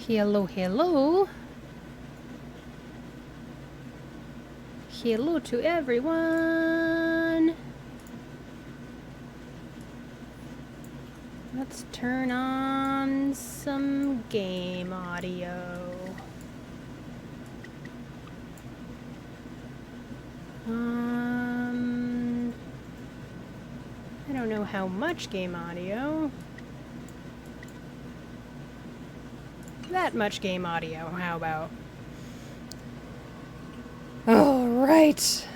Hello, hello. Hello to everyone. Let's turn on some game audio. I don't know how much game audio. That much game audio, how about? All right.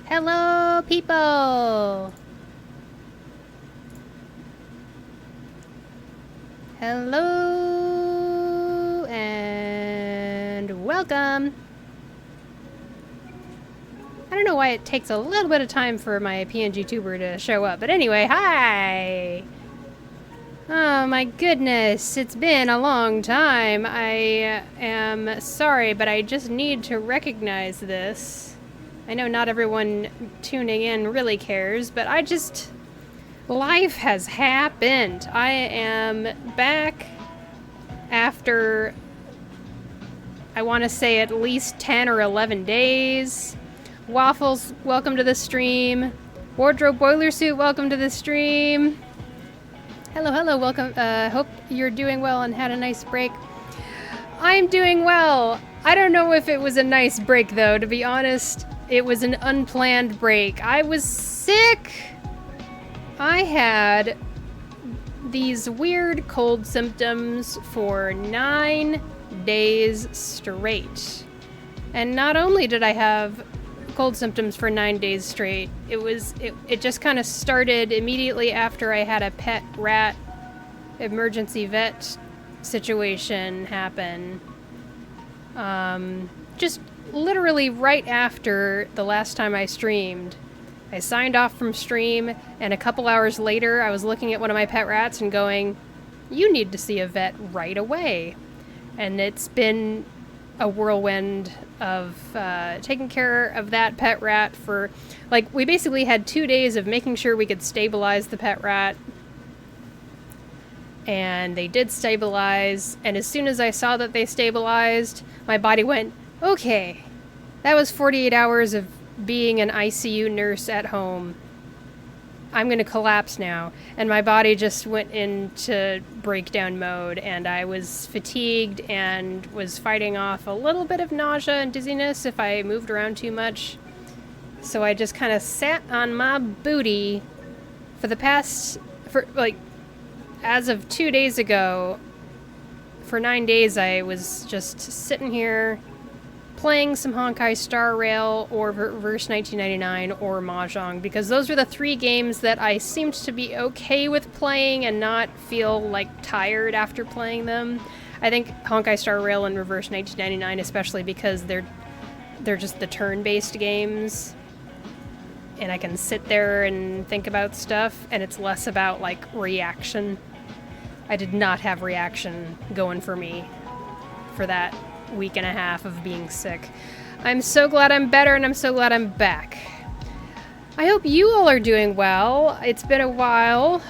Hello, people. Hello and welcome. I don't know why it takes a little bit of time for my PNGTuber to show up, but anyway, hi! Oh my goodness, it's been a long time. I am sorry, but I just need to recognize this. I know not everyone tuning in really cares, but life has happened. I am back after, I want to say, at least 10 or 11 days. Waffles, welcome to the stream. Wardrobe Boiler Suit, welcome to the stream. Hello, hello, welcome. Hope you're doing well and had a nice break. I'm doing well. I don't know if it was a nice break, though. To be honest, it was an unplanned break. I was sick. I had these weird cold symptoms for 9 days straight. And not only did I have cold symptoms for 9 days straight, it just kind of started immediately after I had a pet rat emergency vet situation happen. Just literally right after the last time I streamed. I signed off from stream, and a couple hours later I was looking at one of my pet rats and going, you need to see a vet right away. And it's been a whirlwind of taking care of that pet rat for, like, we basically had 2 days of making sure we could stabilize the pet rat. And they did stabilize, and as soon as I saw that they stabilized, my body went, okay, that was 48 hours of being an ICU nurse at home. I'm gonna collapse now. And my body just went into breakdown mode, and I was fatigued and was fighting off a little bit of nausea and dizziness if I moved around too much. So I just kind of sat on my booty as of 2 days ago, for 9 days I was just sitting here playing some Honkai Star Rail or Reverse 1999 or Mahjong, because those are the 3 games that I seemed to be okay with playing and not feel like tired after playing them. I think Honkai Star Rail and Reverse 1999 especially, because they're just the turn-based games, and I can sit there and think about stuff, and it's less about like reaction. I did not have reaction going for me for that week and a half of being sick. I'm so glad I'm better, and I'm so glad I'm back. I hope you all are doing well. It's been a while.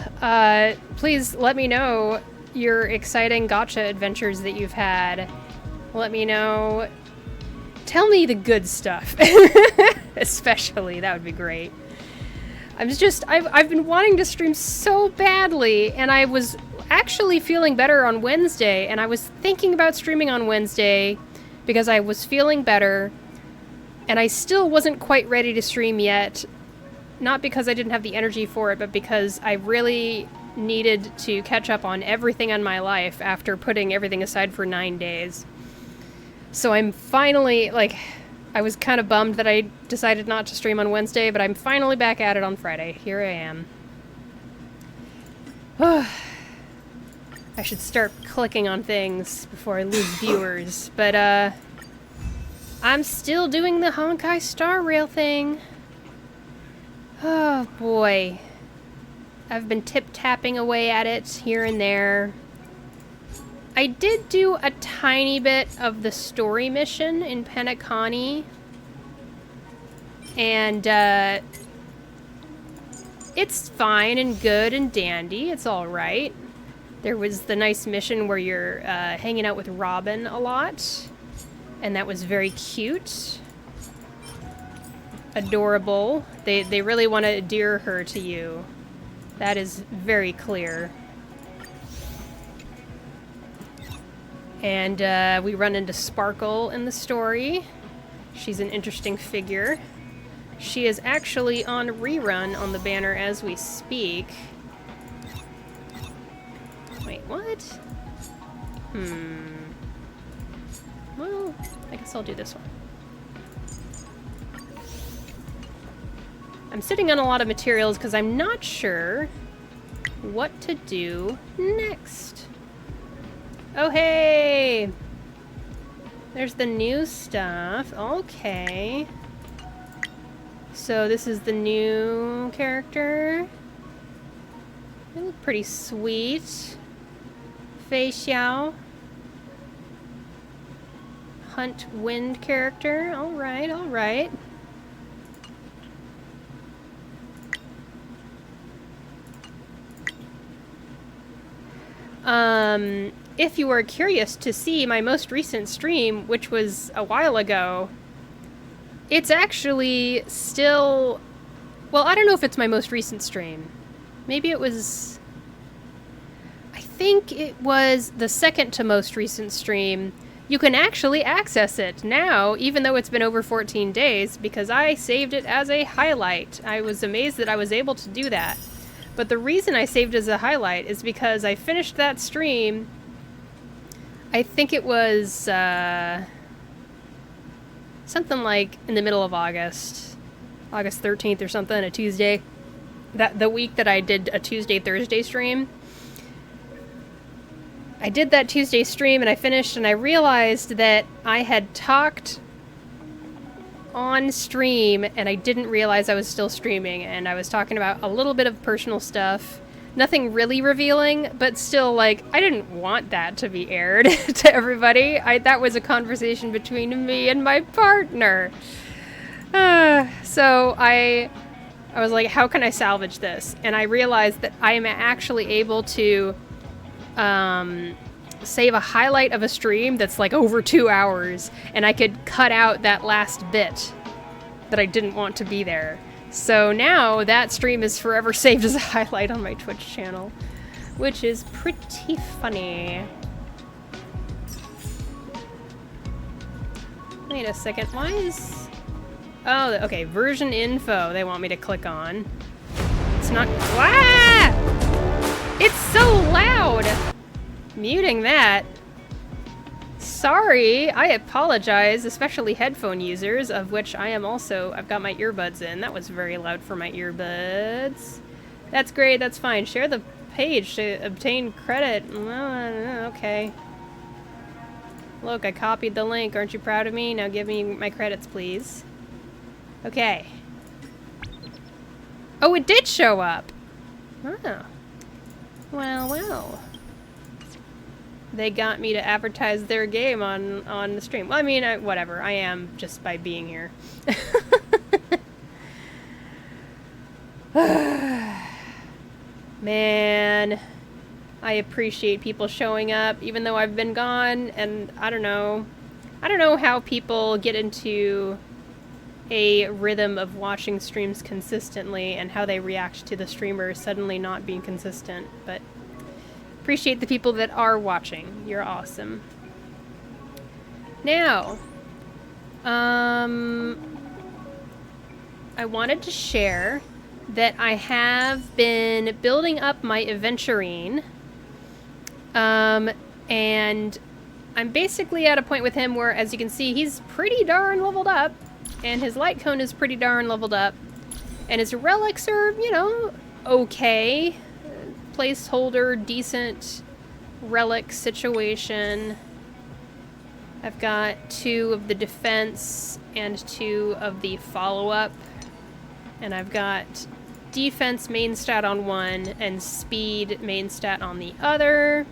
Please let me know your exciting gacha adventures that you've had. Let me know. Tell me the good stuff. Especially, that would be great. I've been wanting to stream so badly, and I was actually feeling better on Wednesday, and I was thinking about streaming on Wednesday because I was feeling better, and I still wasn't quite ready to stream yet. Not because I didn't have the energy for it, but because I really needed to catch up on everything in my life after putting everything aside for 9 days. So I'm finally, I was kind of bummed that I decided not to stream on Wednesday, but I'm finally back at it on Friday. Here I am. I should start clicking on things before I lose viewers, but I'm still doing the Honkai Star Rail thing. Oh boy. I've been tip-tapping away at it here and there. I did do a tiny bit of the story mission in Penacony, and It's fine and good and dandy. It's all right. There was the nice mission where you're hanging out with Robin a lot, and that was very cute. Adorable. They really want to endear her to you. That is very clear. And we run into Sparkle in the story. She's an interesting figure. She is actually on rerun on the banner as we speak. Wait, what? Well, I guess I'll do this one. I'm sitting on a lot of materials because I'm not sure what to do next. Oh, hey! There's the new stuff. Okay. So this is the new character. They look pretty sweet. Fei Xiao. Hunt Wind character. Alright, alright. If you were curious to see my most recent stream, which was a while ago, it's actually still... Well, I don't know if it's my most recent stream. Maybe it was... I think it was the second to most recent stream. You can actually access it now, even though it's been over 14 days, because I saved it as a highlight. I was amazed that I was able to do that. But the reason I saved it as a highlight is because I finished that stream... I think it was, something like in the middle of August. August 13th or something, a Tuesday. The week that I did a Tuesday-Thursday stream. I did that Tuesday stream and I finished and I realized that I had talked on stream and I didn't realize I was still streaming, and I was talking about a little bit of personal stuff. Nothing really revealing, but still, like, I didn't want that to be aired to everybody. That was a conversation between me and my partner. So I was like, how can I salvage this? And I realized that I am actually able to save a highlight of a stream that's like over 2 hours, and I could cut out that last bit that I didn't want to be there. So now that stream is forever saved as a highlight on my Twitch channel, which is pretty funny. Wait a second, why is... Oh, okay, version info they want me to click on. It's not... Ah! It's so loud! Muting that. Sorry, I apologize, especially headphone users, of which I am also... I've got my earbuds in. That was very loud for my earbuds. That's great, that's fine. Share the page to obtain credit. Well, okay. Look, I copied the link. Aren't you proud of me? Now give me my credits, please. Okay. Oh, it did show up! Oh. Well, well. They got me to advertise their game on the stream. Well, I mean, whatever. I am just by being here. Man, I appreciate people showing up, even though I've been gone, and I don't know how people get into a rhythm of watching streams consistently and how they react to the streamer suddenly not being consistent, but appreciate the people that are watching. You're awesome. Now, I wanted to share that I have been building up my Aventurine, and I'm basically at a point with him where, as you can see, he's pretty darn leveled up, and his light cone is pretty darn leveled up, and his relics are, you know, okay. Placeholder, decent relic situation. I've got 2 of the defense and 2 of the follow-up. And I've got defense main stat on one and speed main stat on the other.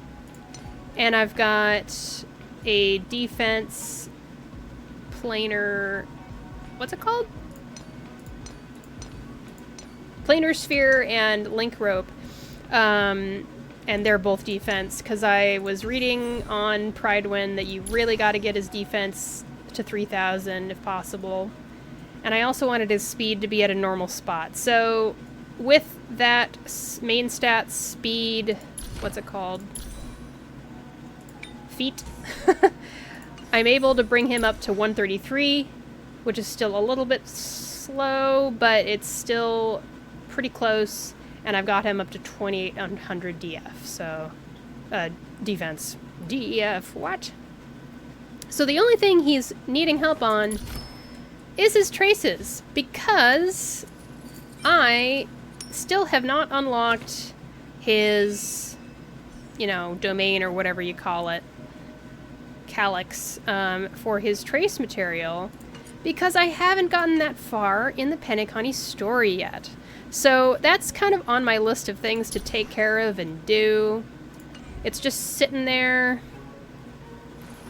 And I've got a defense planar... What's it called? Planar Sphere and Link Rope. And they're both defense, because I was reading on Pridewin that you really got to get his defense to 3,000 if possible. And I also wanted his speed to be at a normal spot. So with that main stat speed, what's it called? Feet. I'm able to bring him up to 133, which is still a little bit slow, but it's still pretty close. And I've got him up to 2,800 DF, so, defense. DEF, what? So the only thing he's needing help on is his traces, because I still have not unlocked his, you know, domain or whatever you call it, calyx, for his trace material, because I haven't gotten that far in the Penacony story yet. So that's kind of on my list of things to take care of and do. It's just sitting there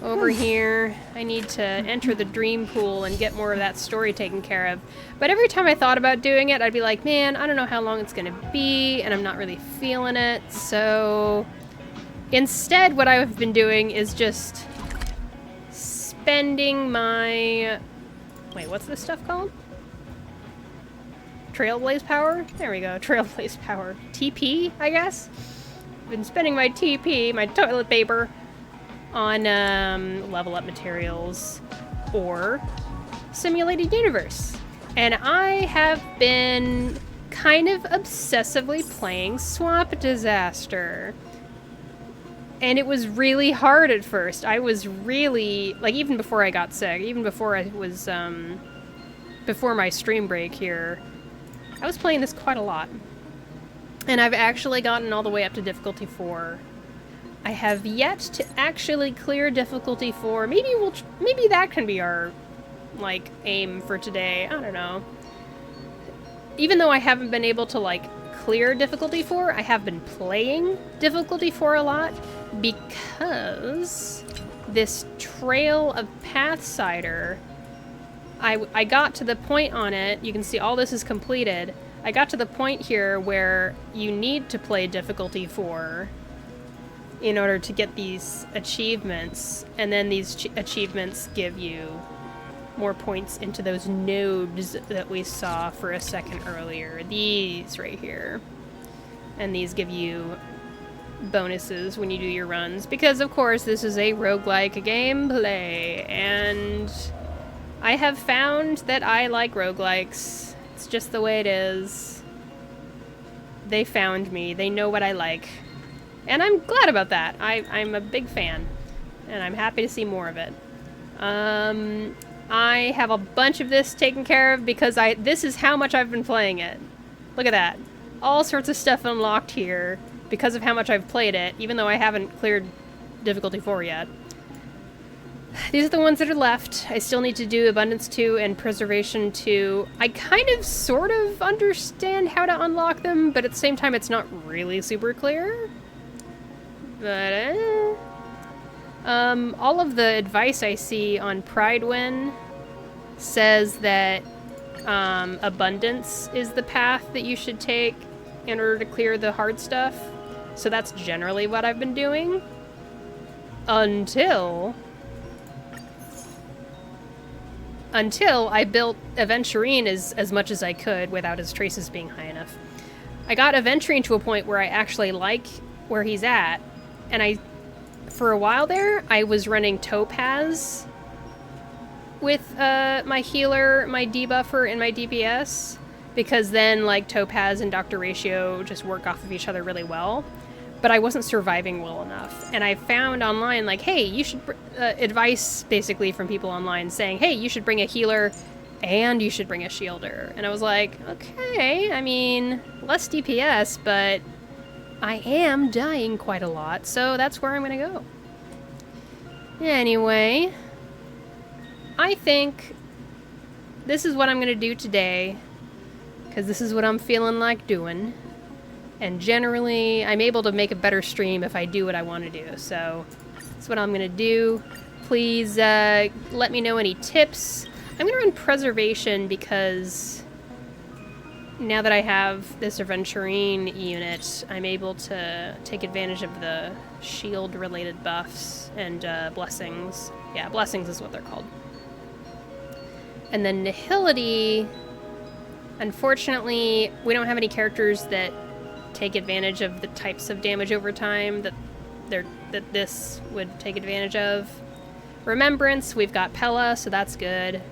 over here. I need to enter the dream pool and get more of that story taken care of. But every time I thought about doing it, I'd be like, man, I don't know how long it's gonna be, and I'm not really feeling it. So instead, what I've been doing is just spending my... Wait, what's this stuff called? Trailblaze power? There we go, Trailblaze power. TP, I guess? Been spending my TP, my toilet paper, on level up materials or simulated universe. And I have been kind of obsessively playing Swamp Disaster. And it was really hard at first. I was really, like, even before I got sick, even before I was, before my stream break here, I was playing this quite a lot. And I've actually gotten all the way up to difficulty 4. I have yet to actually clear difficulty 4. Maybe that can be our, like, aim for today. I don't know. Even though I haven't been able to, like, clear difficulty 4, I have been playing difficulty 4 a lot, because this Trail of Pathsider, I got to the point on it, you can see all this is completed, I got to the point here where you need to play difficulty 4 in order to get these achievements, and then these achievements give you more points into those nodes that we saw for a second earlier. These right here. And these give you bonuses when you do your runs, because of course this is a roguelike gameplay, and I have found that I like roguelikes. It's just the way it is. They found me. They know what I like. And I'm glad about that. I'm a big fan. And I'm happy to see more of it. I have a bunch of this taken care of because this is how much I've been playing it. Look at that. All sorts of stuff unlocked here because of how much I've played it, even though I haven't cleared difficulty 4 yet. These are the ones that are left. I still need to do Abundance 2 and Preservation 2. I kind of sort of understand how to unlock them, but at the same time it's not really super clear. But, all of the advice I see on Pridewin says that Abundance is the path that you should take in order to clear the hard stuff. So that's generally what I've been doing. Until I built Aventurine as much as I could without his traces being high enough. I got Aventurine to a point where I actually like where he's at, and for a while there, I was running Topaz with my healer, my debuffer, and my DPS, because then, like, Topaz and Dr. Ratio just work off of each other really well. But I wasn't surviving well enough. And I found online, like, hey, you should... advice, basically, from people online saying, hey, you should bring a healer and you should bring a shielder. And I was like, okay, I mean, less DPS, but I am dying quite a lot, so that's where I'm gonna go. Anyway, I think this is what I'm gonna do today, because this is what I'm feeling like doing. And generally, I'm able to make a better stream if I do what I want to do. So that's what I'm going to do. Please let me know any tips. I'm going to run Preservation because now that I have this Aventurine unit, I'm able to take advantage of the shield-related buffs and blessings. Yeah, blessings is what they're called. And then Nihility, unfortunately, we don't have any characters that take advantage of the types of damage over time that this would take advantage of. Remembrance, we've got Pella, so that's good.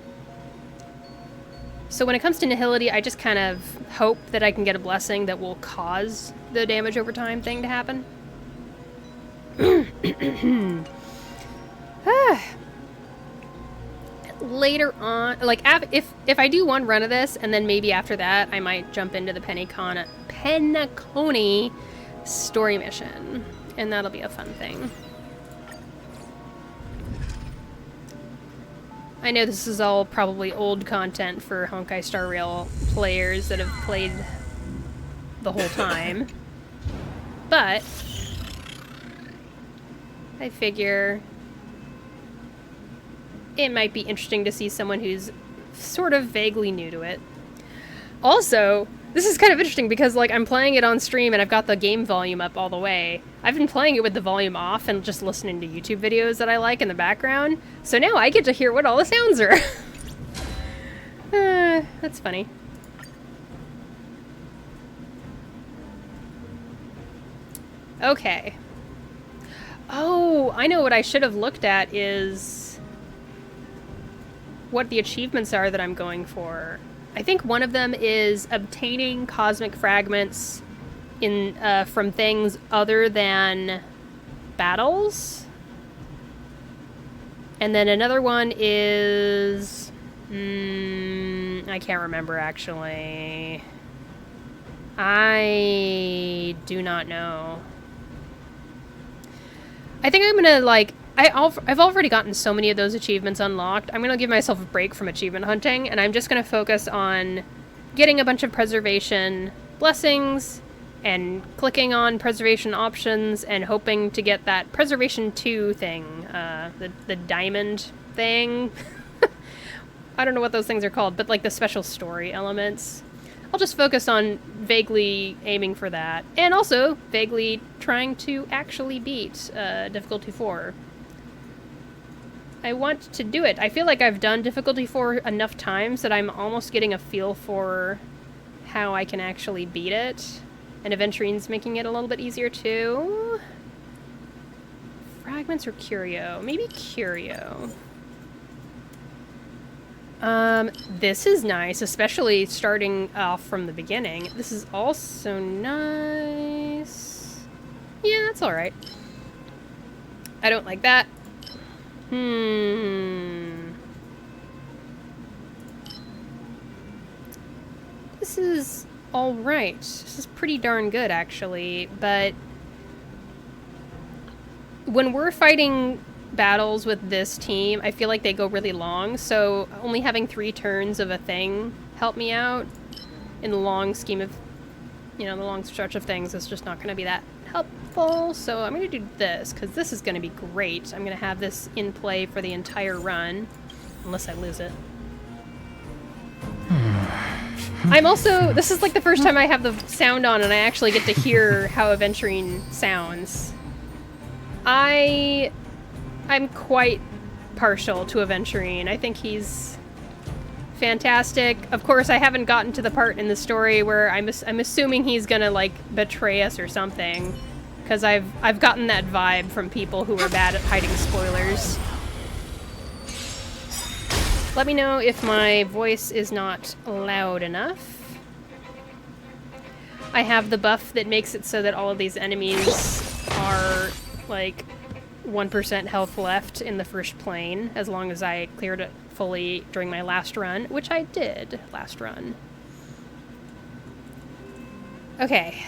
So when it comes to Nihility, I just kind of hope that I can get a blessing that will cause the damage over time thing to happen. Later on, like, if I do one run of this, and then maybe after that, I might jump into the Penacony story mission, and that'll be a fun thing. I know this is all probably old content for Honkai Star Rail players that have played the whole time, but I figure it might be interesting to see someone who's sort of vaguely new to it. Also, this is kind of interesting because, like, I'm playing it on stream and I've got the game volume up all the way. I've been playing it with the volume off and just listening to YouTube videos that I like in the background. So now I get to hear what all the sounds are. That's funny. Okay. Oh, I know what I should have looked at is what the achievements are that I'm going for. I think one of them is obtaining cosmic fragments in from things other than battles. And then another one is... I can't remember, actually. I do not know. I think I'm gonna, like... I've already gotten so many of those achievements unlocked. I'm going to give myself a break from achievement hunting, and I'm just going to focus on getting a bunch of preservation blessings and clicking on preservation options and hoping to get that preservation 2 thing, the diamond thing. I don't know what those things are called, but like the special story elements. I'll just focus on vaguely aiming for that, and also vaguely trying to actually beat difficulty 4. I want to do it. I feel like I've done difficulty 4 enough times that I'm almost getting a feel for how I can actually beat it. And Aventurine's making it a little bit easier too. Fragments or Curio? Maybe Curio. This is nice, especially starting off from the beginning. This is also nice. Yeah, that's alright. I don't like that. This is alright. This is pretty darn good, actually, but when we're fighting battles with this team, I feel like they go really long, so only having 3 turns of a thing help me out in the long scheme of, you know, the long stretch of things is just not going to be that helpful. So I'm going to do this, because this is going to be great. I'm going to have this in play for the entire run, unless I lose it. I'm also, this is like the first time I have the sound on and I actually get to hear how Aventurine sounds. I'm quite partial to Aventurine. I think he's fantastic. Of course, I haven't gotten to the part in the story where I'm assuming he's gonna, like, betray us or something, because I've gotten that vibe from people who are bad at hiding spoilers. Let me know if my voice is not loud enough. I have the buff that makes it so that all of these enemies are, like, 1% health left in the first plane, as long as I cleared it fully during my last run, which I did last run. Okay.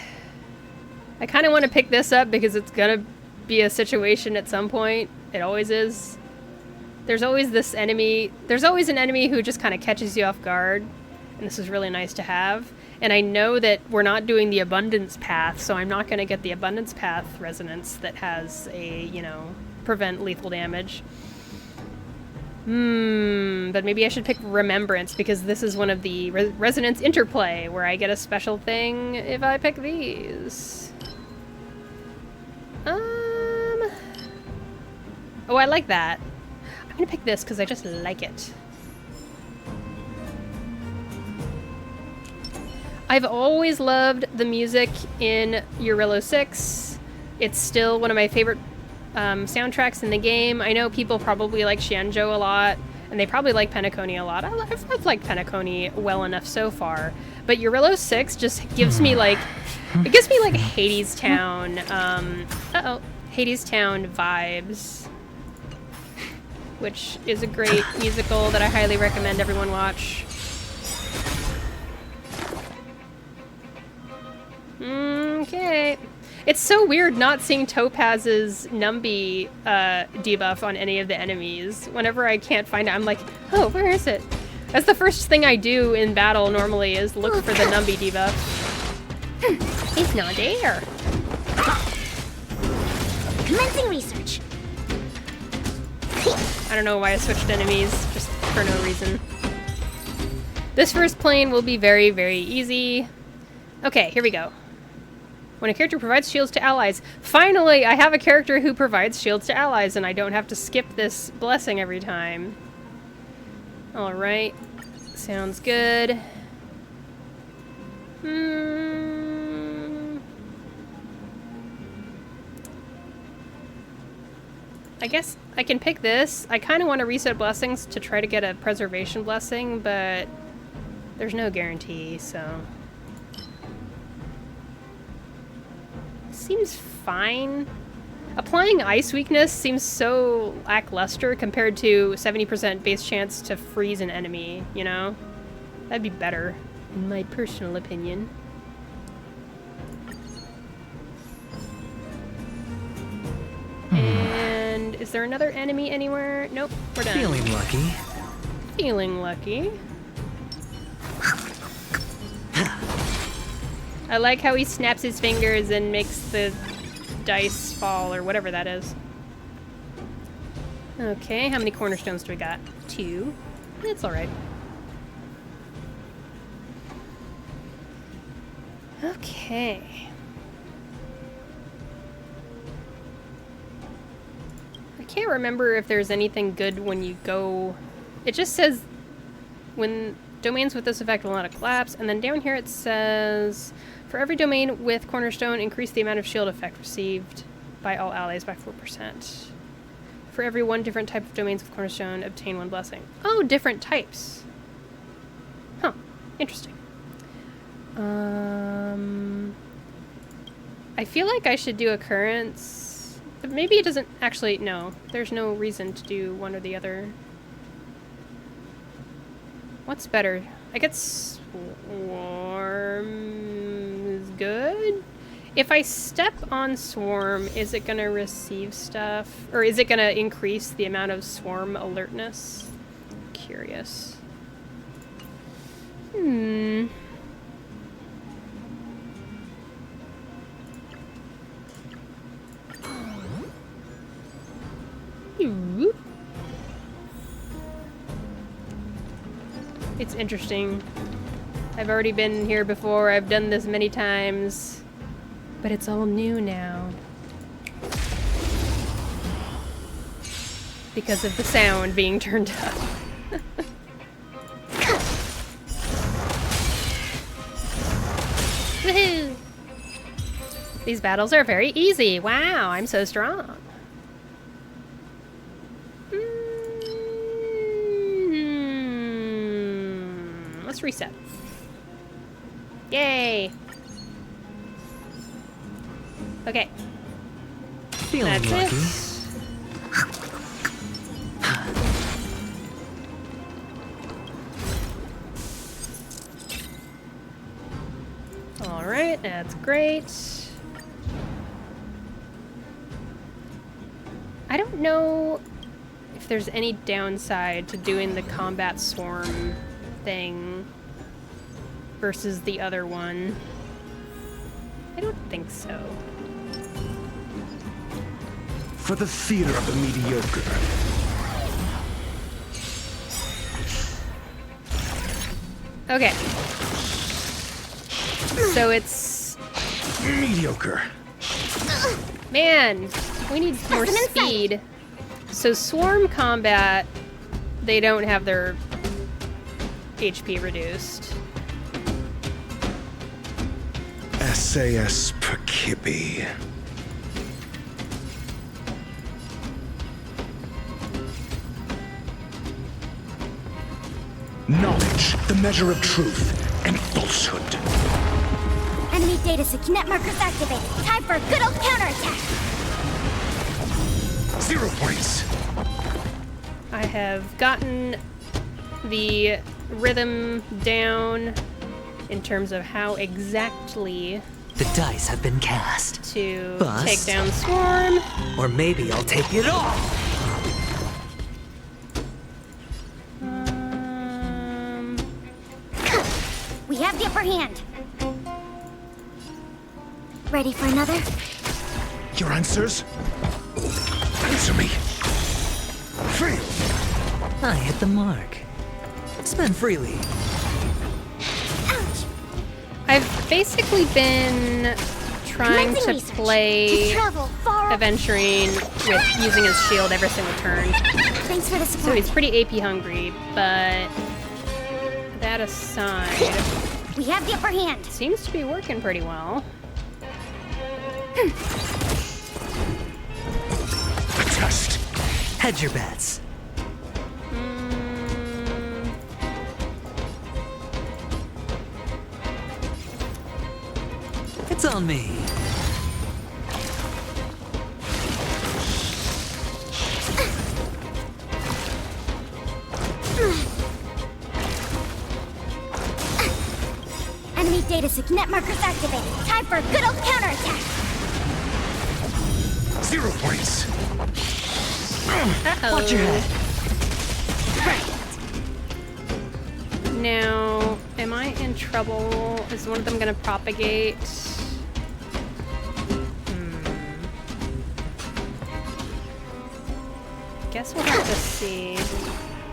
I kind of want to pick this up because it's gonna be a situation at some point. It always is. There's always this enemy. There's always an enemy who just kind of catches you off guard, and this is really nice to have. And I know that we're not doing the abundance path, so I'm not going to get the abundance path resonance that has a, you know, prevent lethal damage. But maybe I should pick Remembrance because this is one of the Resonance Interplay where I get a special thing if I pick these. Oh, I like that. I'm gonna pick this because I just like it. I've always loved the music in Eurillo 6. It's still one of my favorite soundtracks in the game. I know people probably like Xianzhou a lot, and they probably like Penacony a lot. I've liked Penacony well enough so far, but Eurillo 6 just gives me like, it gives me like Hades Town, Hades Town vibes, which is a great musical that I highly recommend everyone watch. Okay. It's so weird not seeing Topaz's Numby debuff on any of the enemies. Whenever I can't find it, I'm like, oh, where is it? That's the first thing I do in battle normally is look for the Numby debuff. It's not there. Commencing research. I don't know why I switched enemies, just for no reason. This first plane will be very, very easy. Okay, here we go. When a character provides shields to allies. Finally, I have a character who provides shields to allies and I don't have to skip this blessing every time. Alright. Sounds good. I guess I can pick this. I kind of want to reset blessings to try to get a preservation blessing, but there's no guarantee, so... Seems fine. Applying ice weakness seems so lackluster compared to 70% base chance to freeze an enemy, you know? That'd be better, in my personal opinion. And is there another enemy anywhere? Nope, we're done. Feeling lucky. Feeling lucky. I like how he snaps his fingers and makes the dice fall, or whatever that is. Okay, how many cornerstones do we got? 2. That's alright. Okay. I can't remember if there's anything good when you go... It just says when domains with this effect will not collapse, and then down here it says... For every domain with Cornerstone, increase the amount of shield effect received by all allies by 4%. For every one different type of domains with Cornerstone, obtain 1 blessing. Oh, different types. Huh. Interesting. I feel like I should do Occurrence, but maybe it doesn't actually... No, there's no reason to do one or the other. What's better? I guess Swarm is good. If I step on Swarm, is it gonna receive stuff? Or is it gonna increase the amount of Swarm alertness? Curious. Ooh. It's interesting. I've already been here before, I've done this many times, but it's all new now. Because of the sound being turned up. Woohoo! These battles are very easy. Wow, I'm so strong. Let's reset. Yay! Okay. Feeling That's lucky. It. Alright, that's great. I don't know if there's any downside to doing the combat swarm thing versus the other one. I don't think so. For the fear of the mediocre. Okay. So it's... Mediocre. Man, we need more speed. So swarm combat, they don't have their HP reduced. SAS Perkibi. Knowledge, the measure of truth and falsehood. Enemy data sync net markers activated. Time for a good old counterattack. 0 points. I have gotten the rhythm down in terms of how exactly The dice have been cast. to Bust. take down Swarm. Or maybe I'll take it all. We have the upper hand. Ready for another? Your answers? Answer me. Fail. I hit the mark. Spend freely. Ouch! I've basically been trying Commencing to research. play To travel far. Aventurine with using his shield every single turn. Thanks for the So support. he's pretty AP hungry, but that aside, We have the upper hand. seems to be working pretty well. A test. Hedge your bets. It's on me. Enemy data sync net markers activated. Time for a good old counterattack. 0 points. Uh-oh. Watch your head. Now, am I in trouble? Is one of them gonna propagate? Guess we'll have to see.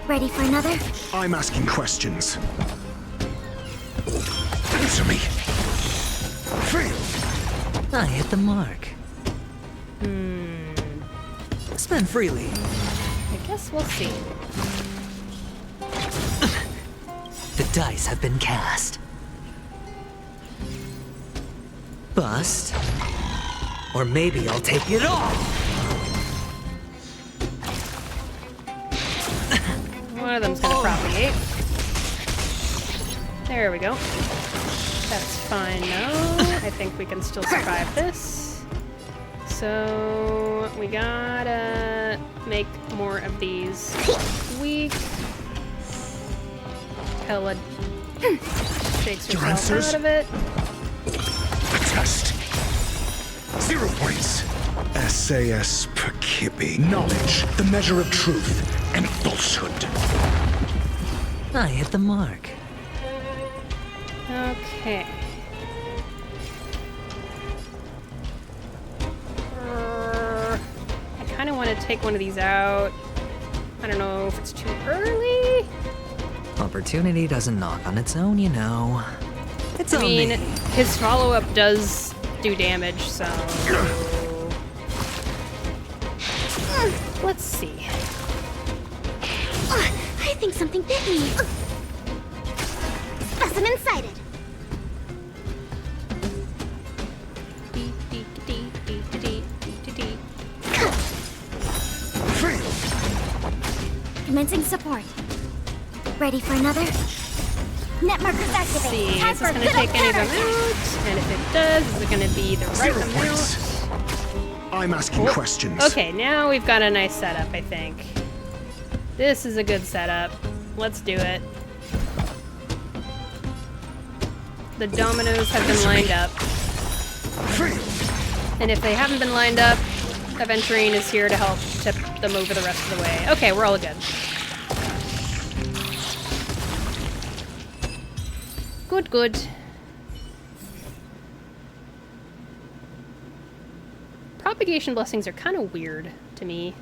Ready for another? I'm asking questions. Answer me. Fail. I hit the mark. Spend freely. I guess we'll see. The dice have been cast. Bust. Or maybe I'll take it all. One of them's gonna propagate. There we go. That's fine now. I think we can still survive this. So we gotta make more of these weak. Pella shakes Your herself answers? out of it. A test. 0 points. SAS Perkibi. Knowledge, the measure of truth and falsehood. I hit the mark. Okay. I kind of want to take one of these out. I don't know if it's too early. Opportunity doesn't knock on its own, you know. It's I on mean, me. his follow-up does do damage, so... Let's see. I think something bit me. Specimen sighted. Fail. Commencing support. Ready for another? Net markers activated. See, Time is for this a gonna good take old any of them counterattack. out? And if it does, is it gonna be the right 0 points. amount? I'm asking questions. Okay, now we've got a nice setup, I think. This is a good setup. Let's do it. The dominoes have been lined up. Fail. And if they haven't been lined up, Aventurine is here to help tip them over the rest of the way. Okay, we're all good. Good, good. Propagation blessings are kind of weird to me.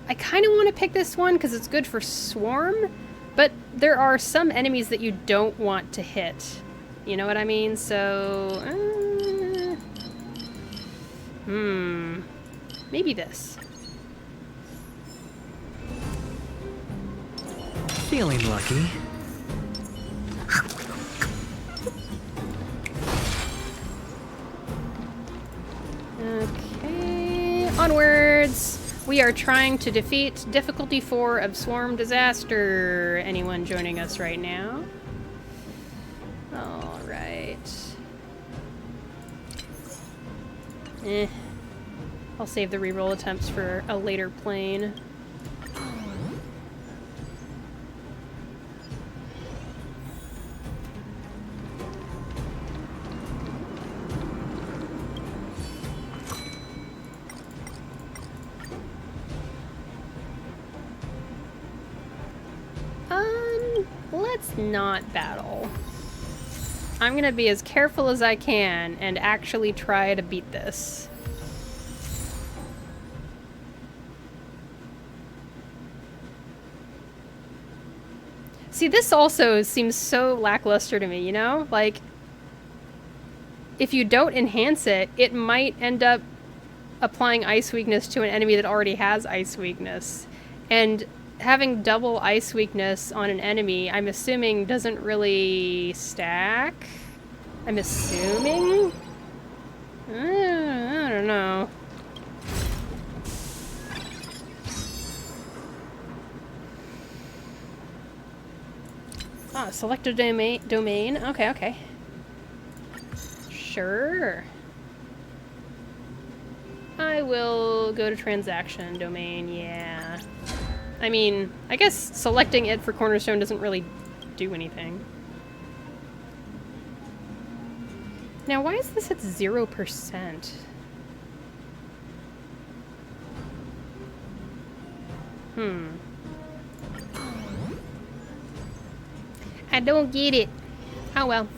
I kind of want to pick this one because it's good for Swarm, but there are some enemies that you don't want to hit. You know what I mean? So, maybe this. Feeling lucky. Okay, onwards. We are trying to defeat difficulty 4 of Swarm Disaster. Anyone joining us right now? All right. I'll save the reroll attempts for a later plane. Let's not battle. I'm gonna be as careful as I can and actually try to beat this. See, this also seems so lackluster to me, you know? Like, if you don't enhance it, it might end up applying ice weakness to an enemy that already has ice weakness. And having double ice weakness on an enemy, I'm assuming, doesn't really stack. I'm assuming? I don't know. Ah, select a domain. Okay, okay. Sure. I will go to transaction domain, yeah. I mean, I guess selecting it for Cornerstone doesn't really do anything. Now, why is this at 0%? I don't get it. Oh well.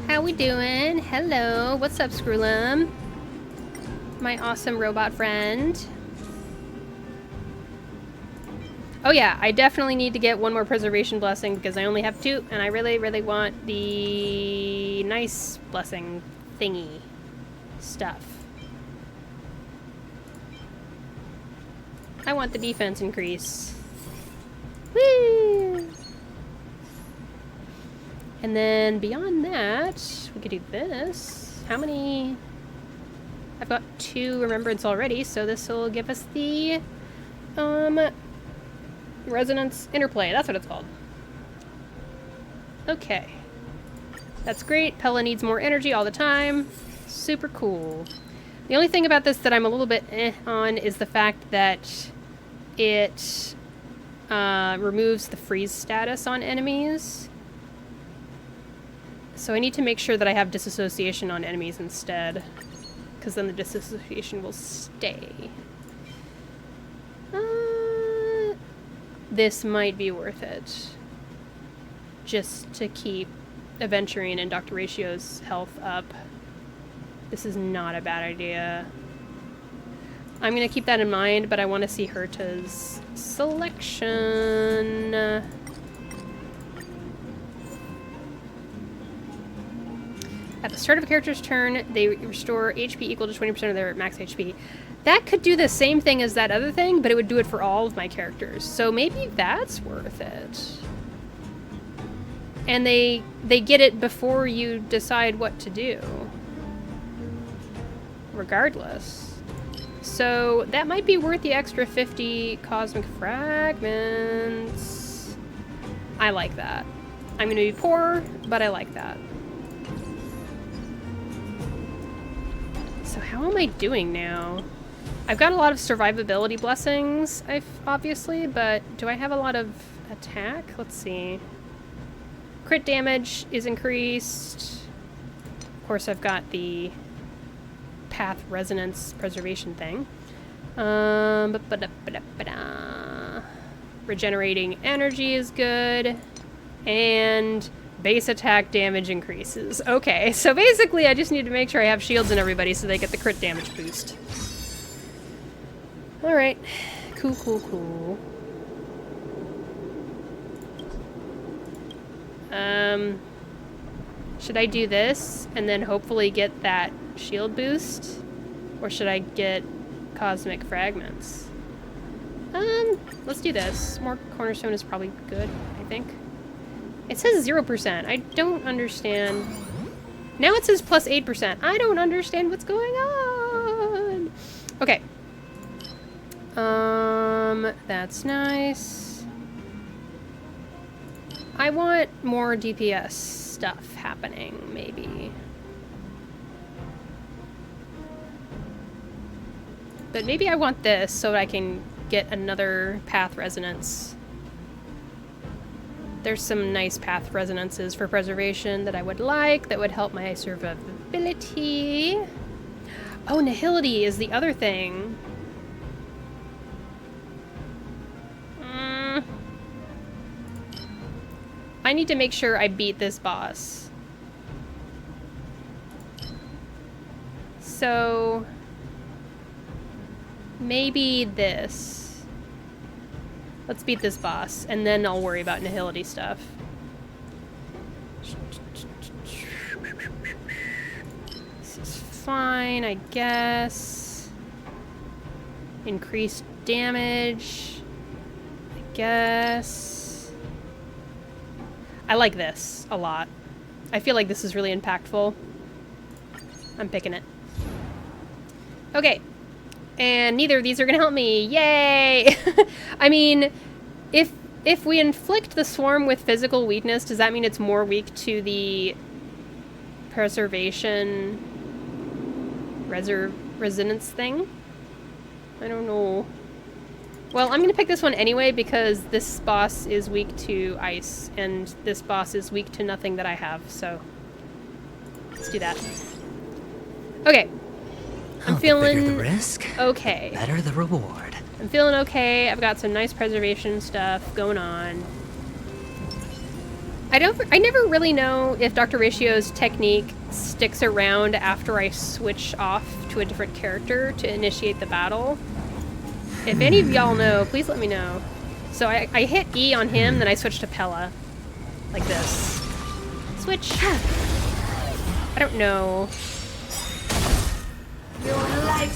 How we doing? Hello. What's up, Screwlum? My awesome robot friend. Oh yeah, I definitely need to get one more preservation blessing because I only have 2, and I really, really want the nice blessing thingy stuff. I want the defense increase. Woo! And then beyond that, we could do this. How many? I've got 2 remembrance already, so this will give us the resonance interplay. That's what it's called. Okay. That's great. Pella needs more energy all the time. Super cool. The only thing about this that I'm a little bit on is the fact that it removes the freeze status on enemies. So I need to make sure that I have disassociation on enemies instead, because then the disassociation will stay. This might be worth it, just to keep Aventurine and Dr. Ratio's health up. This is not a bad idea. I'm going to keep that in mind, but I want to see Herta's selection. At the start of a character's turn, they restore HP equal to 20% of their max HP. That could do the same thing as that other thing, but it would do it for all of my characters. So maybe that's worth it. And they get it before you decide what to do. Regardless. So that might be worth the extra 50 cosmic fragments. I like that. I'm gonna be poor, but I like that. So how am I doing now? I've got a lot of survivability blessings, obviously, but do I have a lot of attack? Let's see. Crit damage is increased. Of course, I've got the path resonance preservation thing. Regenerating energy is good. And base attack damage increases. Okay, so basically I just need to make sure I have shields in everybody so they get the crit damage boost. Alright. Cool, cool, cool. Should I do this and then hopefully get that shield boost? Or should I get cosmic fragments? Let's do this. More cornerstone is probably good, I think. It says 0%. I don't understand. Now it says plus 8%. I don't understand what's going on. Okay. That's nice. I want more DPS stuff happening, maybe. But maybe I want this so I can get another path resonance. There's some nice path resonances for preservation that I would like, that would help my survivability. Oh, nihility is the other thing. I need to make sure I beat this boss. So maybe this. Let's beat this boss, and then I'll worry about nihility stuff. This is fine, I guess. Increased damage, I guess. I like this a lot. I feel like this is really impactful. I'm picking it. Okay. And neither of these are gonna help me. Yay! I mean, if we inflict the swarm with physical weakness, does that mean it's more weak to the preservation resonance thing? I don't know. Well, I'm gonna pick this one anyway because this boss is weak to ice, and this boss is weak to nothing that I have, so let's do that. Okay. I'm feeling the bigger the risk, okay. Better the reward. I'm feeling okay. I've got some nice preservation stuff going on. I never really know if Dr. Ratio's technique sticks around after I switch off to a different character to initiate the battle. If any of y'all know, please let me know. So I hit E on him, then I switched to Pella. Like this. Switch. I don't know. I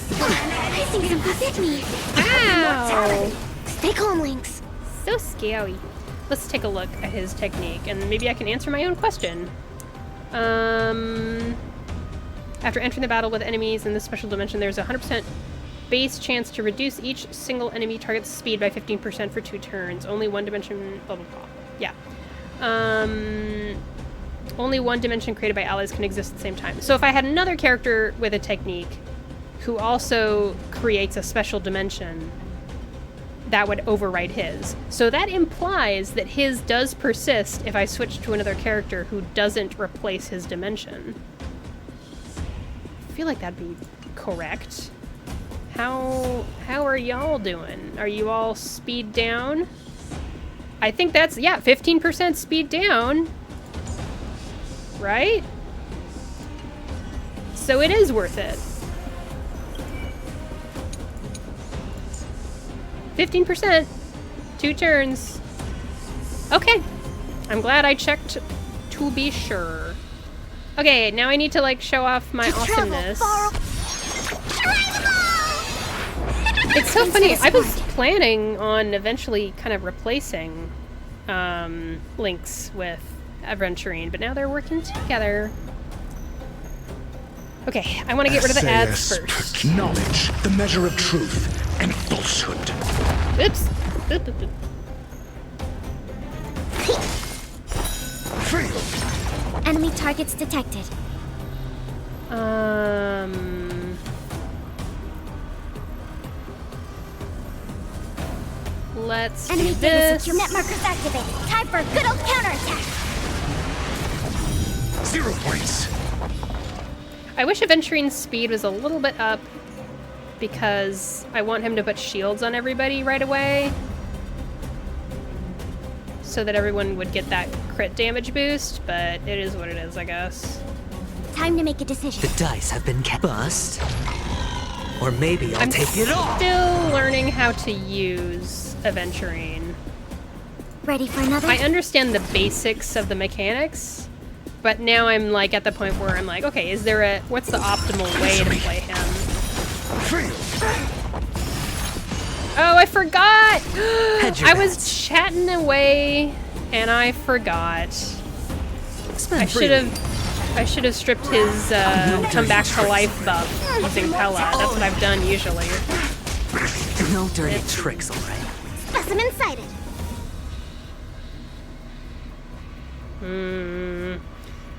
think something bit me. Ow! Stay calm, Lynx. So scary. Let's take a look at his technique, and maybe I can answer my own question. After entering the battle with enemies in this special dimension, there's a 100% base chance to reduce each single enemy target's speed by 15% for 2 turns. Only one dimension, blah, blah, blah. Yeah. Only one dimension created by allies can exist at the same time. So if I had another character with a technique who also creates a special dimension, that would override his. So that implies that his does persist if I switch to another character who doesn't replace his dimension. I feel like that'd be correct. How are y'all doing? Are you all speed down? I think that's, yeah, 15% speed down. Right? So it is worth it. 15%. 2 turns. Okay. I'm glad I checked to be sure. Okay, now I need to, like, show off my awesomeness. It's so funny. I was planning on eventually kind of replacing Lynx with Aventurine, but now they're working together. Okay, I want to get rid of the ads first. Knowledge, the measure of truth and falsehood. Oops. Enemy targets detected. Let's Enemy do data this. secure net markers activated. Time for a good old counterattack. 0 points. I wish Aventurine's speed was a little bit up because I want him to put shields on everybody right away so that everyone would get that crit damage boost, but it is what it is, I guess. Time to make a decision. The dice have been bust. Or maybe I'll take it all. Still learning how to use Aventurine. Ready for another? I understand the basics of the mechanics, but now I'm like at the point where I'm like, okay, is there what's the optimal way to play him? Oh, I forgot! I was chatting away and I forgot. I should have stripped his come back to life buff using Pella. That's what I've done usually. No dirty tricks, alright. Specimen sighted.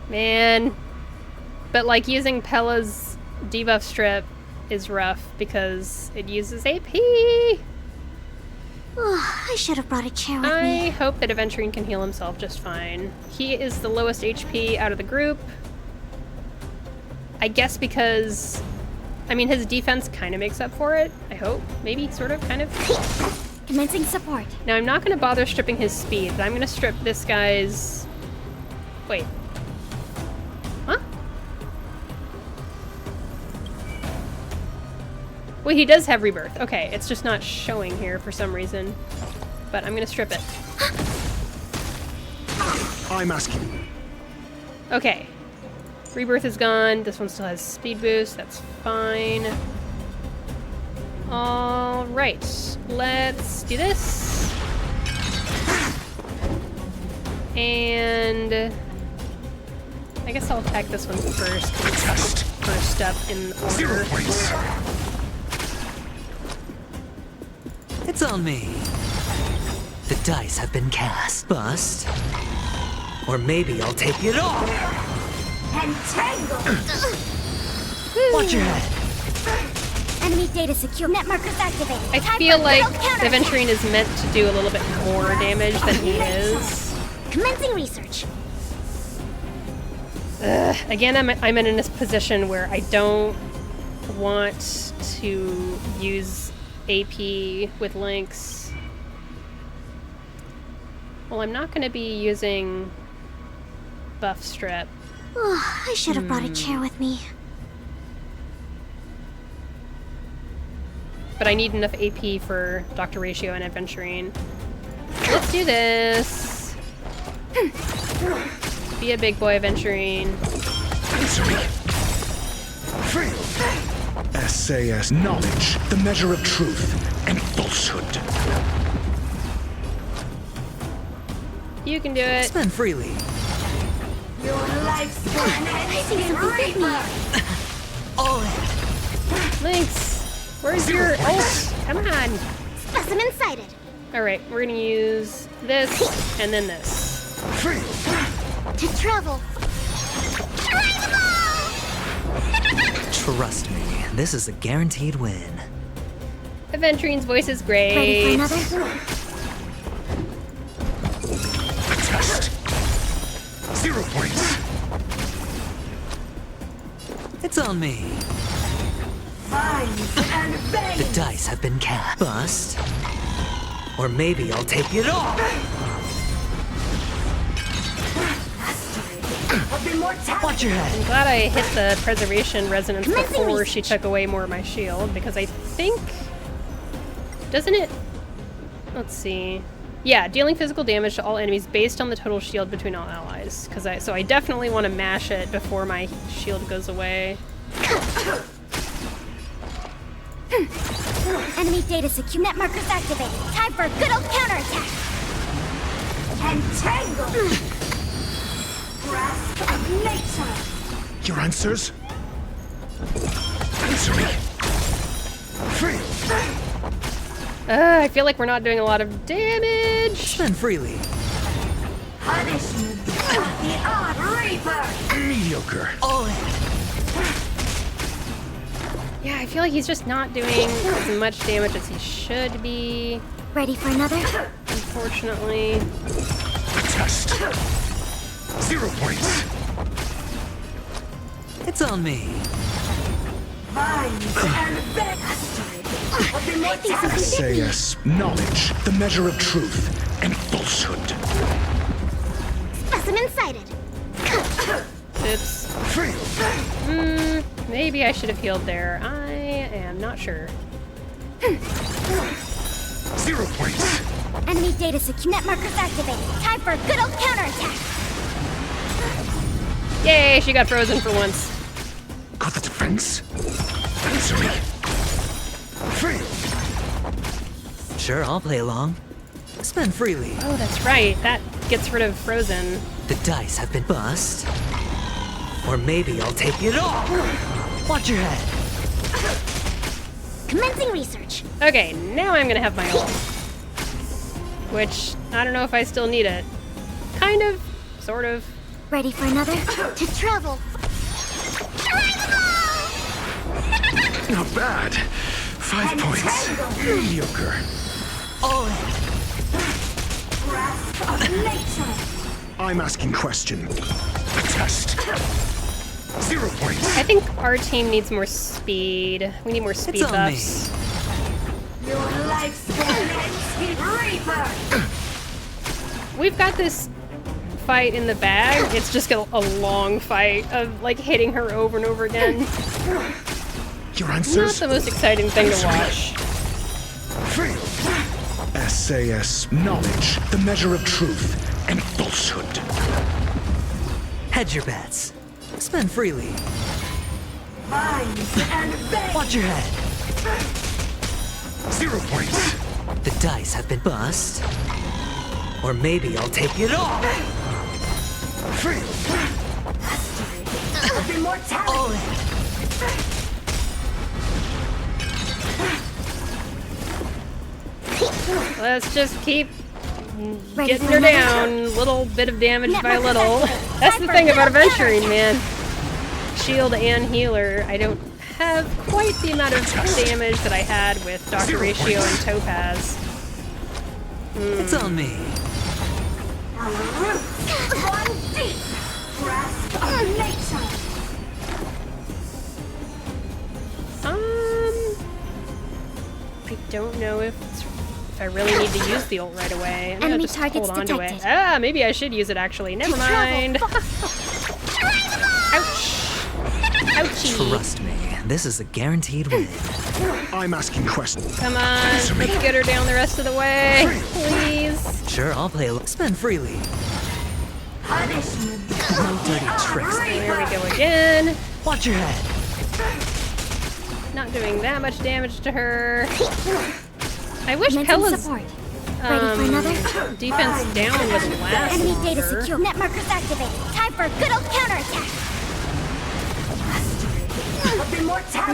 Man. But like using Pella's debuff strip is rough because it uses AP. I should have brought a chair with I me. hope that Aventurine can heal himself just fine. He is the lowest HP out of the group. I guess because, I mean, his defense kind of makes up for it. I hope. Maybe, sort of, kind of. Commencing support. Now, I'm not going to bother stripping his speed, but I'm going to strip this guy's... Wait. Huh? Well, he does have rebirth. Okay, it's just not showing here for some reason. But I'm going to strip it. I'm asking. Okay. Rebirth is gone. This one still has speed boost. That's fine. Alright. Let's do this. And... I guess I'll attack this one first, because it's the first step in order. It's on me. The dice have been cast. Bust. Or maybe I'll take it off. Entangled. Watch your head. Enemy data secure. Net markers activated. I Time feel for like good old counterattack. Aventurine is meant to do a little bit more damage than he is. Commencing research. Again, I'm in this position where I don't want to use AP with Lynx. Well, I'm not going to be using buff strip. I should have brought a chair with me. But I need enough AP for Dr. Ratio and Aventurine. Let's do this. Be a big boy, Aventurine. Answer me. SAS knowledge, the measure of truth and falsehood. You can do it. Spend freely. Your lifespan ends Reaper. All in. Lynx, where's your ult? Come on. Specimen sighted. Alright, we're gonna use this and then this. To travel. Trust me, this is a guaranteed win. Aventurine's voice is great. Ready for another? Test. 0 points. It's on me. The dice have been cast. Bust. Or maybe I'll take it off. Watch your head. I'm glad I hit the preservation resonance Commencing before research. she took away more of my shield, because I think... Doesn't it... Let's see... Yeah, dealing physical damage to all enemies based on the total shield between all allies. So I definitely want to mash it before my shield goes away. Enemy data secure. Net markers activated. Time for a good old counterattack. Entangled. Grasp of nature. Your answers? Answer me. I feel like we're not doing a lot of damage. Spend freely. Punishment of the odd Reaper. Mediocre. All in. Yeah, I feel like he's just not doing as much damage as he should be, Ready for another? unfortunately. Test. 0 points. It's on me. SAS knowledge, the measure of truth and falsehood. Specimen sighted. Oops. Maybe I should have healed there. I am not sure. 0 points. Enemy data net markers activated. Time for a good old counterattack. Yay, she got frozen for once. Got the defense? Answer me. Fail. Sure, I'll play along. Spend freely. Oh, that's right. That gets rid of frozen. The dice have been bust. Or maybe I'll take it all. Watch your head. Commencing research. Okay, now I'm gonna have my ult. Which, I don't know if I still need it. Kind of. Sort of. Ready for another? To travel. Not bad. 5 points. Mediocre. All in. I'm asking question. A test. 0 points. I think our team needs more speed. We need more speed on buffs. We've got this fight in the bag. It's just a long fight of like hitting her over and over again. Your Not answers? the most exciting thing to watch. Fail. SAS. Knowledge. The measure of truth and falsehood. Hedge your bets. Spend freely. Watch your head. 0 points. The dice have been bust. Or maybe I'll take it all. Fail. All in. Let's just keep Ready getting for her another? down, little bit of damage Net by markers little. activated. That's Time the for thing a about little adventuring, man. counterattack. Shield and healer. I don't have quite the amount of damage that I had with Dr. 0 Ratio points. and Topaz. It's on me. I don't know if I really need to use the ult right away. I'm gonna Enemy just targets hold on to it. detected. Ah, maybe I should use it actually. Never mind. Ouch. Ouchie. Trust me, this is a guaranteed win. I'm asking question. Come on, let's get her down the rest of the way, please. Sure, I'll play along. Spend freely. No dirty tricks. There we go again. Watch your head. Not doing that much damage to her. I wish Commencing Pella's support. Ready for another? defense down would last Enemy data longer. secure. Net markers activated. Time for a good old counterattack.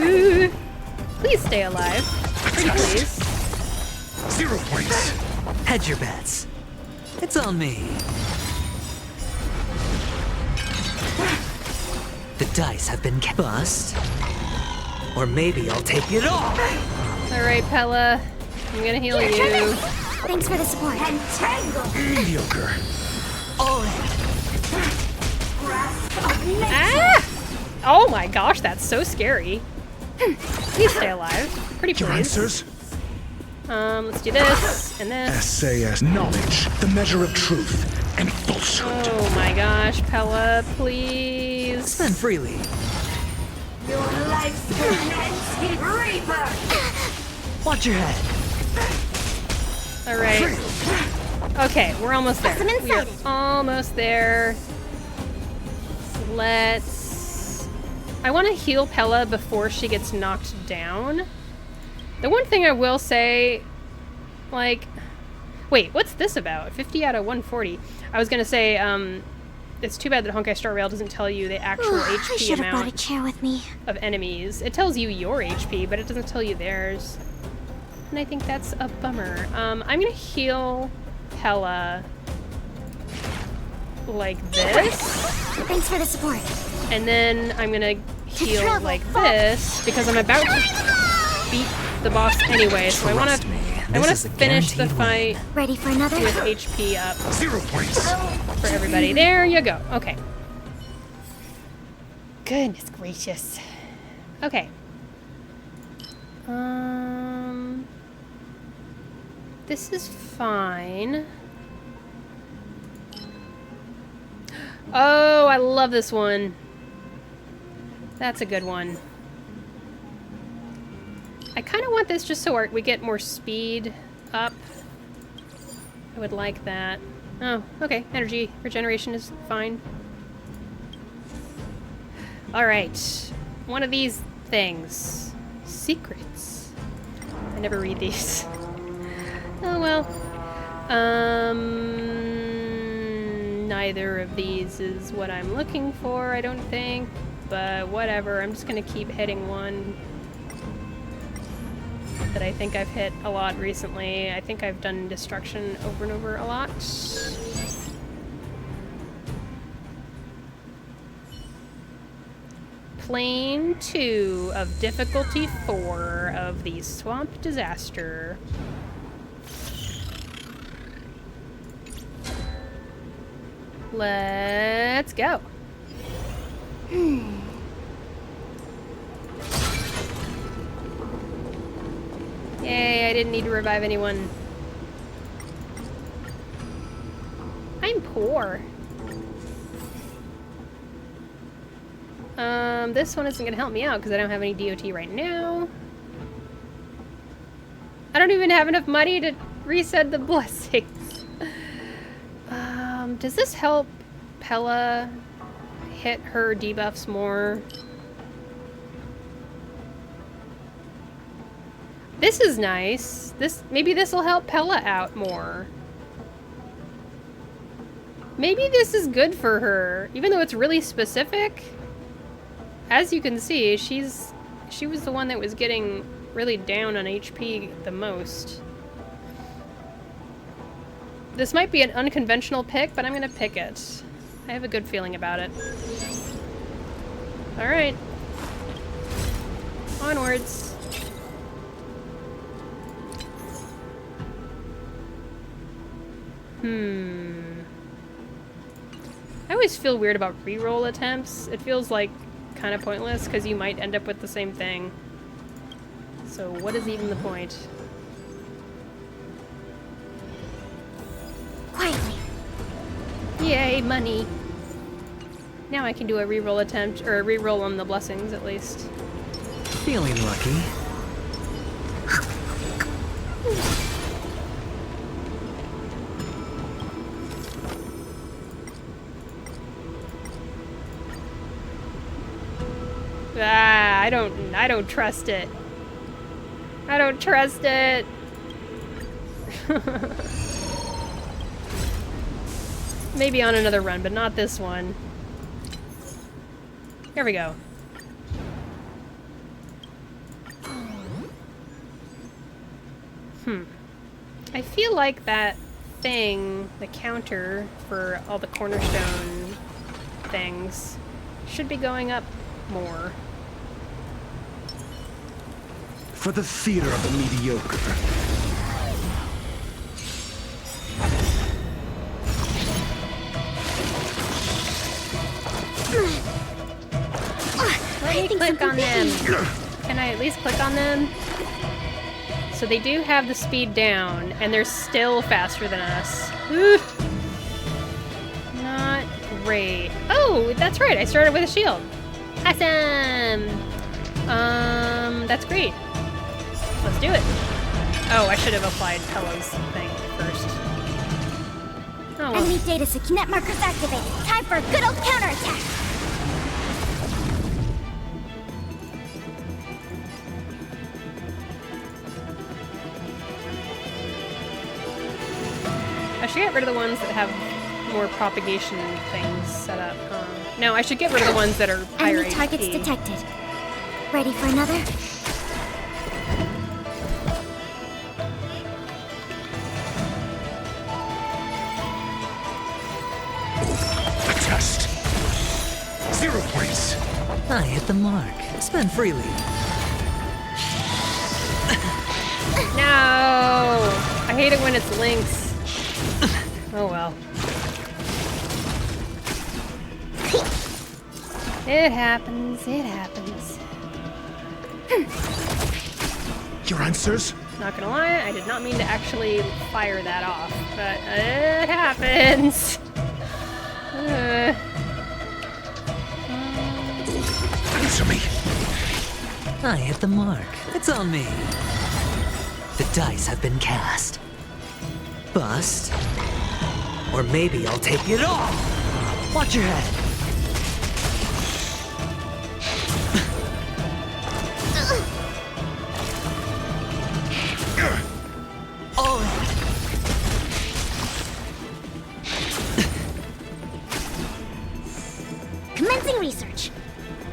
Ooh. Please stay alive. Pretty please. 0 points. Hedge your bets. It's on me. The dice have been bust. Or maybe I'll take it all. All right, Pella. I'm gonna heal you. Thanks for the support. Mediocre. All in. Ah! Oh my gosh, that's so scary. Please stay alive. Pretty Your please. answers? Let's do this and this. SAS. Knowledge. The measure of truth and falsehood. Oh my gosh, Pella, please. Spend freely. Watch your head. All right. Okay, we're almost there. Awesome and We are sighted. almost there. I want to heal Pella before she gets knocked down. The one thing I will say, like, wait, what's this about? 50 out of 140. I was gonna say, it's too bad that Honkai Star Rail doesn't tell you the actual I HP should have brought a amount chair with me. of enemies. It tells you your HP, but it doesn't tell you theirs. And I think that's a bummer. I'm gonna heal Pella like this. Thanks for the support. And then I'm gonna heal travel like far. this because I'm about to beat the boss anyway. So I wanna Trust me, I this wanna is a finish the guaranteed fight Ready for another? with HP up 0 points. for everybody. There you go. Okay. Goodness gracious. Okay. This is fine. Oh, I love this one. That's a good one. I kind of want this just so we get more speed up. I would like that. Oh, okay. Energy regeneration is fine. Alright. One of these things. Secrets. I never read these. Oh well. Neither of these is what I'm looking for, I don't think. But whatever, I'm just gonna keep hitting one that I think I've hit a lot recently. I think I've done destruction over and over a lot. Plane 2 of difficulty 4 of the Swamp Disaster. Let's go. Yay, I didn't need to revive anyone. I'm poor. This one isn't gonna help me out because I don't have any DOT right now. I don't even have enough money to reset the blessings. Does this help Pella hit her debuffs more? This is nice. Maybe this will help Pella out more. Maybe this is good for her, even though it's really specific. As you can see, she was the one that was getting really down on HP the most. This might be an unconventional pick, but I'm gonna pick it. I have a good feeling about it. Alright. Onwards. I always feel weird about reroll attempts. It feels like kind of pointless because you might end up with the same thing. So what is even the point? Quietly. Yay, money. Now I can do a reroll attempt, or a reroll on the blessings at least. Feeling lucky. Ah, I don't trust it. I don't trust it. Maybe on another run, but not this one. Here we go. I feel like that thing, the counter for all the cornerstone things, should be going up more. For the theater of the mediocre. Let me click on them. Can I at least click on them? So they do have the speed down, and they're still faster than us. Ooh. Not great. Oh, that's right. I started with a shield. Awesome. That's great. Let's do it. Oh, I should have applied Pella's thing first. Oh, well. Enemy data kinet markers activated. Time for a good old counterattack. I should get rid of the ones that have more propagation things set up. No, I should get rid of the ones that are higher Enemy targets HP. detected. Ready for another? The test. 0 points. I hit the mark. Spend freely. No! I hate it when it's Lynx. Oh well. It happens, it happens. Your answers? Not gonna lie, I did not mean to actually fire that off, but it happens. Answer me. I hit the mark. It's on me. The dice have been cast. Bust. Or maybe I'll take it all! Watch your head! All in. Commencing research.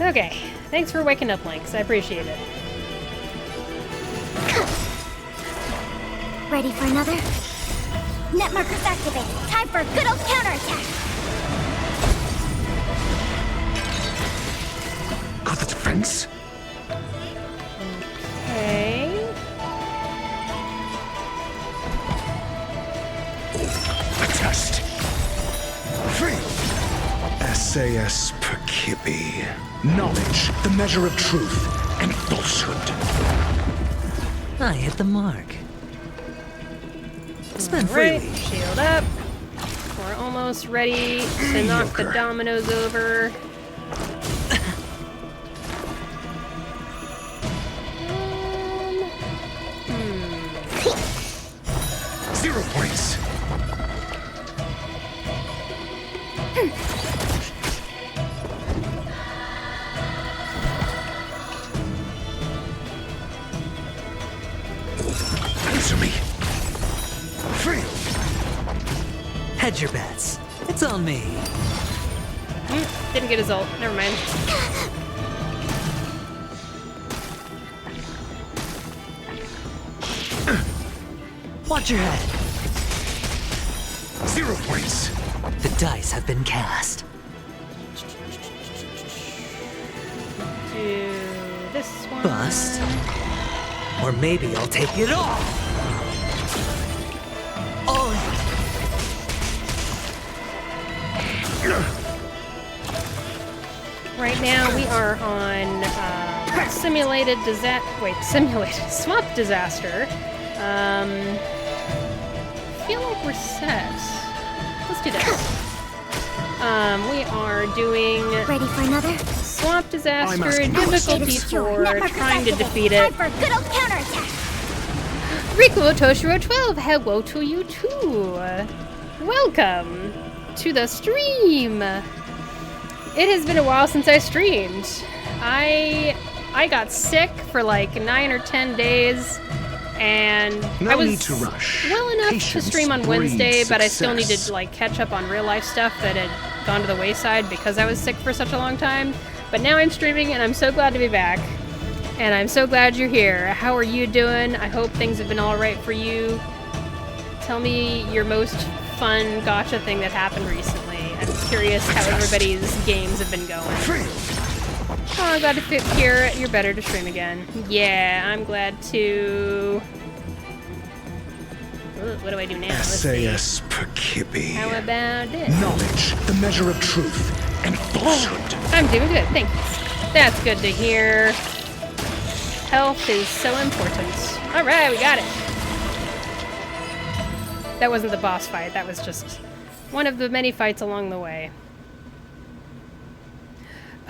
Okay, thanks for waking up, Lynx. I appreciate it. Ready for another? Net markers activated. Time for a good old counterattack. Got the defense? Okay. A test. Free. SAS Perkibi. Knowledge, the measure of truth and falsehood. I hit the mark. Spend Right, freely. shield up. We're almost ready to knock the dominoes over. 0 points. Answer me. Free. Hedge your bets. It's on me. Didn't get his ult. Never mind. Watch your head. 0 points. The dice have been cast. Do this one. Bust. Or maybe I'll take it all. All in. Right now we are on simulated swamp disaster. Feel like we're set. Let's do this. We are doing Ready for another? swamp disaster asking difficulty Data secure. 4, Net markers trying to activated. defeat Time it. for a good old counterattack. Rico Toshiro 12, hello to you too. Welcome to the stream. It has been a while since I streamed. I got sick for like 9 or 10 days, and No I was need to rush. well enough to Patience stream on breeds Wednesday, but I still needed success. to like catch up on real life stuff that had gone to the wayside because I was sick for such a long time. But now I'm streaming, and I'm so glad to be back. And I'm so glad you're here. How are you doing? I hope things have been all right for you. Tell me your most fun gacha thing that happened recently. I'm curious how everybody's games have been going. Free. Oh, I'm glad to hear you're better to stream again. Yeah, I'm glad to. Ooh, what do I do now? Let's see. SAS Perkibi. How about this? Knowledge, the measure of truth and falsehood. I'm doing good, thanks. That's good to hear. Health is so important. Alright, we got it. That wasn't the boss fight, that was just one of the many fights along the way.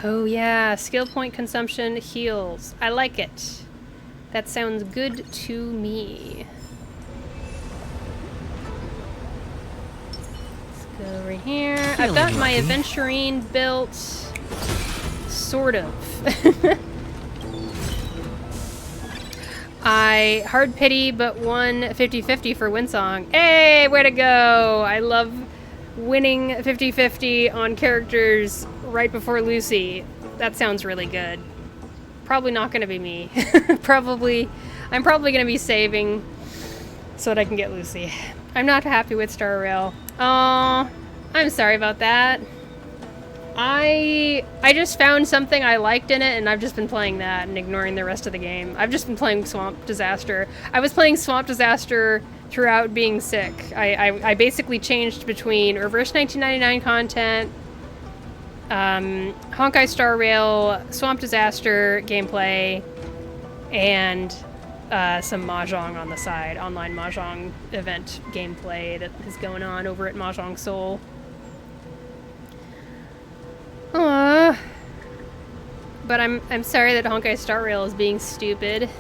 Oh yeah, skill point consumption heals. I like it. That sounds good to me. Let's go over here. I've got my lucky. Aventurine built. Sort of. I hard pity but won 50-50 for Winsong. Hey, way to go! I love winning 50-50 on characters right before Lucy. That sounds really good. Probably not gonna be me. I'm probably gonna be saving so that I can get Lucy. I'm not happy with Star Rail. Aw, I'm sorry about that. I just found something I liked in it, and I've just been playing that and ignoring the rest of the game. I've just been playing Swamp Disaster. I was playing Swamp Disaster throughout being sick. I basically changed between Reverse 1999 content, Honkai Star Rail, Swamp Disaster gameplay, and some Mahjong on the side. Online Mahjong event gameplay that is going on over at Mahjong Seoul. Aww. But I'm sorry that Honkai Star Rail is being stupid.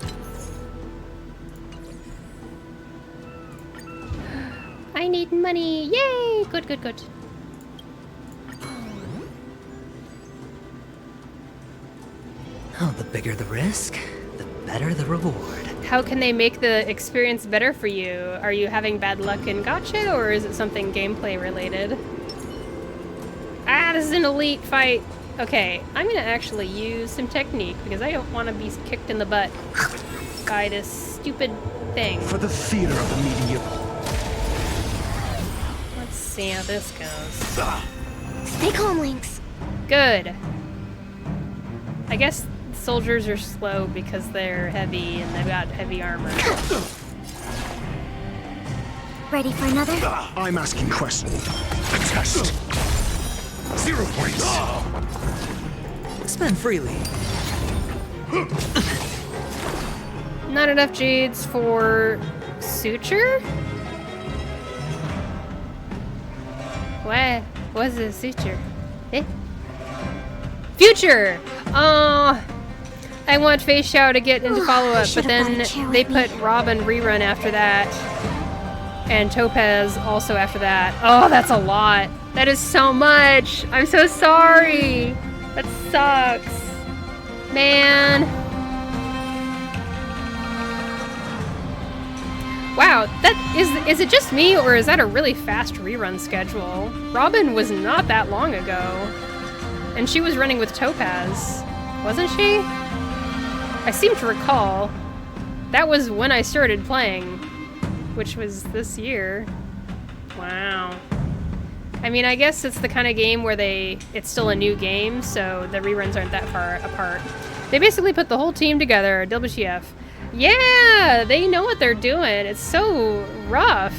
need money. Yay! Good, good, good. Oh, the bigger the risk, the better the reward. How can they make the experience better for you? Are you having bad luck in gacha, or is it something gameplay related? Ah, this is an elite fight. Okay, I'm gonna actually use some technique because I don't want to be kicked in the butt by this stupid thing. For the theater of the medium. Let's see how this goes. Stay calm, Lynx. Good. I guess soldiers are slow because they're heavy and they've got heavy armor. Ready for another? I'm asking questions. A test. 0 points. Spend freely. Not enough jades for suture? What? What's a suture? Eh? Future! Oh, I want Face Show to get into follow-up, but then they put Robin rerun after that. And Topaz also after that. Oh, that's a lot. That is so much. I'm so sorry. That sucks. Man. Wow, that is it just me, or is that a really fast rerun schedule? Robin was not that long ago. And she was running with Topaz, wasn't she? I seem to recall. That was when I started playing, which was this year. Wow. I mean, I guess it's the kind of game where it's still a new game, so the reruns aren't that far apart. They basically put the whole team together, WTF. Yeah, they know what they're doing. It's so rough.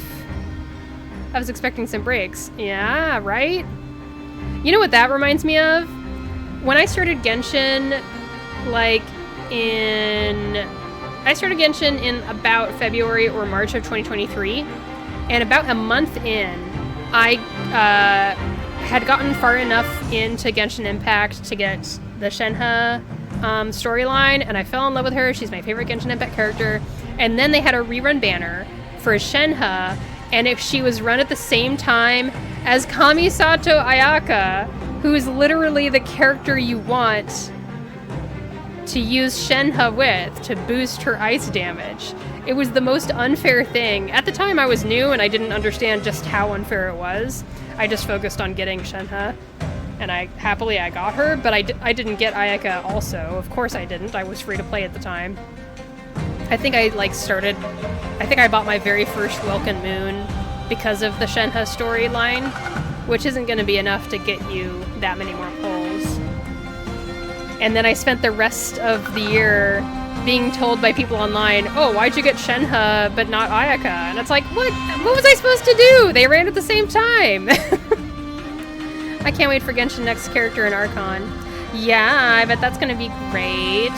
I was expecting some breaks. Yeah, right? You know what that reminds me of? When I started Genshin, I started Genshin in about February or March of 2023, and about a month in, I had gotten far enough into Genshin Impact to get the Shenhe storyline, and I fell in love with her. She's my favorite Genshin Impact character. And then they had a rerun banner for Shenhe, and if she was run at the same time as Kamisato Ayaka, who is literally the character you want to use Shenhe with to boost her ice damage. It was the most unfair thing. At the time I was new and I didn't understand just how unfair it was. I just focused on getting Shenhe, and I got her, but I didn't get Ayaka also. Of course I didn't. I was free to play at the time. I think I bought my very first Welkin Moon because of the Shenhe storyline, which isn't going to be enough to get you that many more pulls. And then I spent the rest of the year being told by people online, oh, why'd you get Shenhe but not Ayaka? And it's like, what was I supposed to do? They ran at the same time. I can't wait for Genshin Next character in Archon. Yeah, I bet that's going to be great.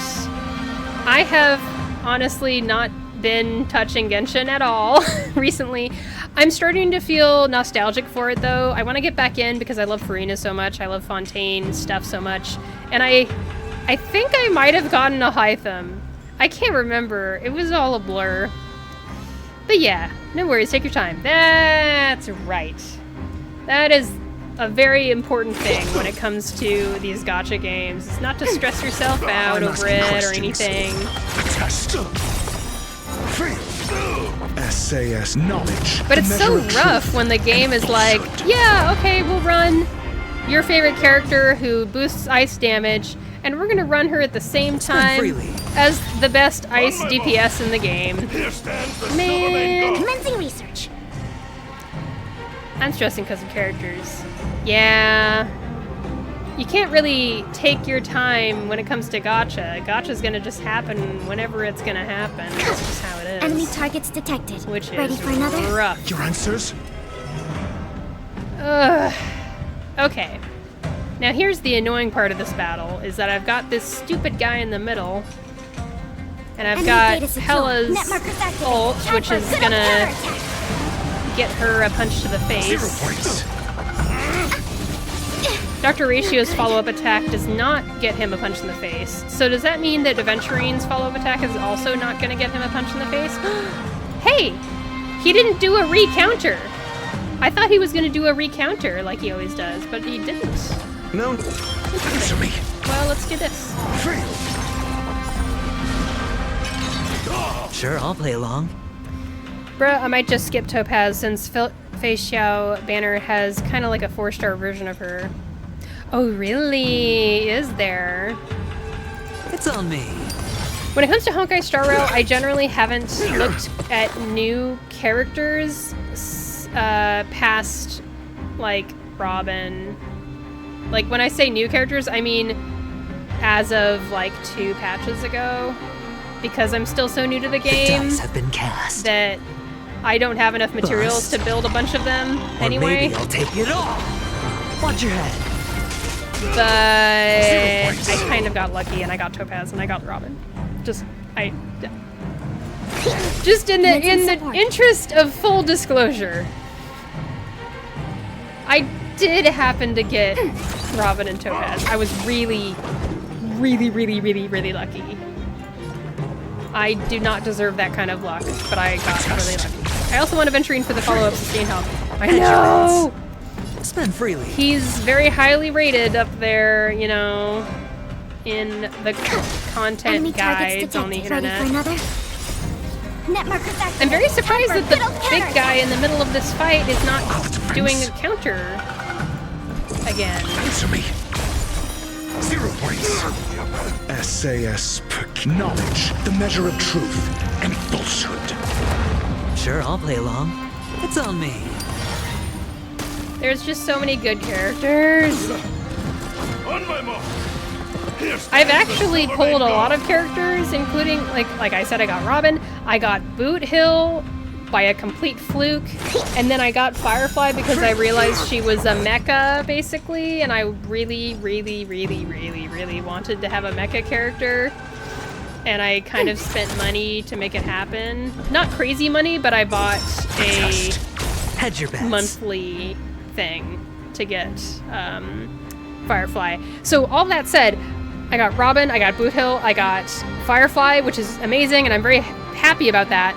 I have honestly not been touching Genshin at all recently. I'm starting to feel nostalgic for it though. I want to get back in because I love Farina so much. I love Fontaine stuff so much. And I think I might have gotten a Hytham. I can't remember. It was all a blur. But yeah, no worries. Take your time. That's right. That is a very important thing when it comes to these gacha games. It's not to stress yourself out over it or anything. Test. SAS knowledge. But it's so rough when the game is like, yeah, okay, we'll run your favorite character who boosts ice damage, and we're gonna run her at the same time as the best ice DPS in the game. Man. Commencing research. I'm stressing because of characters. Yeah. You can't really take your time when it comes to gacha. Gacha's gonna just happen whenever it's gonna happen. That's just how it is. Enemy targets detected. Which Ready is for another? rough. Your answers? Ugh. Okay. Now here's the annoying part of this battle, is that I've got this stupid guy in the middle, and I've got Hella's ult, which is gonna get her a punch to the face. 0 points. Dr. Ratio's follow-up attack does not get him a punch in the face. So does that mean that Aventurine's follow-up attack is also not gonna get him a punch in the face? Hey! He didn't do a re-counter! I thought he was going to do a recounter like he always does, but he didn't. No. Answer me. Well, let's do this. Sure, I'll play along. Bruh, I might just skip Topaz since Fei Xiao Banner has kind of like a 4-star version of her. Oh, really? Is there? It's on me. When it comes to Honkai Star Rail, I generally haven't looked at new characters past, like, Robin. Like, when I say new characters, I mean as of, like, 2 patches ago. Because I'm still so new to the game The dice have been cast. that I don't have enough materials Bust. to build a bunch of them Or anyway. maybe I'll take it all. Watch your head. But I kind of got lucky and I got Topaz and I got Robin. Just in the interest of full disclosure, I did happen to get Robin and Topaz. I was really lucky. I do not deserve that kind of luck, but I got really lucky. I also want to venture in for the follow-up sustain health. I know! Spend freely. He's very highly rated up there, you know, in the content Enemy targets guides on the detected. Ready for internet. another? Net markers activated. I'm very surprised Time that for the good big old guy in the middle of this fight is not Defense. doing a counter again. Answer me. 0 points. SAS knowledge, the measure of truth and falsehood. Sure, I'll play along. It's on me. There's just so many good characters. On my mark. I've actually pulled a lot of characters, including, like I said, I got Robin, I got Boot Hill by a complete fluke, and then I got Firefly because I realized she was a mecha, basically, and I really wanted to have a mecha character, and I kind of spent money to make it happen. Not crazy money, but I bought a Hedge your bets. monthly thing to get Firefly. So all that said, I got Robin, I got Boot Hill, I got Firefly, which is amazing, and I'm very happy about that.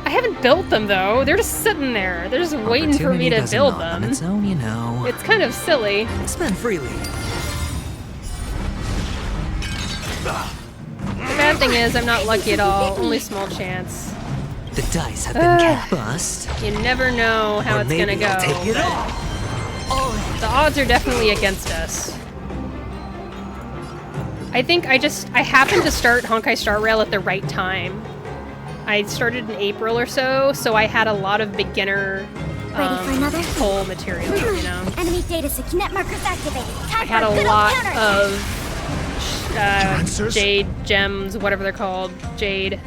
I haven't built them though. They're just sitting there. They're just waiting for me Opportunity to doesn't build knock on them. its own, you know. It's kind of silly. Spend freely. The bad thing is I'm not lucky at all. Only small chance. The dice have been cast. Bust. You never know how Or it's gonna maybe go. I'll take it but all. the odds are definitely against us. I think I happened to start Honkai Star Rail at the right time. I started in April or so I had a lot of beginner Ready for another? pull material, you know. Enemy data net markers activated. Time I had for a good lot old counter. of Answers? jade gems, whatever they're called, jade.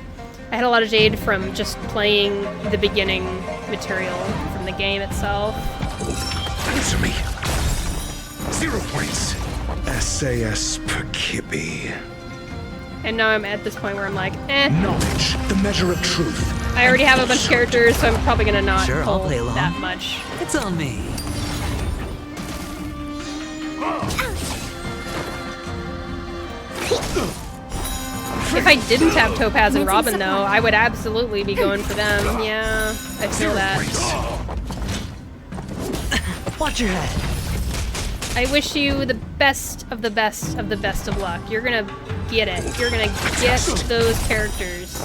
I had a lot of jade from just playing the beginning material from the game itself. Answer me. 0 points. SAS Perkibi. And now I'm at this point where I'm like, eh. Knowledge, the measure of truth. I already have a bunch of characters, so I'm probably gonna not Sure, I'll pull play along. that much. It's on me. If I didn't have Topaz and Robin, though, I would absolutely be going for them. Yeah, I feel 0 that. points. Watch your head. I wish you the best of the best of the best of luck. You're gonna get it. You're gonna get those characters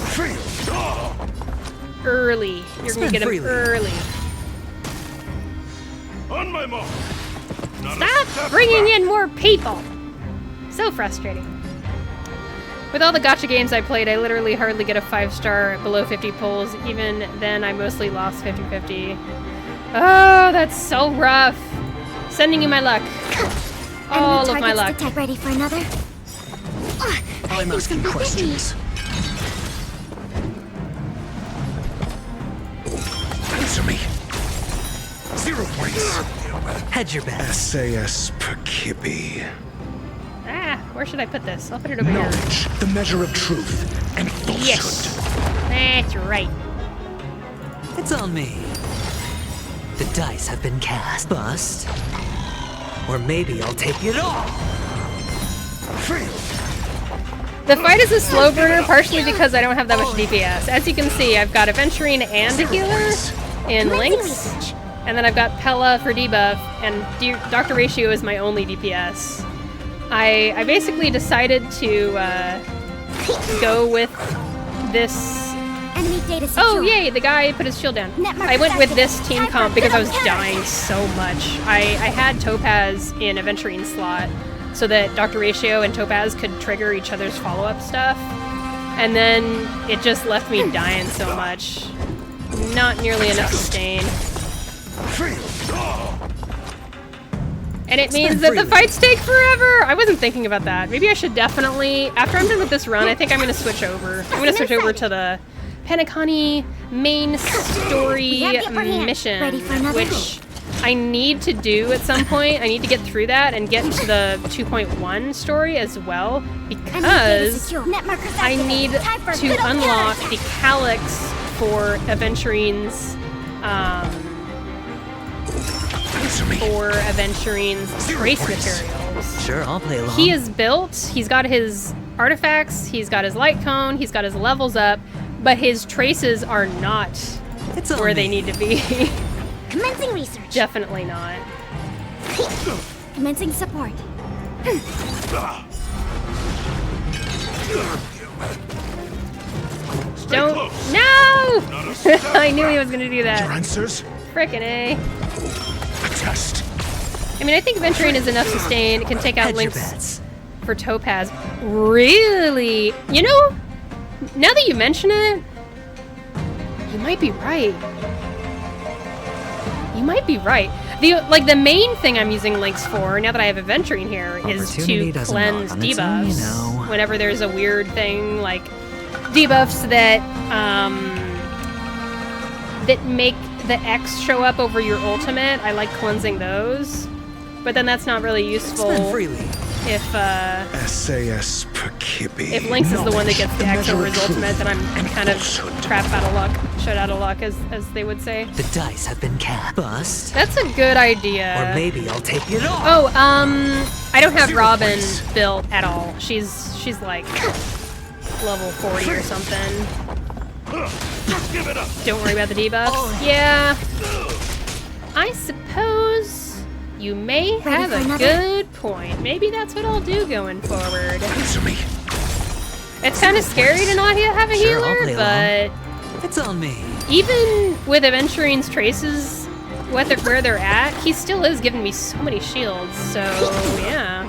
early. You're gonna Spend get them freely. early. On my mark. Not a Stop step bringing back. in more people. So frustrating. With all the gacha games I played, I literally hardly get a 5-star below 50 pulls. Even then, I mostly lost 50-50. Oh, that's so rough. Sending you my luck. All Enemy of my targets luck. detect. Ready for another? I'm asking questions. Answer me. 0 points. Hedge your bets. SAS Perkibi. Ah, where should I put this? I'll put it over here. Knowledge, the measure of truth and falsehood. Yes. That's right. It's on me. The dice have been cast. Bust. Or maybe I'll take it all. The fight is a slow burner, partially because I don't have that much DPS. As you can see, I've got Aventurine and a healer in Lynx. And then I've got Pella for debuff, and Dr. Ratio is my only DPS. I basically decided to go with this. Enemy data secure. Oh yay, the guy put his shield down. I went with this team comp because I was dying so much. I had Topaz in Aventurine slot so that Dr. Ratio and Topaz could trigger each other's follow-up stuff. And then it just left me dying so much. Not nearly enough sustain. And it means that the fights take forever! I wasn't thinking about that. Maybe I should definitely, after I'm done with this run, I think I'm gonna switch over. I'm gonna switch over to the Penacony main story mission, which I need to do at some point. I need to get through that and get to the 2.1 story as well, because I need to unlock the Calyx for Aventurine's trace materials. Sure, I'll play along. He is built, he's got his artifacts, he's got his light cone, he's got his levels up, but his traces are not where they need to be. Commencing research. Definitely not. Commencing support. Don't. close. No! I knew he was gonna do Your that. answers? Frickin' A. A test. I mean, I think Aventurine is enough sustain. It can take out Hedge your links bets. for Topaz. Really? You know, now that you mention it, you might be right. You might be right. The main thing I'm using links for, now that I have Aventurine here, is Opportunity to doesn't cleanse knock on its own, you debuffs. know. Whenever there's a weird thing, like debuffs that that make the X show up over your ultimate, I like cleansing those. But then that's not really useful Spend freely. if SAS Perkibi. if Lynx is the one that gets the X over his ultimate, then I'm kind of crap out of luck, shut out of luck, as they would say. The dice have been cast. Bust. That's a good idea. Or maybe I'll take it all. Oh, I don't have 0 Robin points. built at all. She's like level 40 or something. Give it up. Don't worry about the debuffs. Yeah. I suppose you may have for a another? good point. Maybe that's what I'll do going forward. Answer me. It's kind of scary to not have a Sure, I'll healer, play but It's on me. even with Aventurine's traces, where they're at, he still is giving me so many shields, so yeah.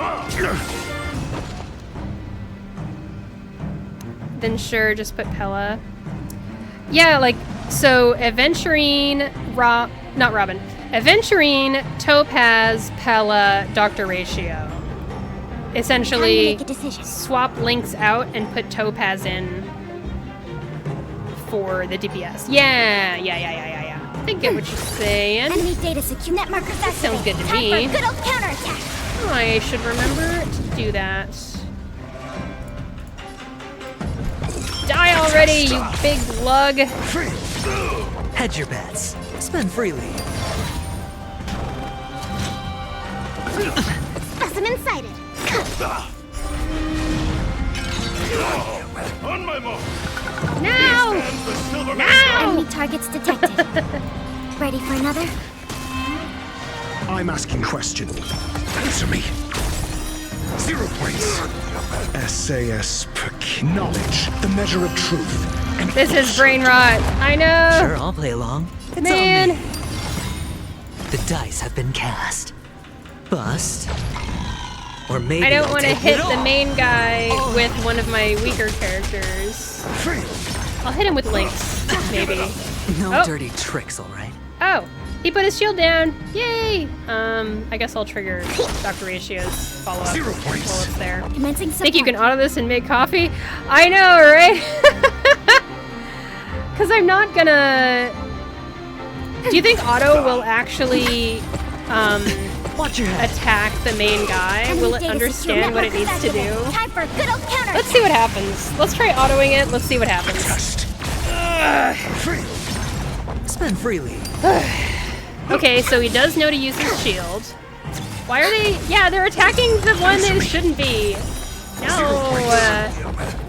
Then sure, just put Pella. Yeah, like, so Aventurine, not Robin. Aventurine, Topaz, Pella, Dr. Ratio. Essentially, Time to make a decision. swap Lynx out and put Topaz in for the DPS. Yeah. I get what you're saying. Enemy data secure. Net markers activated. Sounds good to Time me. for a good old counterattack. I should remember to do that. Die already, you big lug. Hedge your bets. Spend freely. Specimen sighted. On my mark. Now! Stands the silver Enemy targets detected. Ready for another? I'm asking question. Answer me. 0 points. SAS Perkibi. Knowledge, the measure of truth. And This is brain rot. I know. Sure, I'll play along. It's Man. on me. The dice have been cast. Bust. Or maybe I don't I'll want to take hit it the all. main guy with one of my weaker characters. I'll hit him with Lynx, maybe. No Oh. dirty tricks, all right? Oh, he put his shield down. Yay! I guess I'll trigger Dr. Ratio's follow-up 0 while points. it's there. Commencing support. Think you can auto this and make coffee? I know, right? Because I'm not gonna... Do you think auto will actually Watch your head. attack the main guy? Enemy Will it data understand secure. what it Net needs markers to do? activated. Time for a good old counterattack. Let's see what happens. Let's try autoing it. Let's see what happens. Test. Spend freely. Okay, so he does know to use his shield. Why are they... Yeah, they're attacking the one they shouldn't be. No.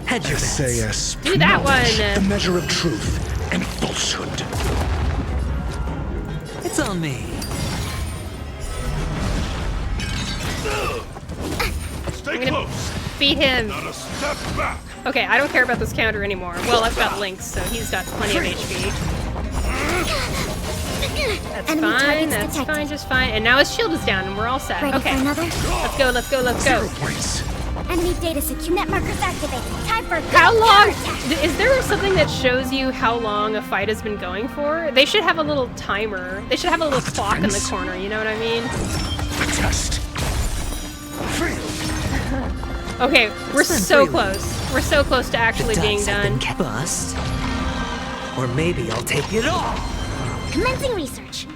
Hedge your bets. SAS Do that knowledge, one. the measure of truth and falsehood. It's It's on me. Stay gonna- close. Beat him. Not a step back. Okay, I don't care about this counter anymore. Well, I've got Lynx, so he's got plenty of HP. That's Enemy fine, targets that's detected. fine, just fine. And now his shield is down and we're all set. Ready Okay, for another? let's go, let's go, let's go. 0 points. Enemy data secure. Net markers activated. Time for How good long? counterattack. Is there something that shows you how long a fight has been going for? They should have a little timer. They should have a little clock in the Defense. corner, you know what I mean? Test. Fail. Okay, we're It's been so free. close. We're so close to The actually being dice have been done. bust. Or maybe I'll take it all. Commencing research.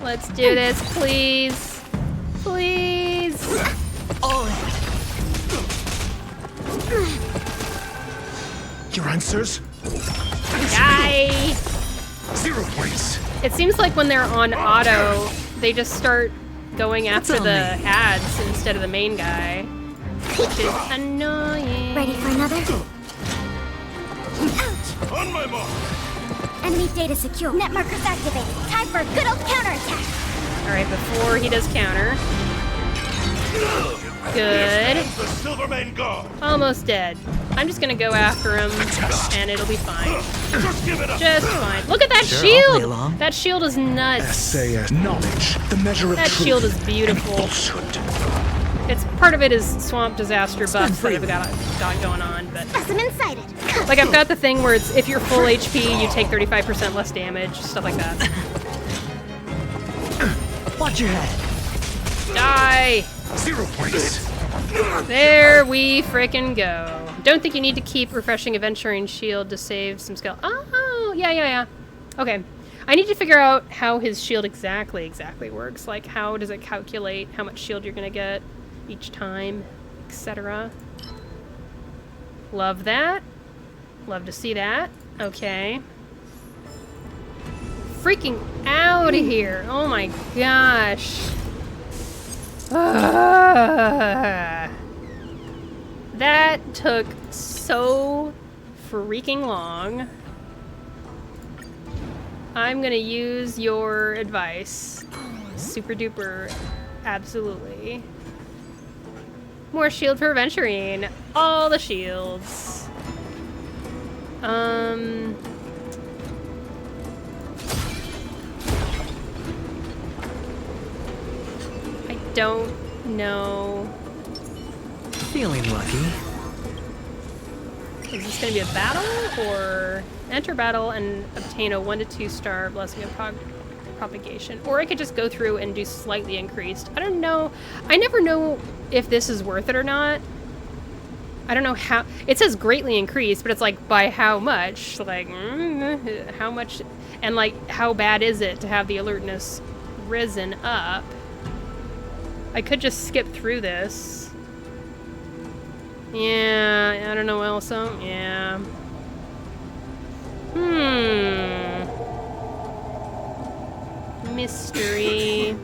Let's do this, please. Please. All in. Your answers? Die. 0 points. It seems like when they're on auto, they just start going after on the me. ads instead of the main guy, which is annoying. Ready for another? Ouch! On my mark. Enemy data secure. Net markers activated. Time for a good old counterattack. All right, before he does counter. Good. Here stands the Silvermane Guard. Almost dead. I'm just gonna go after him, and it'll be fine. Just give it up. Just fine. Look at that Sure, I'll play shield! along. That shield is nuts. SAS. Knowledge. The measure of That truth. shield is beautiful. And falsehood. It's part of it is swamp disaster buffs that free. I've got going on, but Specimen sighted. like I've got the thing where it's if you're full HP, you take 35% less damage, stuff like that. Watch your head. Die! 0 points. There we frickin' go. Don't think you need to keep refreshing Adventuring Shield to save some skill. Oh, yeah. Okay. I need to figure out how his shield exactly works. Like, how does it calculate how much shield you're gonna get each time, etc. Love that. Love to see that. Okay. Freaking out of here. Oh my gosh. That took so freaking long. I'm gonna use your advice. Super duper. Absolutely. More shield for Aventurine. All the shields. I don't know. Feeling lucky. Is this going to be a battle or enter battle and obtain a 1 to 2 star blessing of propagation? Or I could just go through and do slightly increased. I don't know. I never know if this is worth it or not. I don't know how. It says greatly increased, but it's like by how much? Like, how much? And like, how bad is it to have the alertness risen up? I could just skip through this. Yeah, I don't know, Elsa. Yeah. Mystery.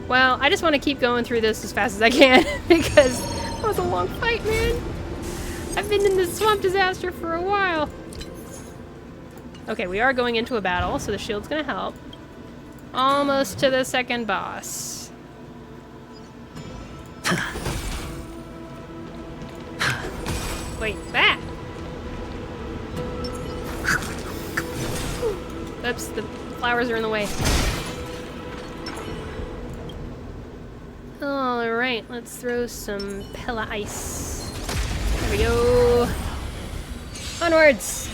Well, I just want to keep going through this as fast as I can because that was a long fight, man. I've been in this swamp disaster for a while. Okay, we are going into a battle, so the shield's gonna help. Almost to the second boss. Wait, that! Oops, the flowers are in the way. Alright, let's throw some Pella Ice. There we go. Onwards!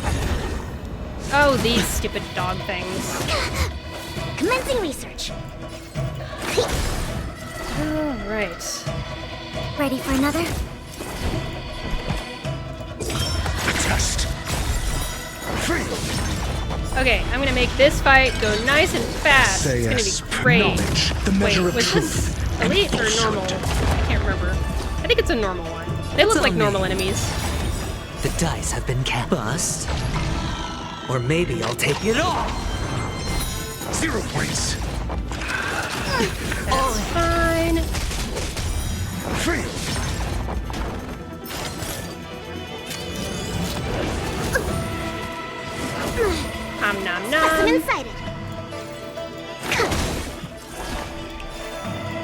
Oh, these stupid dog things. Commencing research. Alright. Ready for another? Test. Fail. Okay, I'm gonna make this fight go nice and fast. It's gonna SAS. be great. Knowledge. The measure Wait, of was truth. this and elite or normal? falsehood. I can't remember. I think it's a normal one. They look like on normal me. enemies. The dice have been bust. Or maybe I'll take it all. 0 points. That's fine. Fail. Nom nom Specimen nom. sighted.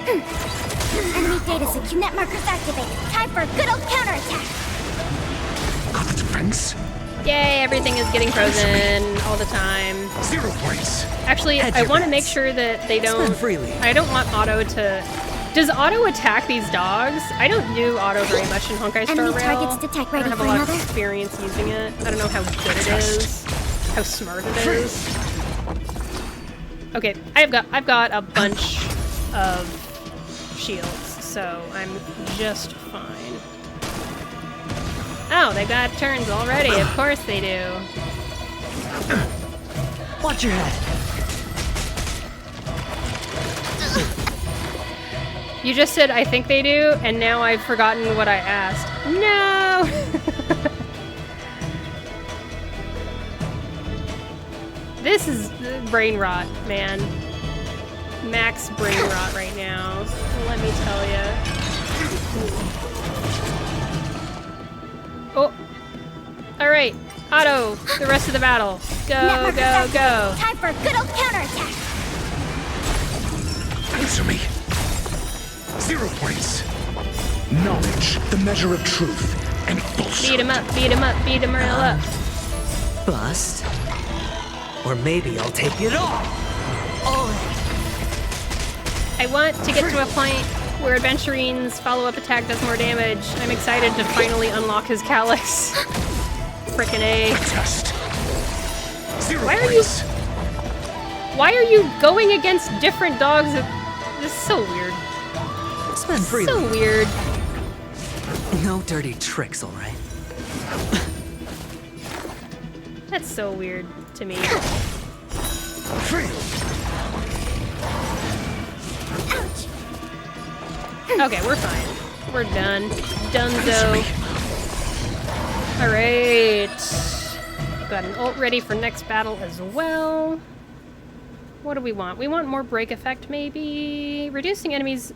Enemy data sync net markers activated. Time for a good old counterattack. Got the defense. Yay, everything is getting frozen all the time. 0 points. Actually, Hedge I your want to make bets. sure that they Spend don't... freely. I don't want Auto to... Does Auto attack these dogs? I don't do Auto very much in Honkai Star Rail. Enemy targets detect, I ready don't have for a lot another? of experience using it. I don't know how good it is, how smart it is. Okay, I've got a bunch of shields, so I'm just fine. Oh, they got turns already. Of course they do. Watch your head. You just said, I think they do, and now I've forgotten what I asked. No! This is brain rot, man. Max brain rot right now. Let me tell you. Oh. Alright. Auto. The rest of the battle. Go, Net markers go, activated. go. Time for a good old counterattack. Answer me. 0 points. Knowledge, the measure of truth, and falsehood. Beat him up, beat him up, beat him real up. Bust. Or maybe I'll take it all. I want to get to a point where Adventurine's follow-up attack does more damage. I'm excited to finally unlock his Calyx. Frickin' A. Test. 0 Why are points. Why are you going against different dogs? This is so weird. Spend freely. So weird. No dirty tricks, all right? That's so weird to me. Free. Ouch. Okay, we're fine. We're done. Answer Dunzo. me. Alright. Got an ult ready for next battle as well. What do we want? We want more break effect, maybe? Reducing enemies'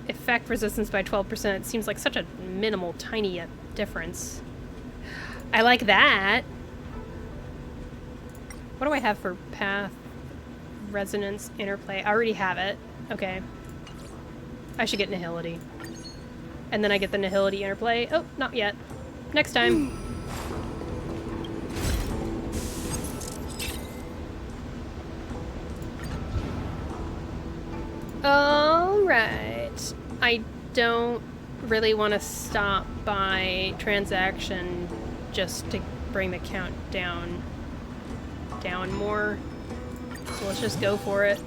effect resistance by 12% seems like such a minimal, tiny difference. I like that. What do I have for path, resonance, interplay? I already have it. Okay. I should get nihility. And then I get the nihility interplay. Oh, not yet. Next time. Alright. I don't really want to stop by transaction just to bring the count down more. So let's just go for it.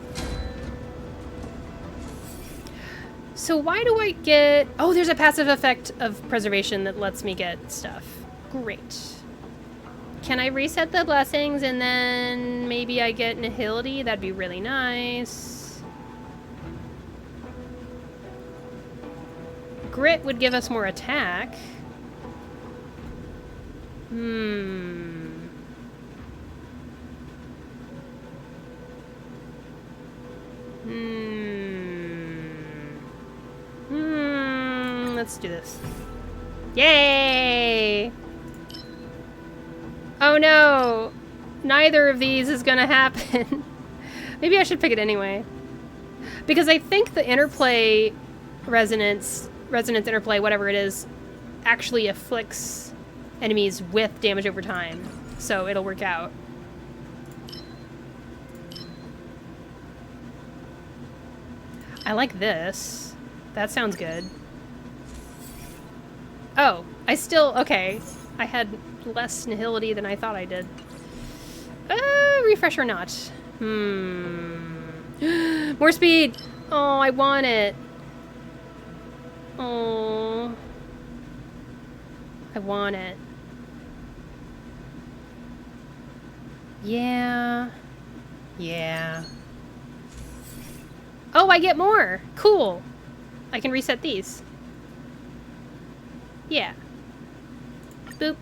So why do I get... Oh, there's a passive effect of preservation that lets me get stuff. Great. Can I reset the blessings and then maybe I get nihility? That'd be really nice. Grit would give us more attack. Let's do this. Yay! Oh no! Neither of these is gonna happen. Maybe I should pick it anyway. Because I think the interplay resonance interplay, whatever it is, actually afflicts enemies with damage over time. So it'll work out. I like this. That sounds good. Oh, I still... Okay. I had less nihility than I thought I did. Refresh or not? More speed! Oh, I want it. Oh. I want it. Yeah. Yeah. Oh, I get more! Cool! I can reset these. Yeah. Boop.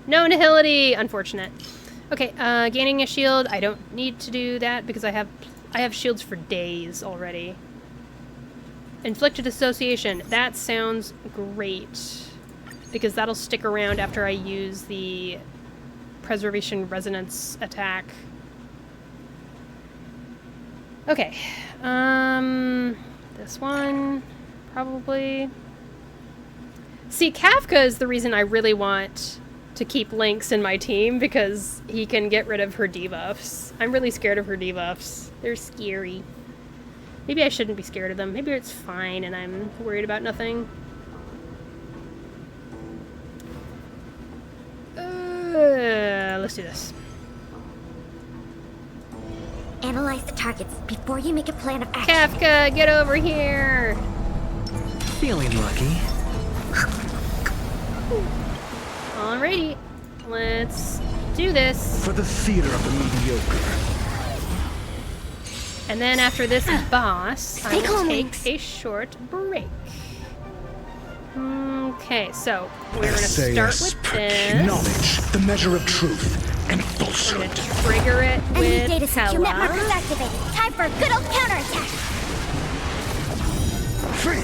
No nihility! Unfortunate. Okay, gaining a shield. I don't need to do that because I have shields for days already. Inflicted association. That sounds great. Because that'll stick around after I use the preservation resonance attack. Okay. this one, probably. See, Kafka is the reason I really want to keep Lynx in my team, because he can get rid of her debuffs. I'm really scared of her debuffs. They're scary. Maybe I shouldn't be scared of them. Maybe it's fine and I'm worried about nothing. Let's do this. Analyze the targets before you make a plan of action. Kafka, get over here! Feeling lucky. Alrighty, let's do this. For the theater of the mediocre. And then after this boss, I Stay will calm, take Lynx. a short break. Okay, so we're gonna start SAS with per this. knowledge, the measure of truth and We're falsehood. gonna trigger it Enemy with data secure net markers Hella. activated. Time for a good old counterattack. Free.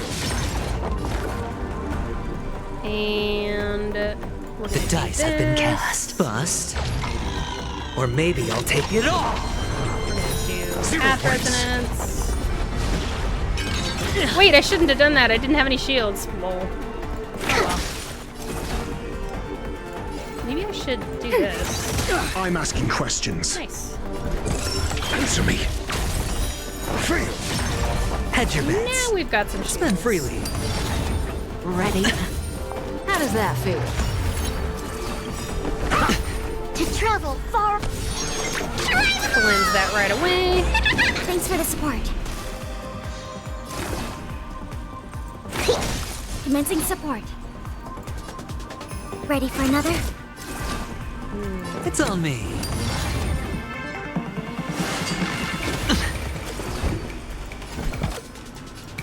And we're The gonna dice do have been this. cast. Bust. Or maybe I'll take it all. We're gonna do 0 half points. resonance. Wait, I shouldn't have done that. I didn't have any shields. Lol. Oh well. Maybe I should do this. I'm asking questions. Nice. Answer me. Free. Hedge your bets. Now we've got some shields. Spend freely. Ready? How does that feel? To travel far. Cleanse that right away. Thanks for the support. Commencing support. Ready for another? It's on me.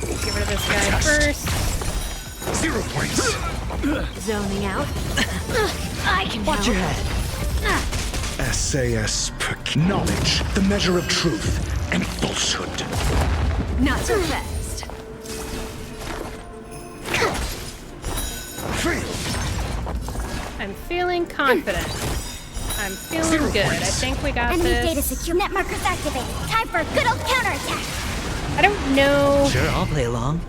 Get rid of this guy first. 0 points. Zoning out? I can Watch help. your head. SAS per knowledge, the measure of truth and falsehood. Not so fast. Free. I'm feeling confident. I'm feeling 0 good. I points. think we got Enemy data this. secure. Net markers activated. Time for a good old counterattack. I don't know. Sure, I'll play along.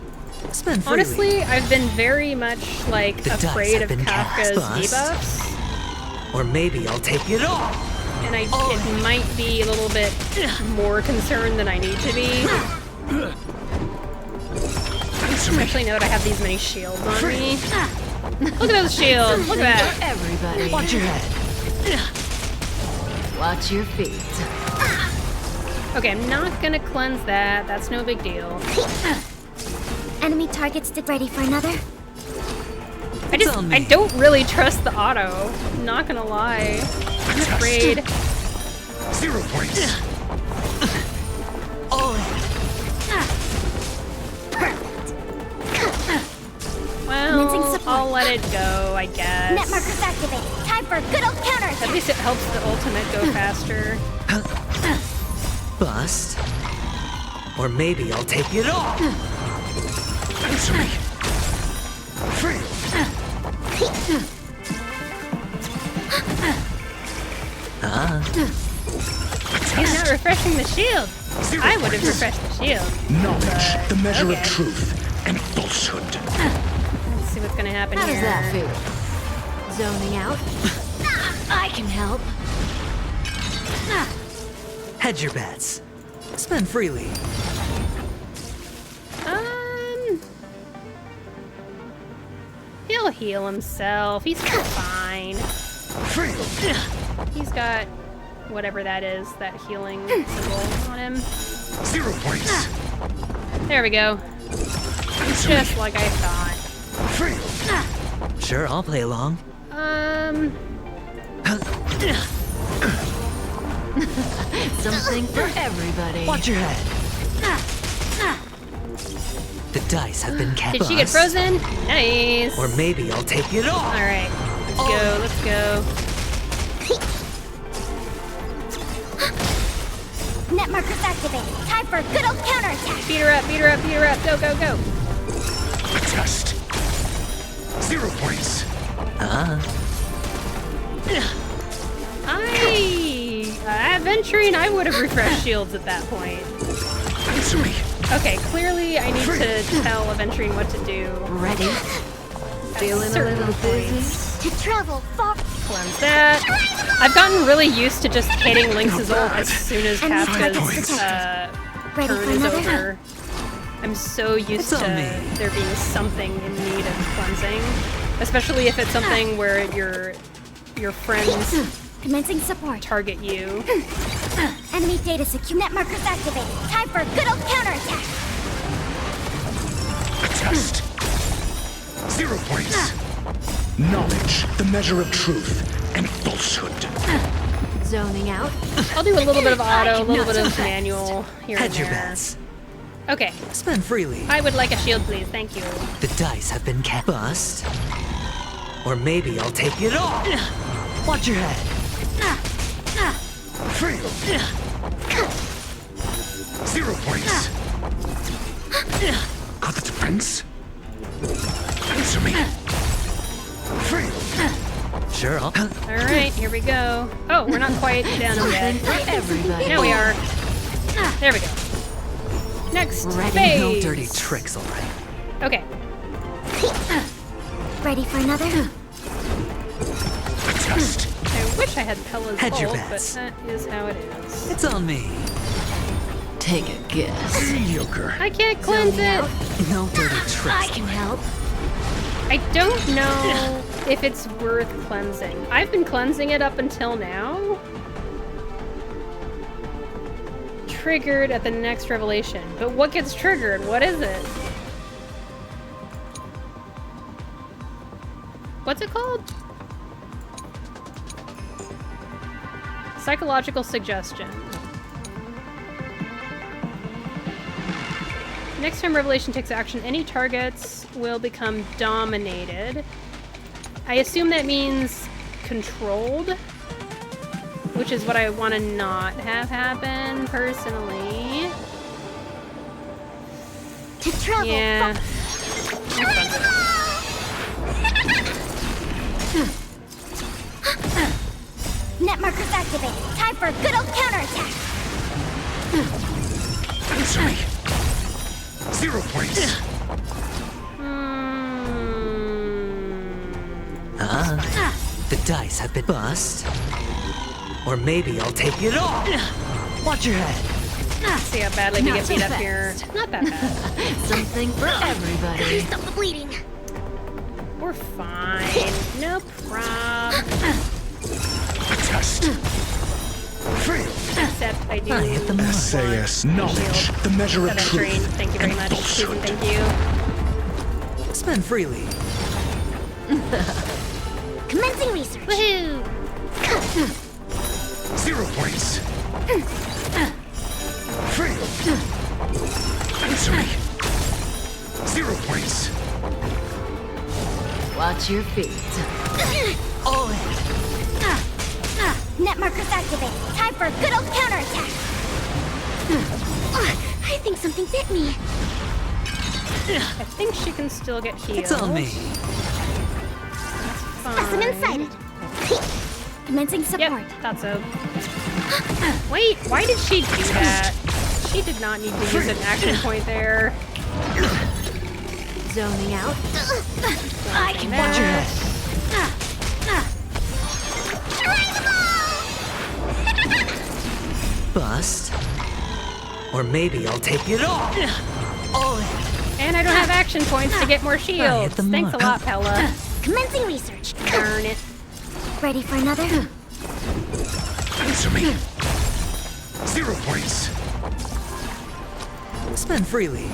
Spend freely. Honestly, I've been very much like The dice afraid have of been cast, Kafka's Bust. debuffs, Or maybe I'll take it all. and it might be a little bit more concerned than I need to be. Answer me. Especially now that I have these many shields on me. Look at those shields. Look at that. Everybody. Watch your head. Watch your feet. Okay, I'm not gonna cleanse that. That's no big deal. Enemy targets did. Ready for another? on me. I don't really trust the auto. I'm not gonna lie. I'm afraid. 0 points. All in. Well, Commencing support. I'll let it go, I guess. Net markers activated. Time for a good old At counterattack. least it helps the ultimate go faster. Bust. Or maybe I'll take it all. Answer me. Free. He's not refreshing the shield. 0 I would have points. refreshed the shield. Knowledge, the measure okay. of truth and falsehood. Let's see what's gonna happen How here. does that feel? Zoning out? I can help. Hedge your bets. Spend freely. He'll heal himself. He's fine. Free. He's got whatever that is, that healing symbol on him. 0 points. There we go. Answer me. Just like I thought. Free. Sure, I'll play along. Something for everybody. Watch your head. The dice have been cast. Did she get frozen? Nice. Or maybe I'll take it all. All right, let's go. Let's go. Net markers activated. Time for a good old counterattack. Beat her up. Beat her up. Beat her up. Go. Go. Go. Test. 0 points. Adventuring, I would have refreshed shields at that point. Answer me. Okay, clearly I need to tell Aventurine what to do. Ready? at Feeling a certain little dizzy? points. To travel far. Cleanse that. I've gotten really used to just hitting Lynx's ult as soon as Kafka's Ready turn for is another? over. I'm so used It's to on me. there being something in need of cleansing. Especially if it's something where your friends Commencing support. target you. Enemy data secure. Net markers activated. Time for a good old counterattack. A test. 0 points. Knowledge, the measure of truth and falsehood. Zoning out. I'll do a little bit of auto, a little Not bit so of fast. manual here and Hedge your there. bets. Okay, Spend freely. I would like a shield, please. Thank you. The dice have been cast. Bust. Or maybe I'll take it all. Watch your head. Fail. 0 points. Got the defense? Answer me. Fail. Sure, I'll. All right, here we go. Oh, we're not quite down yet. Something for everybody. Now we are. There we go. Next Ready? phase. No dirty tricks, alright. Okay. Ready for another? A test. I wish I had Pella's Hedge your ult, but bets. that is how it is. It's on me. Take a guess. Mediocre. I can't cleanse it. No dirty I tricks. can help. I don't know if it's worth cleansing. I've been cleansing it up until now. Triggered at the next revelation. But what gets triggered? What is it? What's it called? Psychological suggestion. Next time Revelation takes action, any targets will become dominated. I assume that means controlled, which is what I want to not have happen, personally. To travel Yeah. Net markers activated. Time for a good old counterattack. Answer me. 0 points. The dice have been bust. Or maybe I'll take it all. Watch your head. See how badly we Not get so beat up here. Not that bad. Something for everybody. Stop the bleeding. We're fine. No prob. A test. Fail. Except I do. I hit the mark. SAS knowledge, the measure of Aventurine, truth thank you very and much. Susan, falsehood. thank you. Spend freely. Commencing research. Woohoo! 0 points. Fail. Answer me. 0 points. Watch your feet. All in. Net markers activated. Time for a good old counterattack. I think something bit me. I think she can still get healed. It's on me. Specimen sighted. Commencing Yep, support. thought so. Wait, why did she do that? She did not need to use an action point there. Zoning out. I can Watch your head. Bust. Or maybe I'll take it all. All in. And I don't have action points to get more shields. the Thanks a mark. lot, Pella. Commencing research. Darn it. Ready for another? Answer me. 0 points. Spend freely.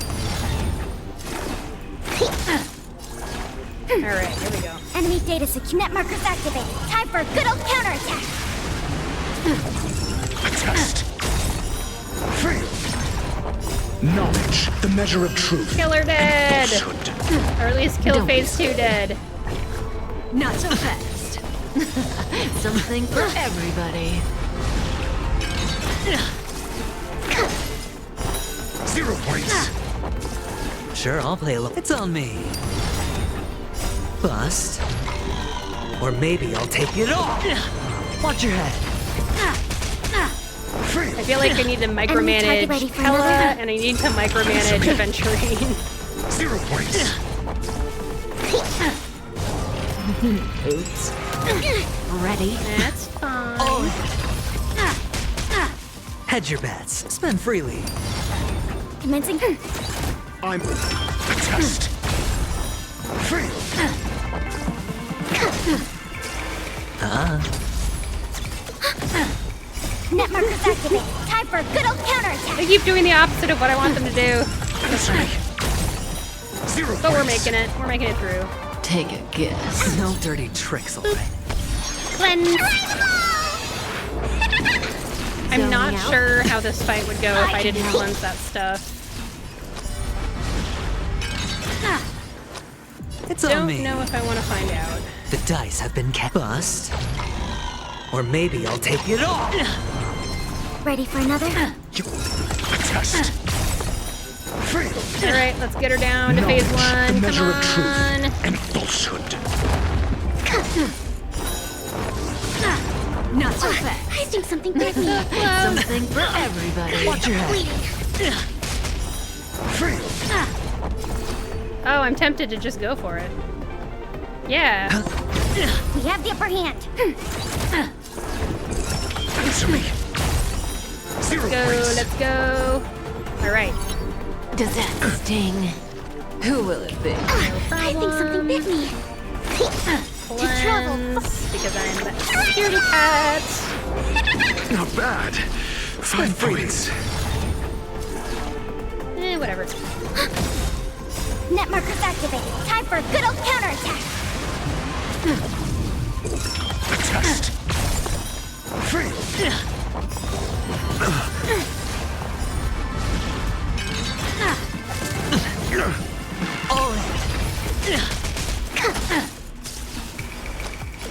Alright, here we go. Enemy data secure. Net markers activated. Time for a good old counterattack. A test. Fail. Knowledge, the measure of truth Kill her and dead! falsehood. Or at least kill Don't be phase 2 dead. Not so fast. Something for everybody. 0 points. Sure, I'll play along. It's on me. Bust. Or maybe I'll take it all. Watch your head. I feel like I need to micromanage ready for Hella, another? and I need to micromanage Aventurine. 0 points. Oops. Ready? That's fine. Hedge your bets. Spend freely. Commencing. I'm a test. Fail. Net markers activated. Time for a good old counterattack. They keep doing the opposite of what I want them to do. Answer me. 0 But we're points. making it. We're making it through. Take a guess. No dirty tricks, alright. Cleanse. I'm Zoning not out. sure how this fight would go if I can didn't help. cleanse that stuff. It's on Don't me. know if I want to find out. The dice have been bust. Or maybe I'll take it all. Ready for another? You a test. Fail. All right, let's get her down to phase Knowledge, one. the measure Come of on. truth and falsehood. Not so fast. I think something bit me. Something for everybody. Watch your head. Fail. Oh, I'm tempted to just go for it. Yeah. We have the upper hand. Answer me. 0 Go, points. let's go. All right. Does that sting? Who will it be? I think something bit me. Cleanse, because I'm the security cat. Not bad. 5 points. Whatever. Net markers activated. Time for a good old counterattack. A test. Fail.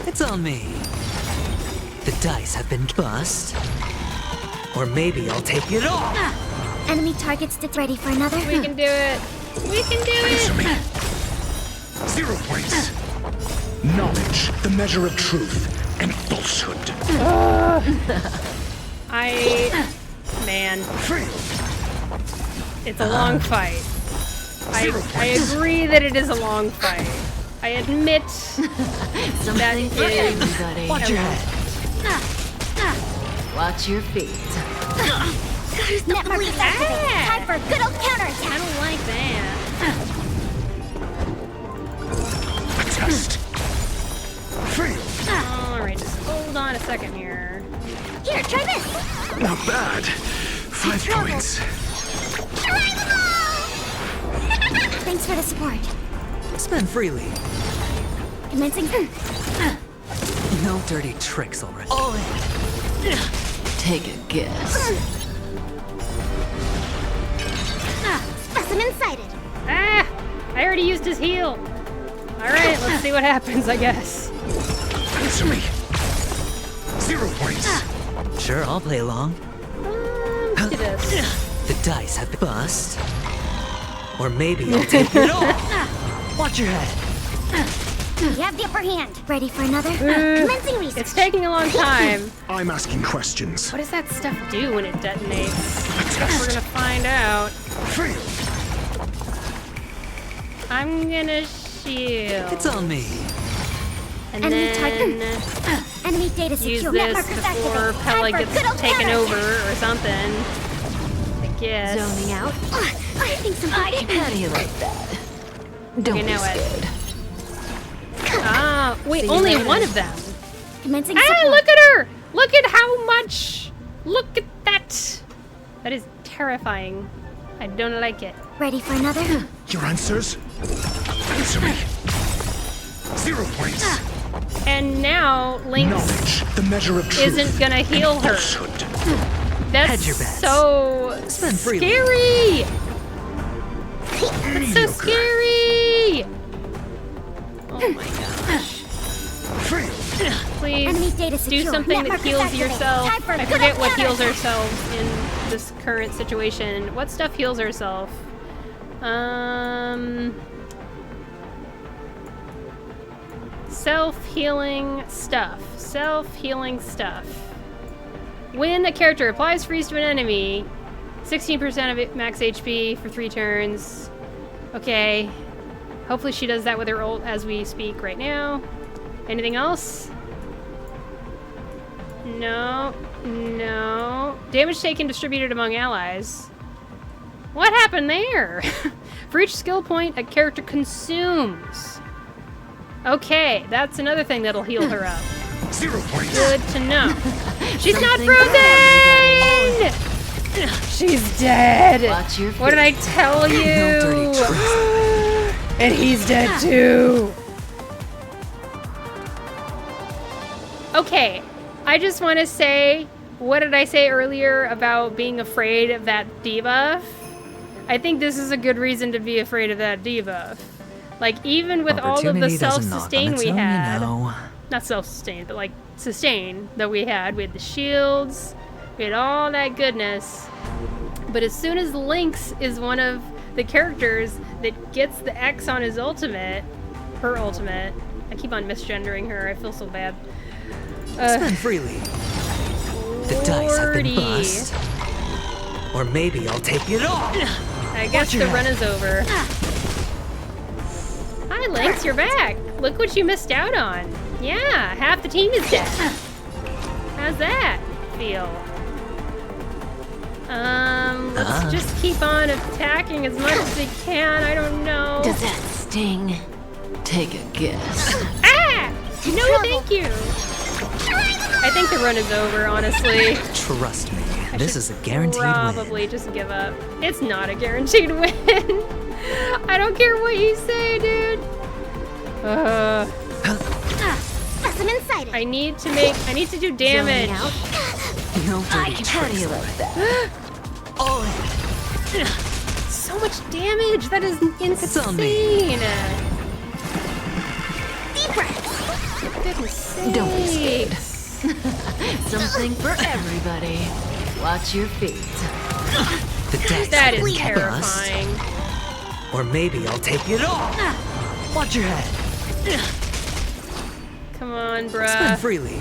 It's on me. The dice have been bust. Or maybe I'll take it all. Enemy targets ready for another? We can do it. We can do Answer it. me. 0 points. Knowledge, the measure of truth and falsehood. Man, Fail. it's a long fight. 0 I points. agree that it is a long fight. I admit Something for is- everybody. Watch your head. Watch your feet. Net markers activated. Time for a good old I counterattack. don't like that. A test. Fail. All right, just hold on a second here. Here, try this. Not bad. 5 points. Thanks for the support. Spend freely. Commencing. No dirty tricks, alright. Take a guess. Specimen sighted. Ah! I already used his heal. All right, let's see what happens, I guess. Answer me. 0 points. Sure, I'll play along. Let's do this. The dice have been bust. Or maybe I'll take it all. Watch your head. We have the upper hand. Ready for another? Commencing research. It's taking a long time. I'm asking questions. What does that stuff do when it detonates? A We're test. gonna find out. Fail. I'm gonna shield. It's on me. And Enemy then Enemy data use secure. Net this markers before activated. Pella Time for a gets good old taken counterattack. over or something. I guess. Zoning out. I think something I bit can me. have you like that. Don't Okay, be now what? scared. Ah, wait, See you only later. one of them. Commencing Ah, support. look at her! Look at how much! Look at that! That is terrifying. I don't like it. Ready for another? Your answers? Answer me. 0 points. And now Lynx Knowledge, the measure of truth isn't gonna heal and her. falsehood. That's Hedge your bets. so Spend freely. scary! So Mediocre. scary! Oh my gosh. Fail. Please Enemy data do secure. something Net that markers heals activated. yourself. Time for a I good forget old what heals counterattack. ourselves in this current situation. What stuff heals ourselves? Self-healing stuff. Self-healing stuff. When a character applies freeze to an enemy, 16% of it max HP for 3 turns. Okay. Hopefully she does that with her ult as we speak right now. Anything else? No. No. Damage taken distributed among allies. What happened there? For each skill point a character consumes. Okay, that's another thing that'll heal her up. 0 points. Good to know. She's not Something for frozen! She's dead. Watch your What did I feet. tell you? No dirty tricks. And he's dead too. Okay, I just want to say, what did I say earlier about being afraid of that debuff? I think this is a good reason to be afraid of that debuff. Like, even with all of the Opportunity doesn't knock on self-sustain its we own, had, you know. not self-sustain, but like sustain that we had the shields, we had all that goodness. But as soon as Lynx is one of the characters that gets the X on his ultimate, her ultimate, I keep on misgendering her, I feel so bad. Spend freely. The dice have been Lordy. bust. Or maybe I'll take it all. I guess the run is over. Hi Lynx, you're back. Look what you missed out on. Yeah, half the team is dead. How's that feel? Let's just keep on attacking as much as we can. I don't know. Does that sting? Take a guess. Ah! No, thank you. I think the run is over, honestly. Trust me, I this should is a guaranteed probably win. just give up. It's not a guaranteed win. I don't care what you say, dude. Specimen sighted. I need to do damage. Zoning out. No I dirty can tricks. handle that. Oh, So much damage. That is insane. on me. Deep breaths. Goodness sakes. Don't be scared. Something for everybody. Watch your feet. the dice That have is been bust. terrifying. Or maybe I'll take it all. Watch your head. Come on, Spend bruh. freely.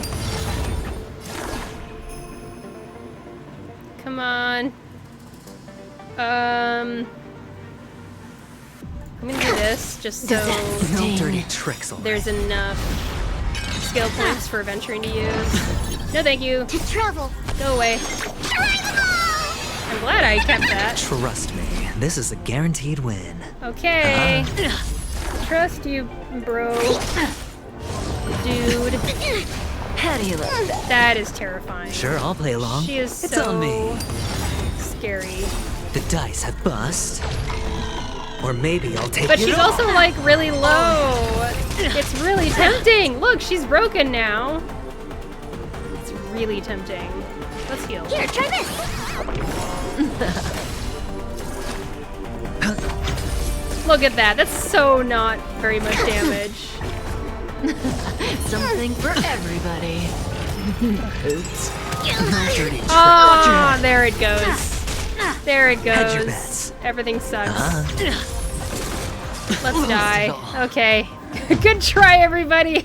Come on. I'm gonna do this just so Does that No sting? dirty tricks, all right. there's enough skill points for venturing to use. No, thank you. To travel. Go away. I'm glad I kept that. Trust me, this is a guaranteed win. Okay. Trust you, bro. Dude. How do you like that? That is terrifying. Sure, I'll play along. She is it's so on me. scary. The dice have bust. Or maybe I'll take But it she's all. also like really low. It's really tempting. Look, she's broken now. It's really tempting. Let's heal. Here, try this. Look at that. That's so not very much damage. Something for everybody. Oops. No dirty tricks. Oh, there it goes. There it Hedge your goes. bets. Everything sucks. Uh-huh. Let's die. it all. Okay. Good try, everybody.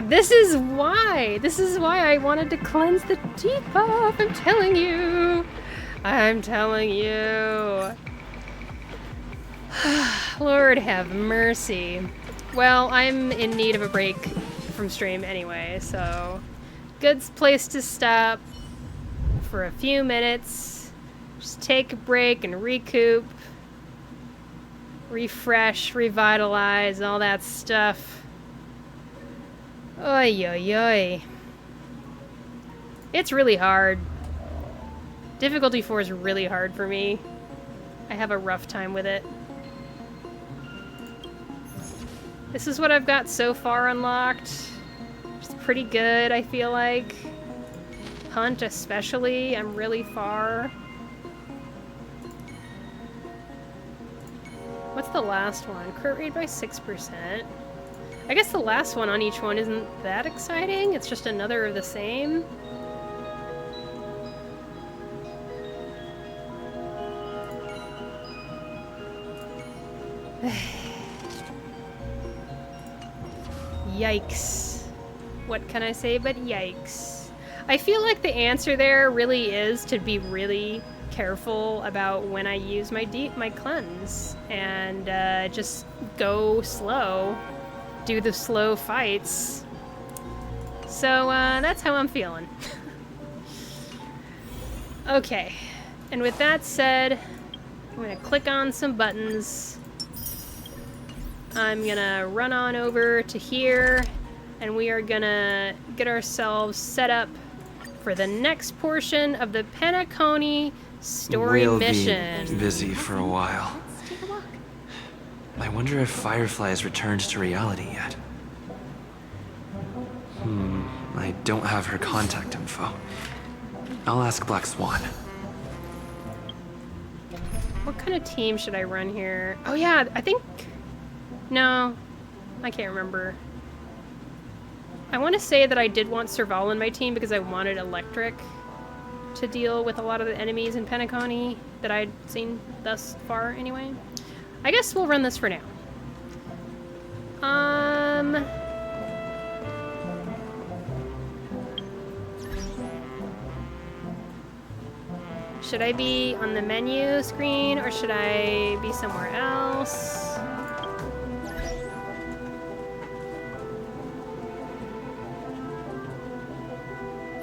This is why. This is why I wanted to cleanse the debuff. I'm telling you. I'm telling you. Lord have mercy. Well, I'm in need of a break from stream anyway, so good place to stop for a few minutes. Just take a break and recoup, refresh, revitalize, all that stuff. Oy, oy, oy. It's really hard. Difficulty 4 is really hard for me. I have a rough time with it. This is what I've got so far unlocked. It's pretty good, I feel like. Hunt especially, I'm really far. What's the last one? Crit rate by 6%. I guess the last one on each one isn't that exciting. It's just another of the same. Yikes. What can I say but yikes? I feel like the answer there really is to be really careful about when I use my cleanse and just go slow, do the slow fights. So that's how I'm feeling. Okay, and with that said, I'm gonna click on some buttons. I'm gonna run on over to here, and we are gonna get ourselves set up for the next portion of the Penacony story mission. We'll be busy for a while. Let's take a walk. I wonder if Firefly has returned to reality yet. I don't have her contact info. I'll ask Black Swan. What kind of team should I run here? Oh yeah, I think... No, I can't remember. I want to say that I did want Serval in my team because I wanted Electric to deal with a lot of the enemies in Penacony that I'd seen thus far anyway. I guess we'll run this for now. Should I be on the menu screen or should I be somewhere else?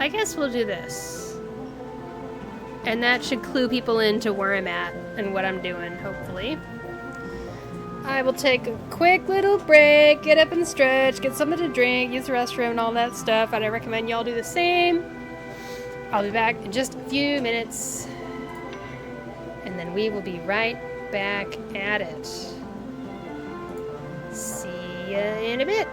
I guess we'll do this. And that should clue people into where I'm at and what I'm doing, hopefully. I will take a quick little break, get up and stretch, get something to drink, use the restroom and all that stuff, and I recommend y'all do the same. I'll be back in just a few minutes. And then we will be right back at it. See ya in a bit.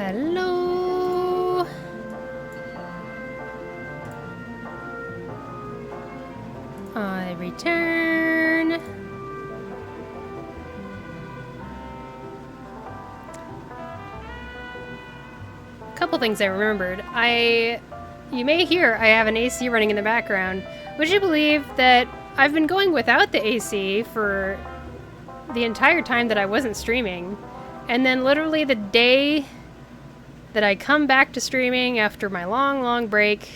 Hello. I return. A couple things I remembered. You may hear I have an AC running in the background. Would you believe that I've been going without the AC for the entire time that I wasn't streaming? And then literally the day that I come back to streaming after my long, long break,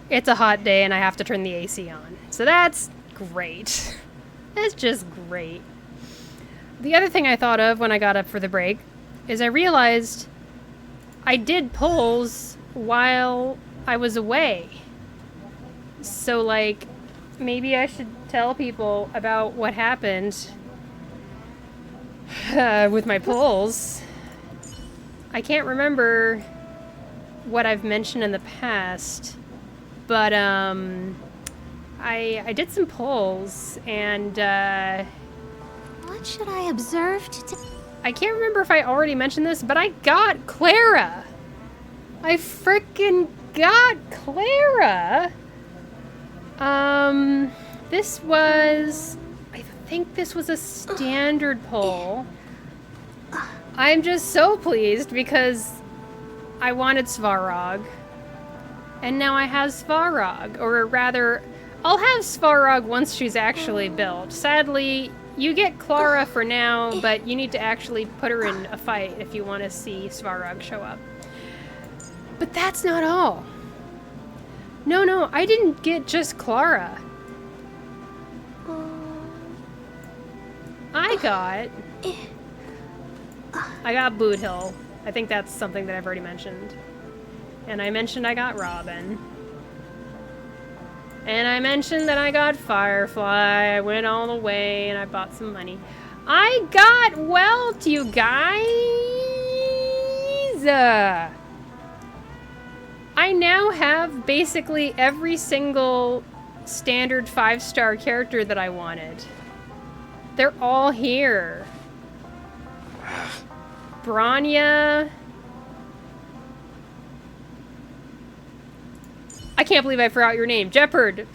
it's a hot day and I have to turn the AC on. So that's great. That's just great. The other thing I thought of when I got up for the break is I realized I did polls while I was away. So, like, maybe I should tell people about what happened with my polls. I can't remember what I've mentioned in the past, but I did some polls, and What should I observe to... I can't remember if I already mentioned this, but I got Clara. I frickin' got Clara. This was, I think this was a standard poll. I'm just so pleased because I wanted Svarog. And now I have Svarog, or rather, I'll have Svarog once she's actually built. Sadly, you get Clara for now, but you need to actually put her in a fight if you want to see Svarog show up. But that's not all. No, I didn't get just Clara. I got Boot Hill. I think that's something that I've already mentioned. And I mentioned I got Robin. And I mentioned that I got Firefly. I went all the way and I bought some money. I got Welt, you guys! I now have basically every single standard 5-star character that I wanted. They're all here. Bronya. I can't believe I forgot your name. Jeopard.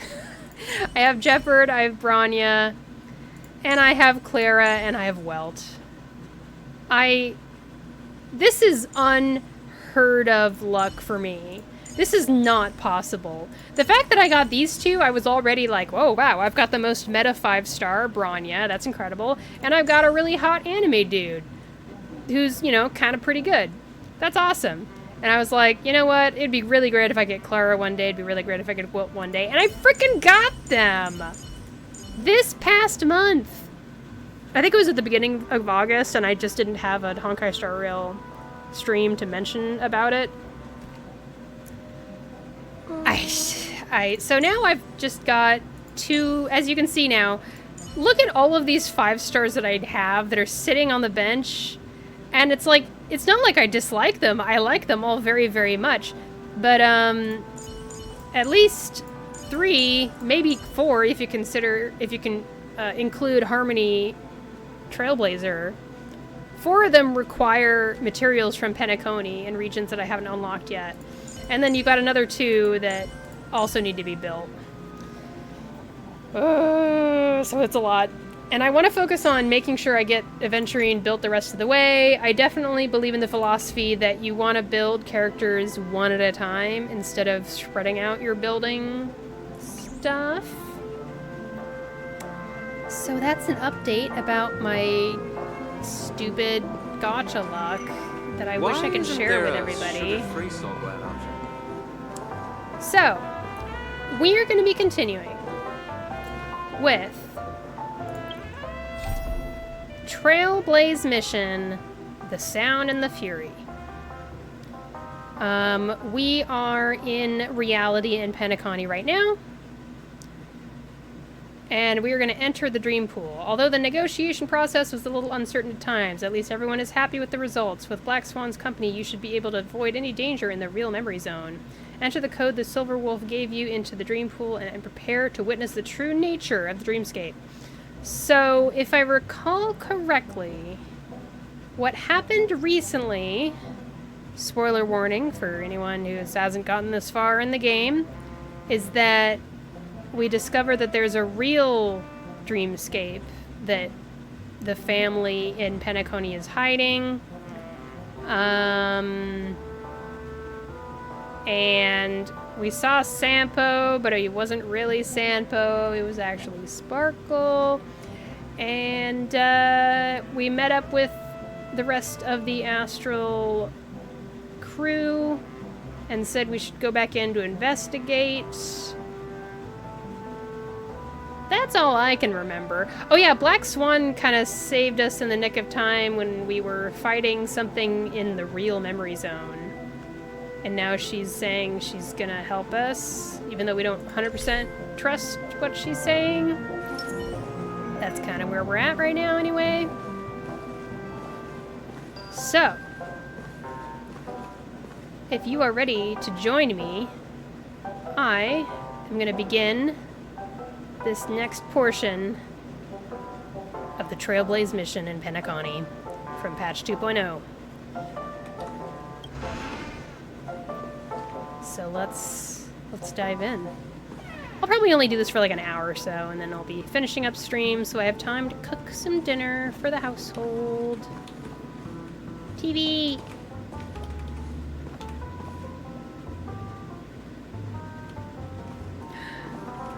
I have Jeopard, I have Bronya, and I have Clara, and I have Welt. This is unheard of luck for me. This is not possible. The fact that I got these two, I was already like, whoa, wow, I've got the most meta 5-star Bronya. That's incredible. And I've got a really hot anime dude who's, you know, kind of pretty good. That's awesome. And I was like, you know what? It'd be really great if I get Clara one day. It'd be really great if I get Wilt one day. And I freaking got them! This past month. I think it was at the beginning of August, and I just didn't have a Honkai Star Rail stream to mention about it. So now I've just got 2, as you can see now, look at all of these 5-stars that I have that are sitting on the bench, and it's like, it's not like I dislike them. I like them all very, very much, but at least 3, maybe 4 if you can include Harmony Trailblazer. 4 of them require materials from Penacony in regions that I haven't unlocked yet. And then you've got another 2 that also need to be built. So it's a lot. And I want to focus on making sure I get Aventurine built the rest of the way. I definitely believe in the philosophy that you want to build characters one at a time instead of spreading out your building stuff. So that's an update about my stupid gacha luck that I wish I could share with everybody. So, we are going to be continuing with Trailblaze Mission, The Sound and the Fury. We are in reality in Penacony right now. And we are going to enter the dream pool. Although the negotiation process was a little uncertain at times, at least everyone is happy with the results. With Black Swan's company, you should be able to avoid any danger in the real memory zone. Enter the code the Silver Wolf gave you into the dream pool and prepare to witness the true nature of the dreamscape. So, if I recall correctly, what happened recently spoiler warning for anyone who hasn't gotten this far in the game, is that we discover that there's a real dreamscape that the family in Penacony is hiding. And we saw Sampo, but it wasn't really Sampo, it was actually Sparkle. And we met up with the rest of the Astral crew and said we should go back in to investigate. That's all I can remember. Oh yeah, Black Swan kind of saved us in the nick of time when we were fighting something in the real memory zone. And now she's saying she's gonna help us, even though we don't 100% trust what she's saying. That's kind of where we're at right now anyway. So, if you are ready to join me, I am going to begin this next portion of the Trailblaze mission in Penacony from patch 2.0. So let's dive in. I'll probably only do this for like an hour or so, and then I'll be finishing up stream so I have time to cook some dinner for the household. TV!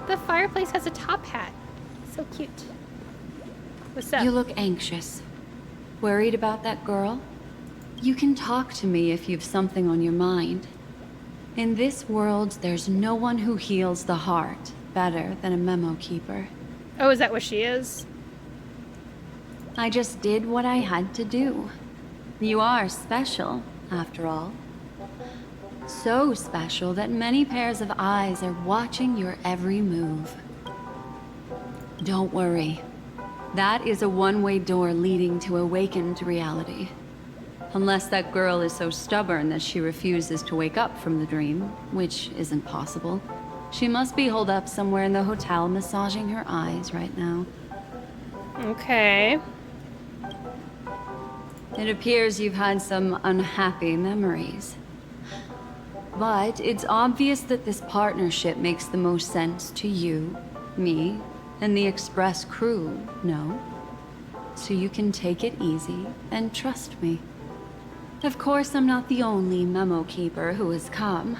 The fireplace has a top hat. So cute. What's up? You look anxious. Worried about that girl? You can talk to me if you've something on your mind. In this world, there's no one who heals the heart better than a memo keeper. Oh, is that what she is? I just did what I had to do. You are special, after all. So special that many pairs of eyes are watching your every move. Don't worry. That is a one-way door leading to awakened reality. Unless that girl is so stubborn that she refuses to wake up from the dream, which isn't possible. She must be holed up somewhere in the hotel massaging her eyes right now. Okay. It appears you've had some unhappy memories. But it's obvious that this partnership makes the most sense to you, me, and the Express crew, no? So you can take it easy and trust me. Of course, I'm not the only memo keeper who has come.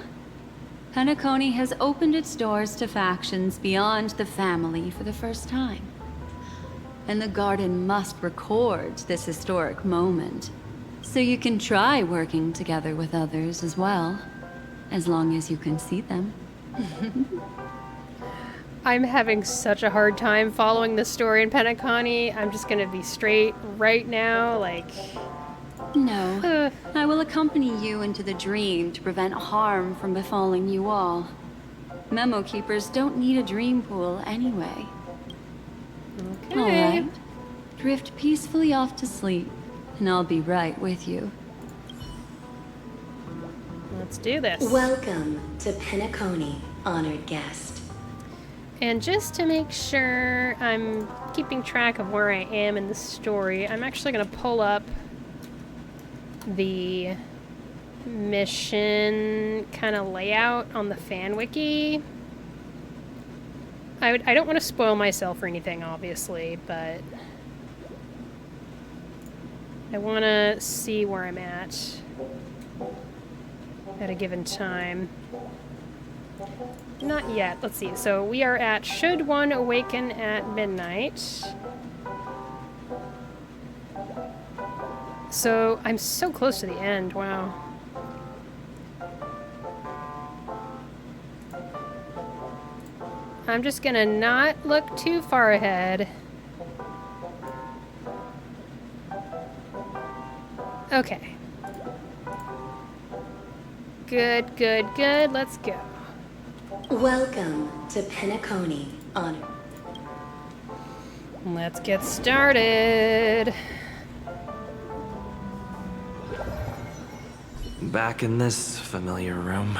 Penacony has opened its doors to factions beyond the family for the first time. And the Garden must record this historic moment, so you can try working together with others as well, as long as you can see them. I'm having such a hard time following the story in Penacony. I'm just gonna be straight right now, like... No, I will accompany you into the dream to prevent harm from befalling you all. Memo keepers don't need a dream pool anyway. Okay. All right. Drift peacefully off to sleep, and I'll be right with you. Let's do this. Welcome to Penacony, honored guest. And just to make sure I'm keeping track of where I am in the story, I'm actually going to pull up the mission kind of layout on the fan wiki. I don't want to spoil myself or anything, obviously, but I want to see where I'm at a given time. Not yet. Let's see. So we are at Should One Awaken at Midnight. So I'm so close to the end. Wow. I'm just gonna not look too far ahead. Okay. Good, good, good. Let's go. Welcome to Penacony, honored. Let's get started. Back in this familiar room.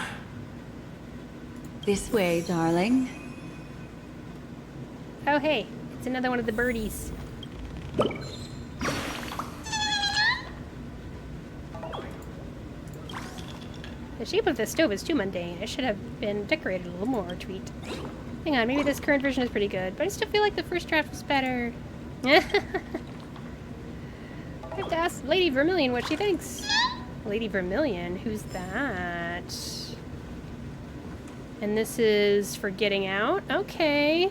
This way, darling. Oh, hey. It's another one of the birdies. The shape of this stove is too mundane. It should have been decorated a little more. Tweet. Hang on, maybe this current version is pretty good, but I still feel like the first draft was better. I have to ask Lady Vermilion what she thinks. Lady Vermilion? Who's that? And this is for getting out? Okay.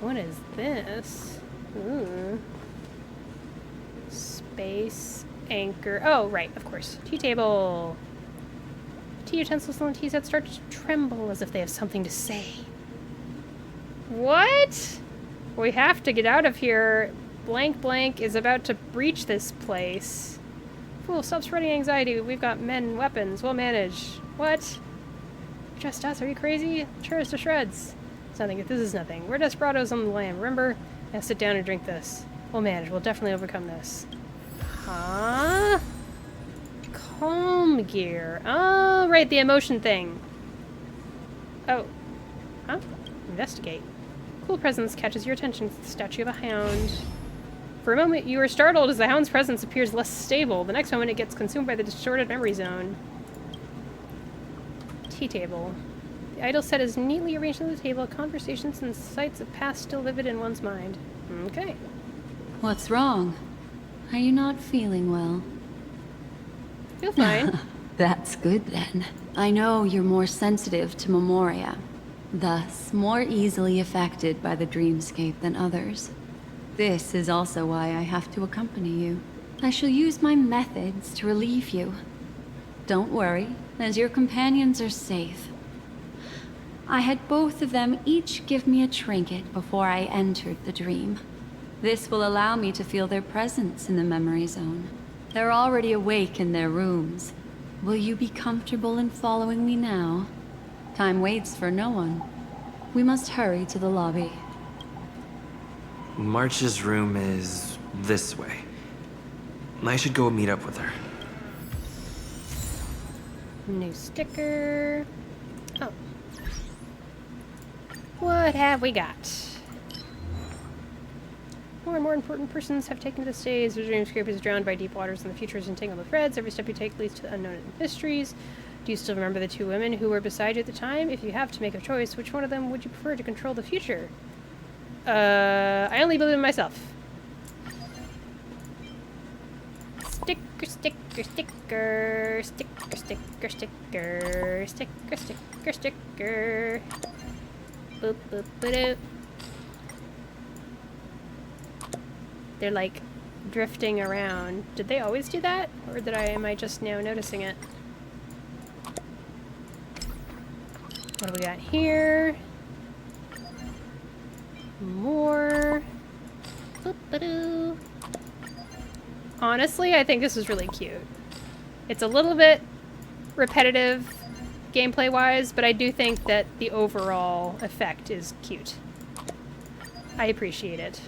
What is this? Ooh. Space anchor. Oh, right, of course. Tea table. Tea utensils and tea sets start to tremble as if they have something to say. What? We have to get out of here. Blank blank is about to breach this place. Fool, stop spreading anxiety. We've got men and weapons. We'll manage. What? Just us? Are you crazy? Tear us to shreds. It's nothing. This is nothing. We're desperados on the lam. Remember? Now sit down and drink this. We'll manage. We'll definitely overcome this. Huh? Calm gear. Oh, right. The emotion thing. Oh. Huh? Investigate. Cool presence catches your attention. The statue of a hound. For a moment, you are startled as the hound's presence appears less stable. The next moment, it gets consumed by the distorted memory zone. Tea table. The idol set is neatly arranged on the table. Conversations and sights of past still vivid in one's mind. Okay. What's wrong? Are you not feeling well? Feel fine. That's good then. I know you're more sensitive to memoria, thus more easily affected by the dreamscape than others. This is also why I have to accompany you. I shall use my methods to relieve you. Don't worry, as your companions are safe. I had both of them each give me a trinket before I entered the dream. This will allow me to feel their presence in the memory zone. They're already awake in their rooms. Will you be comfortable in following me now? Time waits for no one. We must hurry to the lobby. March's room is this way. I should go meet up with her. New sticker. Oh. What have we got? More and more important persons have taken to the stage. The dreamscape is drowned by deep waters and the future is entangled with threads. Every step you take leads to unknown mysteries. Do you still remember the two women who were beside you at the time? If you have to make a choice, which one of them would you prefer to control the future? I only believe in myself. Sticker, sticker, sticker, sticker, sticker, sticker, sticker, sticker, sticker. Boop, boop, boop. They're like drifting around. Did they always do that? Or am I just now noticing it? What do we got here? More. Boop-a-doo. Honestly, I think this is really cute. It's a little bit repetitive gameplay-wise, but I do think that the overall effect is cute. I appreciate it.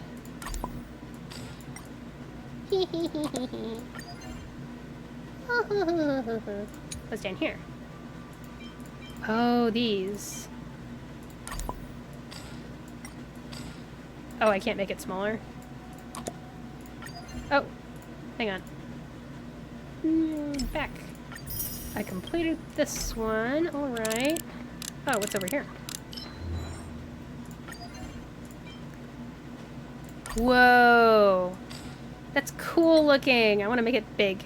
What's down here? Oh, these. Oh, I can't make it smaller. Oh, hang on. Back. I completed this one. Alright. Oh, what's over here? Whoa. That's cool looking. I want to make it big.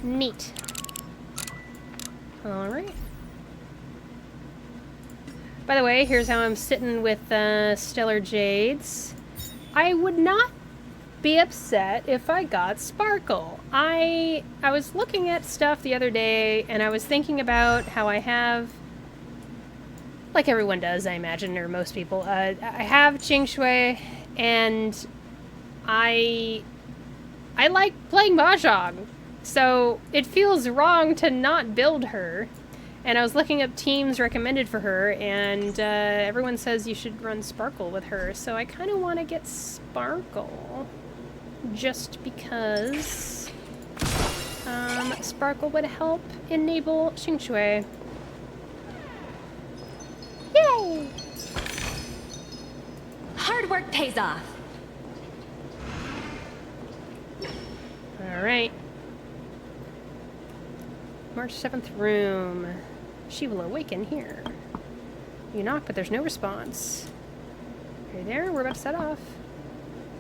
Neat. Alright. By the way, here's how I'm sitting with Stellar Jades. I would not be upset if I got Sparkle. I was looking at stuff the other day, and I was thinking about how I have, like everyone does, I imagine, or most people, I have Qingshui, and I like playing Mahjong, so it feels wrong to not build her. And I was looking up teams recommended for her, and everyone says you should run Sparkle with her, so I kind of want to get Sparkle. Just because Sparkle would help enable Qingshui. Yay! Hard work pays off. Alright. March 7th room. She will awaken here. You knock, but there's no response. Are you there? We're about to set off.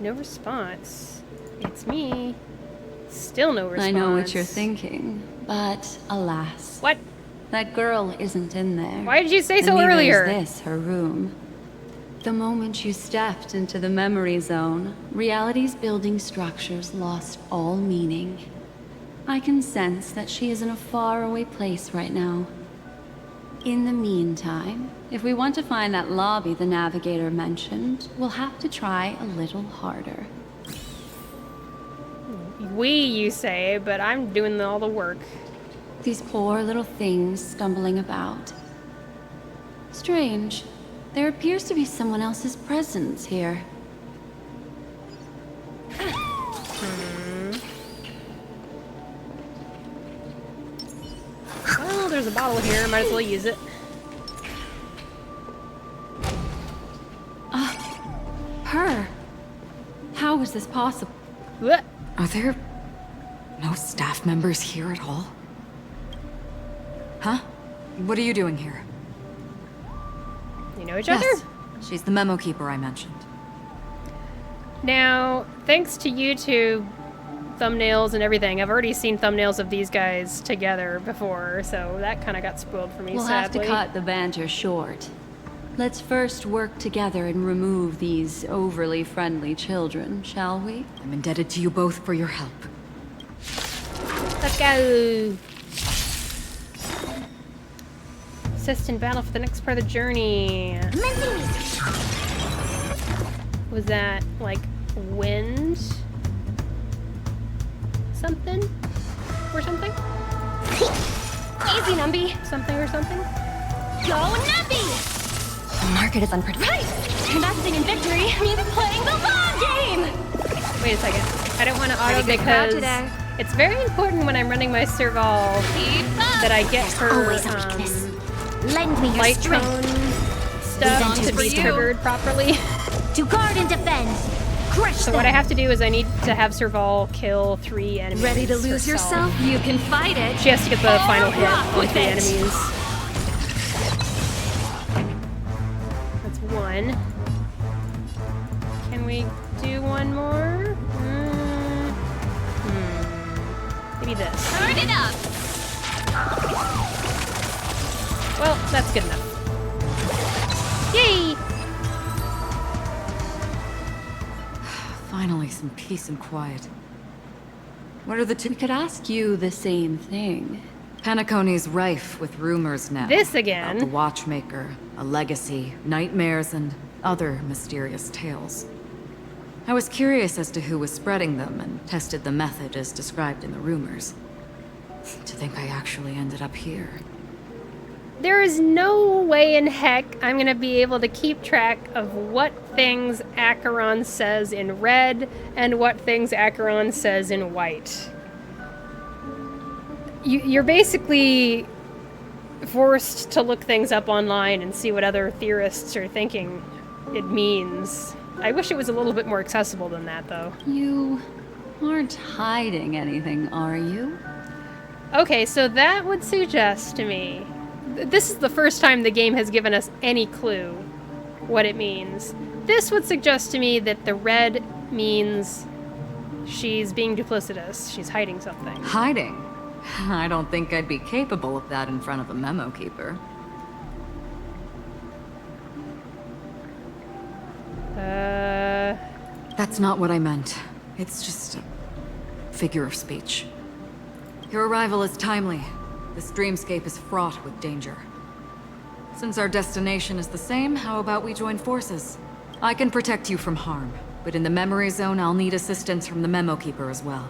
No response. It's me. Still no response. I know what you're thinking, but alas. What? That girl isn't in there. Why did you say so And neither earlier? is this her room. The moment you stepped into the memory zone, reality's building structures lost all meaning. I can sense that she is in a faraway place right now. In the meantime, if we want to find that lobby the navigator mentioned, we'll have to try a little harder. We, you say, but I'm doing all the work. These poor little things stumbling about. Strange. There appears to be someone else's presence here. Well, there's a bottle here. Might as well use it. Her. How is this possible? What? Are there no staff members here at all? Huh? What are you doing here? You know each Yes, other? she's the memo keeper I mentioned. Now, thanks to YouTube thumbnails and everything, I've already seen thumbnails of these guys together before, so that kind of got spoiled for me, We'll have sadly. to cut the banter short. Let's first work together and remove these overly friendly children, shall we? I'm indebted to you both for your help. Let's go! Assist in battle for the next part of the journey. Commencing music. Was that, like, wind? Something? Or something? Easy, Numby. Something or something? Go, Numby! The market is unpredictable. Right! Investing in victory means playing the long game! Wait a second. I don't want to auto Pretty good crowd because today. it's very important when I'm running my Serval that I get her Always a weakness. Lend me your light strength tone stuff These to be enters you. triggered properly. to guard and defend. Crush So them. what I have to do is I need to have Serval kill 3 enemies. Ready to lose herself. yourself? You can fight it. She has to get the Or final hit rock on with 3 it. enemies. That's 1. Can we do one more? Maybe this. Turn it up. Well, that's good enough. Yay! Finally, some peace and quiet. What are the two? We could ask you the same thing. Penacony's rife with rumors now. This again. About the Watchmaker, a legacy, nightmares, and other mysterious tales. I was curious as to who was spreading them and tested the method as described in the rumors. To think I actually ended up here. There is no way in heck I'm going to be able to keep track of what things Acheron says in red and what things Acheron says in white. You're basically forced to look things up online and see what other theorists are thinking it means. I wish it was a little bit more accessible than that, though. You aren't hiding anything, are you? Okay, so that would suggest to me... This is the first time the game has given us any clue what it means. This would suggest to me that the red means she's being duplicitous. She's hiding something. Hiding? I don't think I'd be capable of that in front of a memo keeper. That's not what I meant. It's just a figure of speech. Your arrival is timely. This dreamscape is fraught with danger. Since our destination is the same, how about we join forces? I can protect you from harm, but in the memory zone, I'll need assistance from the memo keeper as well.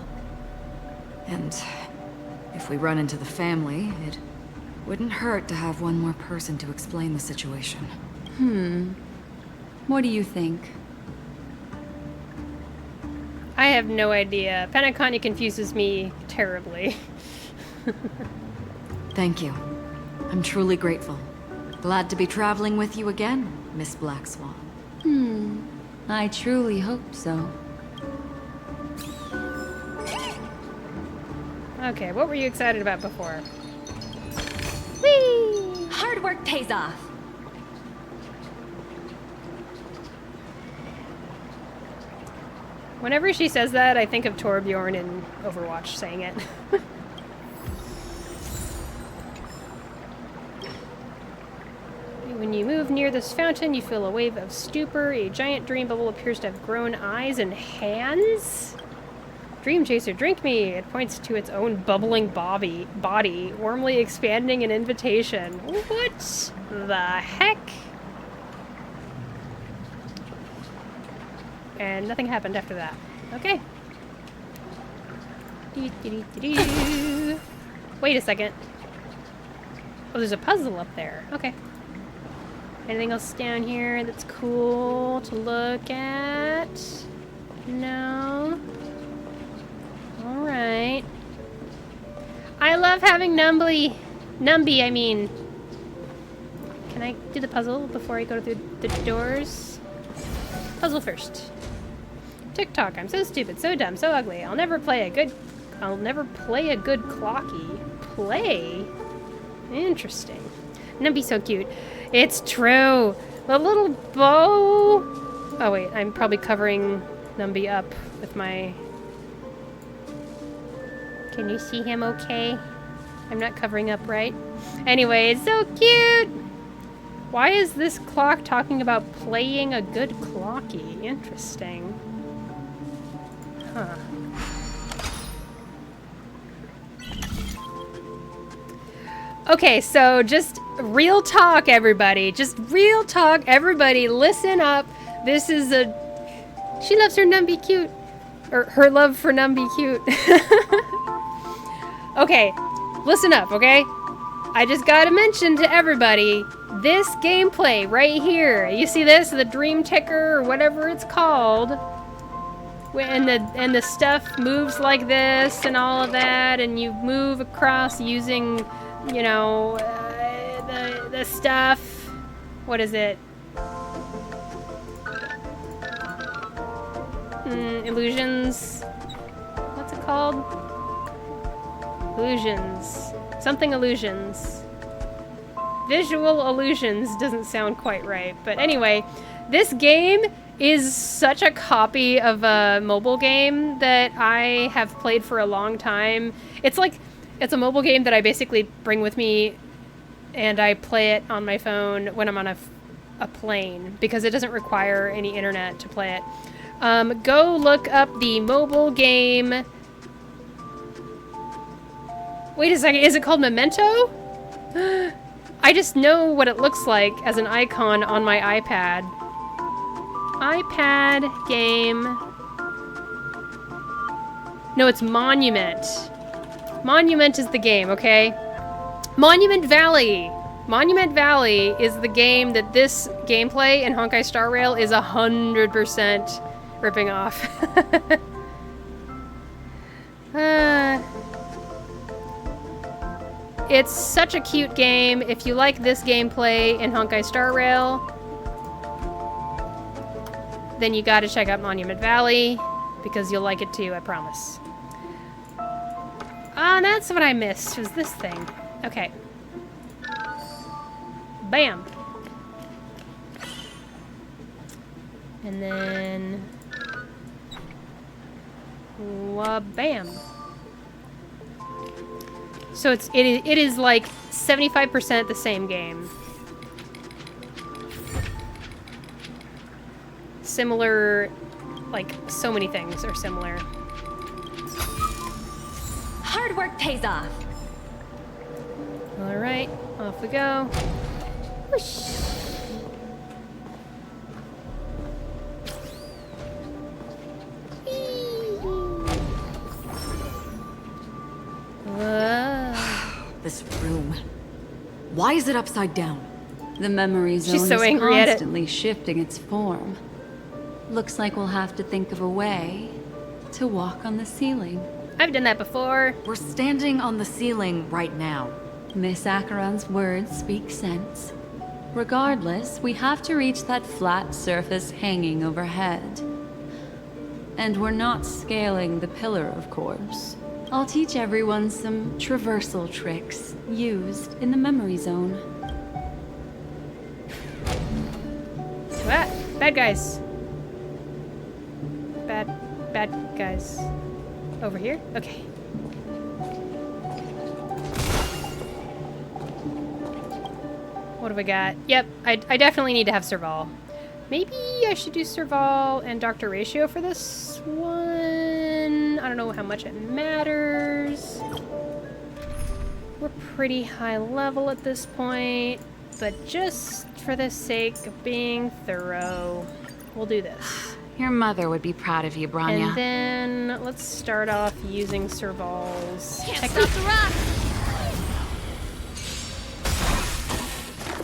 And if we run into the family, it wouldn't hurt to have one more person to explain the situation. What do you think? I have no idea. Penacony confuses me terribly. Thank you. I'm truly grateful. Glad to be traveling with you again, Miss Black Swan. I truly hope so. Okay, what were you excited about before? Whee! Hard work pays off. Whenever she says that, I think of Torbjorn in Overwatch saying it. When you move near this fountain, you feel a wave of stupor. A giant dream bubble appears to have grown eyes and hands. Dream Chaser, drink me! It points to its own bubbling body, warmly expanding an invitation. What the heck? And nothing happened after that. Okay. Wait a second. Oh, there's a puzzle up there. Okay. Anything else down here that's cool to look at? No. Alright. I love having Numby, I mean. Can I do the puzzle before I go through the doors? Puzzle first. TikTok, I'm so stupid, so dumb, so ugly. I'll never play a good clocky. Play? Interesting. Numby's so cute. It's true. The little bow. Oh wait, I'm probably covering Numby up with my... Can you see him okay? I'm not covering up, right? Anyway, it's so cute! Why is this clock talking about playing a good clocky? Interesting. Huh. Okay, so just real talk, everybody. Just real talk, everybody. Listen up. This is a... She loves her Numby cute. Or her love for Numby cute. Okay, listen up, okay? I just gotta mention to everybody, this gameplay right here. You see this? The dream ticker or whatever it's called. And the stuff moves like this and all of that, and you move across using, you know, the stuff. What is it? Illusions. What's it called? Illusions. Something illusions. Visual illusions doesn't sound quite right. But anyway, this game is such a copy of a mobile game that I have played for a long time. It's a mobile game that I basically bring with me and I play it on my phone when I'm on a plane because it doesn't require any internet to play it. Go look up the mobile game. Wait a second, is it called Memento? I just know what it looks like as an icon on my iPad. iPad game. No, it's Monument. Monument is the game, okay? Monument Valley. Monument Valley is the game that this gameplay in Honkai Star Rail is 100% ripping off. It's such a cute game. If you like this gameplay in Honkai Star Rail, then you gotta check out Monument Valley, because you'll like it too, I promise. Ah, that's what I missed, was this thing. Okay. Bam! And then... bam! So it is like 75% the same game. Similar, like so many things are similar. Hard work pays off. All right, off we go. Whoosh. This room. Why is it upside down? The memory zone She's so is angry at it. constantly shifting its form. Looks like we'll have to think of a way to walk on the ceiling. I've done that before. We're standing on the ceiling right now. Miss Acheron's words speak sense. Regardless, we have to reach that flat surface hanging overhead. And we're not scaling the pillar, of course. I'll teach everyone some traversal tricks used in the memory zone. What? Bad guys. Bad guys. Over here? Okay. What have I got? Yep, I definitely need to have Serval. Maybe I should do Serval and Dr. Ratio for this one. I don't know how much it matters. We're pretty high level at this point, but just for the sake of being thorough, we'll do this. Your mother would be proud of you, Branya. And then let's start off using Serval's Can't stop the rock!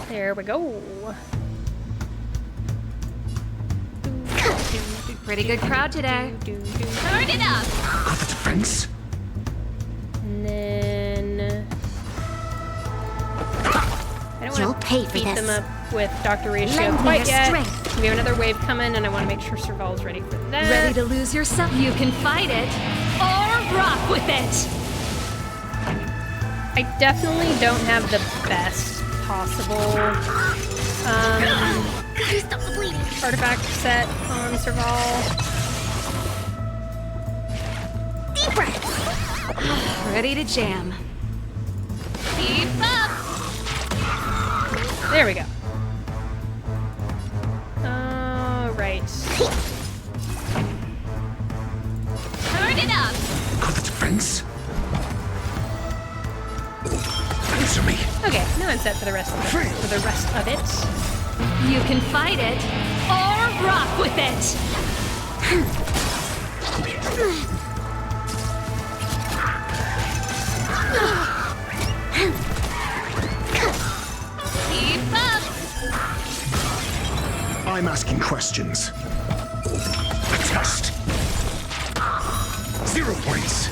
There we go. Pretty good crowd today. Turn it up! Got the defense? And then I don't You'll want pay to for beat them this. up with Dr. Ratio Lend me quite your yet. strength. We have another wave coming, and I want to make sure Serval's ready for that. Ready to lose yourself? You can fight it or rock with it. I definitely don't have the best possible Gotta stop the bleeding! artifact set on Serval. Deep breath! Ready to jam. Keep up! There we go. Alright. Turn it up! Got the defense? Answer me. Okay, now I'm set for the rest of it. For the rest of it. You can fight it or rock with it. Keep up! I'm asking questions. A test. 0 points.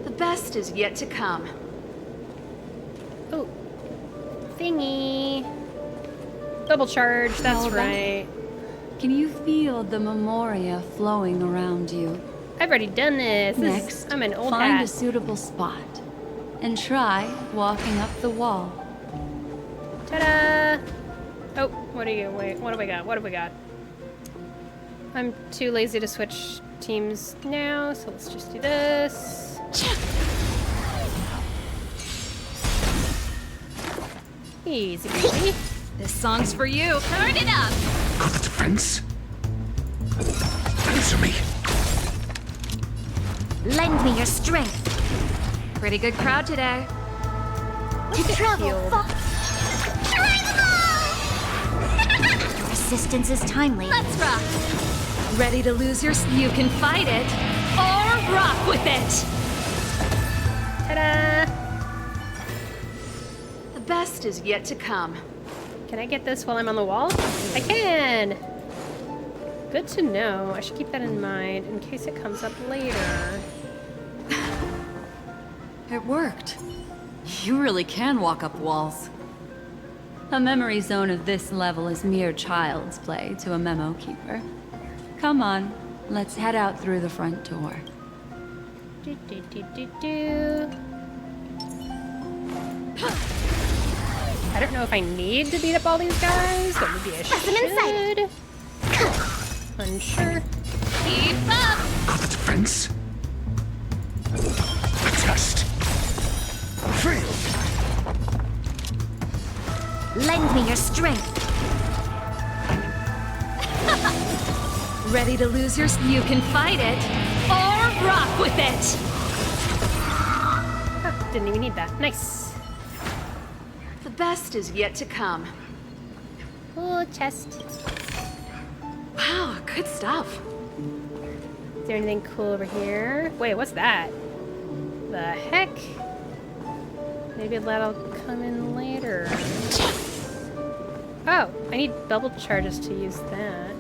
The best is yet to come. Oh. Thingy. Double charge, that's All right. Can you feel the memoria flowing around you? I've already done this. Next, I'm an old find hat. a suitable spot and try walking up the wall. Ta-da! Oh, what do we got? What have we got? I'm too lazy to switch teams now, so let's just do this. Easy peasy. This song's for you. Turn it up! Got the defense? Answer me. Lend me your strength! Pretty good crowd today. To travel healed. far. Resistance is timely. Let's rock! Ready to lose your... You can fight it or rock with it. Ta-da! The best is yet to come. Can I get this while I'm on the wall? I can! Good to know. I should keep that in mind in case it comes up later. It worked. You really can walk up walls. A memory zone of this level is mere child's play to a memo keeper. Come on, let's head out through the front door. Do, do, do, do, do. I don't know if I need to beat up all these guys, but maybe I Press them inside. should. Unsure. Keep up! Got the defense? A test. Failed. Lend me your strength! Ready to lose your... You can fight it or rock with it. Oh, didn't even need that. Nice. The best is yet to come. Cool chest. Wow, good stuff. Is there anything cool over here? Wait, what's that? The heck? Maybe that'll come in later. Oh, I need double charges to use that.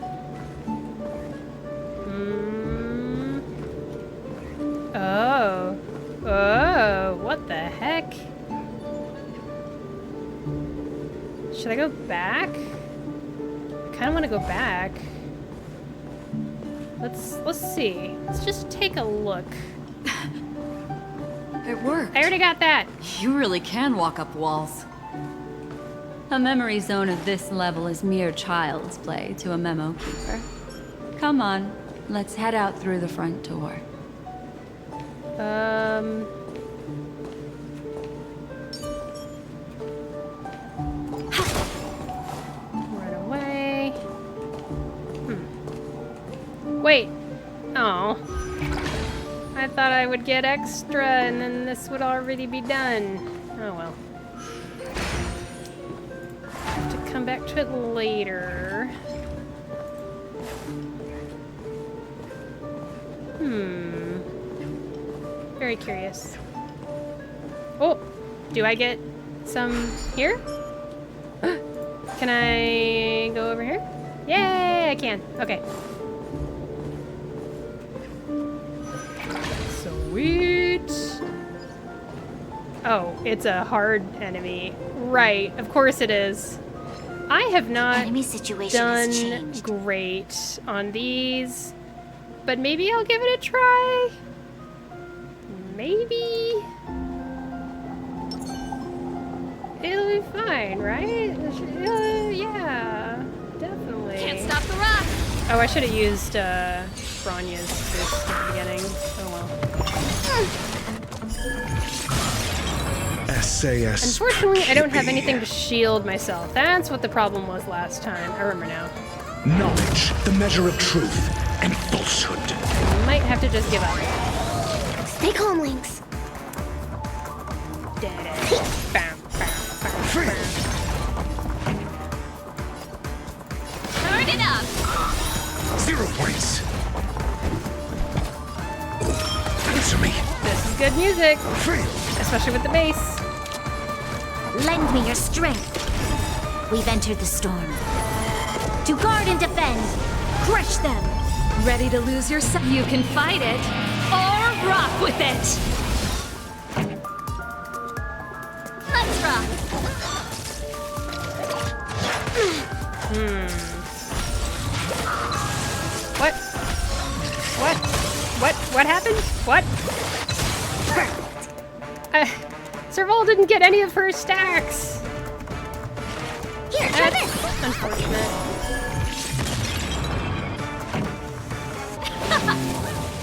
Oh. Oh, what the heck? Should I go back? I kind of want to go back. Let's see. Let's just take a look. It worked. I already got that. You really can walk up walls. A memory zone of this level is mere child's play to a memo keeper. Come on, let's head out through the front door. Right away. Wait. Oh. I thought I would get extra and then this would already be done. Oh well. Have to come back to it later. Very curious. Oh, do I get some here? Can I go over here? Yay, I can. Okay. Sweet. Oh, it's a hard enemy. Right, of course it is. I have not Enemy situation has done changed. great on these, but maybe I'll give it a try. Maybe. It'll be fine, right? Yeah, definitely. Can't stop the rock. Oh, I should have used Bronya's boost at the beginning. Oh well. SAS. Unfortunately, I don't have anything to shield myself. That's what the problem was last time. I remember now. Knowledge, the measure of truth and falsehood. I might have to just give up. Stay calm, Lynx. Bam, bam, bam, Free. bam. Turn it up. 0 points. Answer me. This is good music, Free. especially with the bass. Lend me your strength. We've entered the storm. To guard and defend. Crush them. Ready to lose yourself? You can fight it, or rock with it! Let's rock. What? What happened? What? Serval didn't get any of her stacks. Here, try That's this. unfortunate.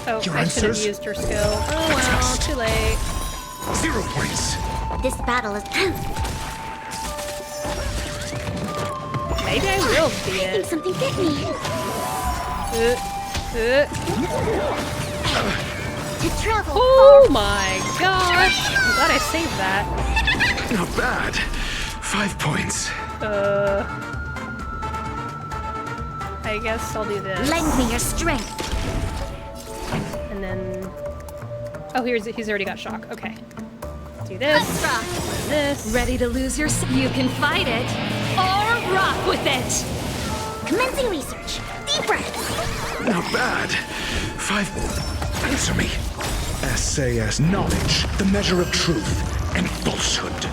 Oh, Your I should have answers? used her skill. Oh well, too late. 0 points. This battle is. Maybe I will beat I think it. something bit me. To travel. Oh my gosh! I'm glad I saved that. Not bad. 5 points. I guess I'll do this. Lend me your strength. And then... Oh, he's already got shock. Okay. Do this. Let's rock. This. Ready to lose yourself? You can fight it, or rock with it! Commencing research. Deep breaths. Not bad. 5. Answer me. SAS. Knowledge, the measure of truth and falsehood.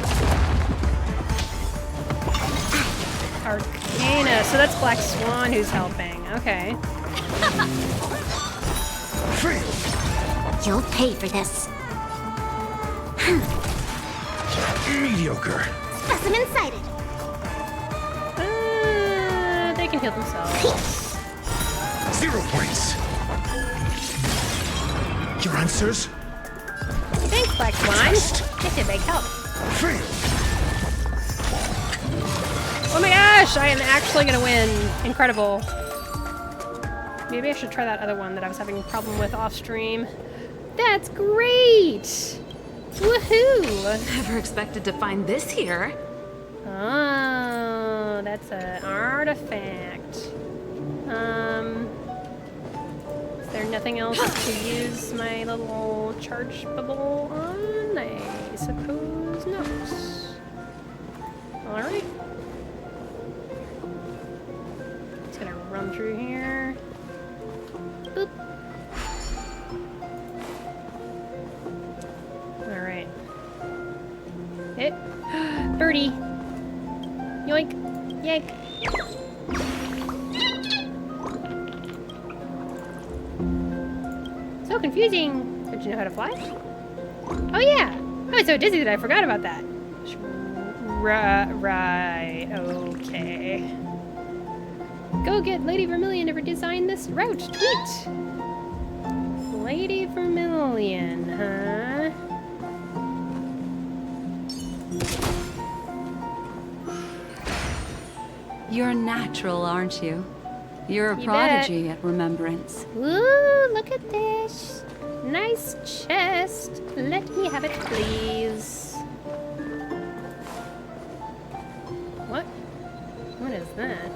Arcana. So that's Black Swan who's helping. Okay. Free. You'll pay for this. Mediocre. Specimen sighted. They can heal themselves. 0 points. Your answers? Thanks, Black Swan. It's a big help. Free. Oh my gosh! I am actually gonna win. Incredible. Maybe I should try that other one that I was having a problem with off stream. That's great! Woohoo! Never expected to find this here. Oh, that's an artifact. Is there nothing else to use my little charge bubble on? I suppose not. Alright. Just gonna run through here. Boop. Alright. Hit. Birdie. Yoink. Yank. So confusing. Don't you know how to fly? Oh yeah. I was so dizzy that I forgot about that. Right. Okay. Go get Lady Vermilion to design this route. Tweet. Lady Vermilion, huh? You're natural, aren't you? You're a You prodigy at remembrance. Ooh, look at this. Nice chest. Let me have it, please. What? What is that?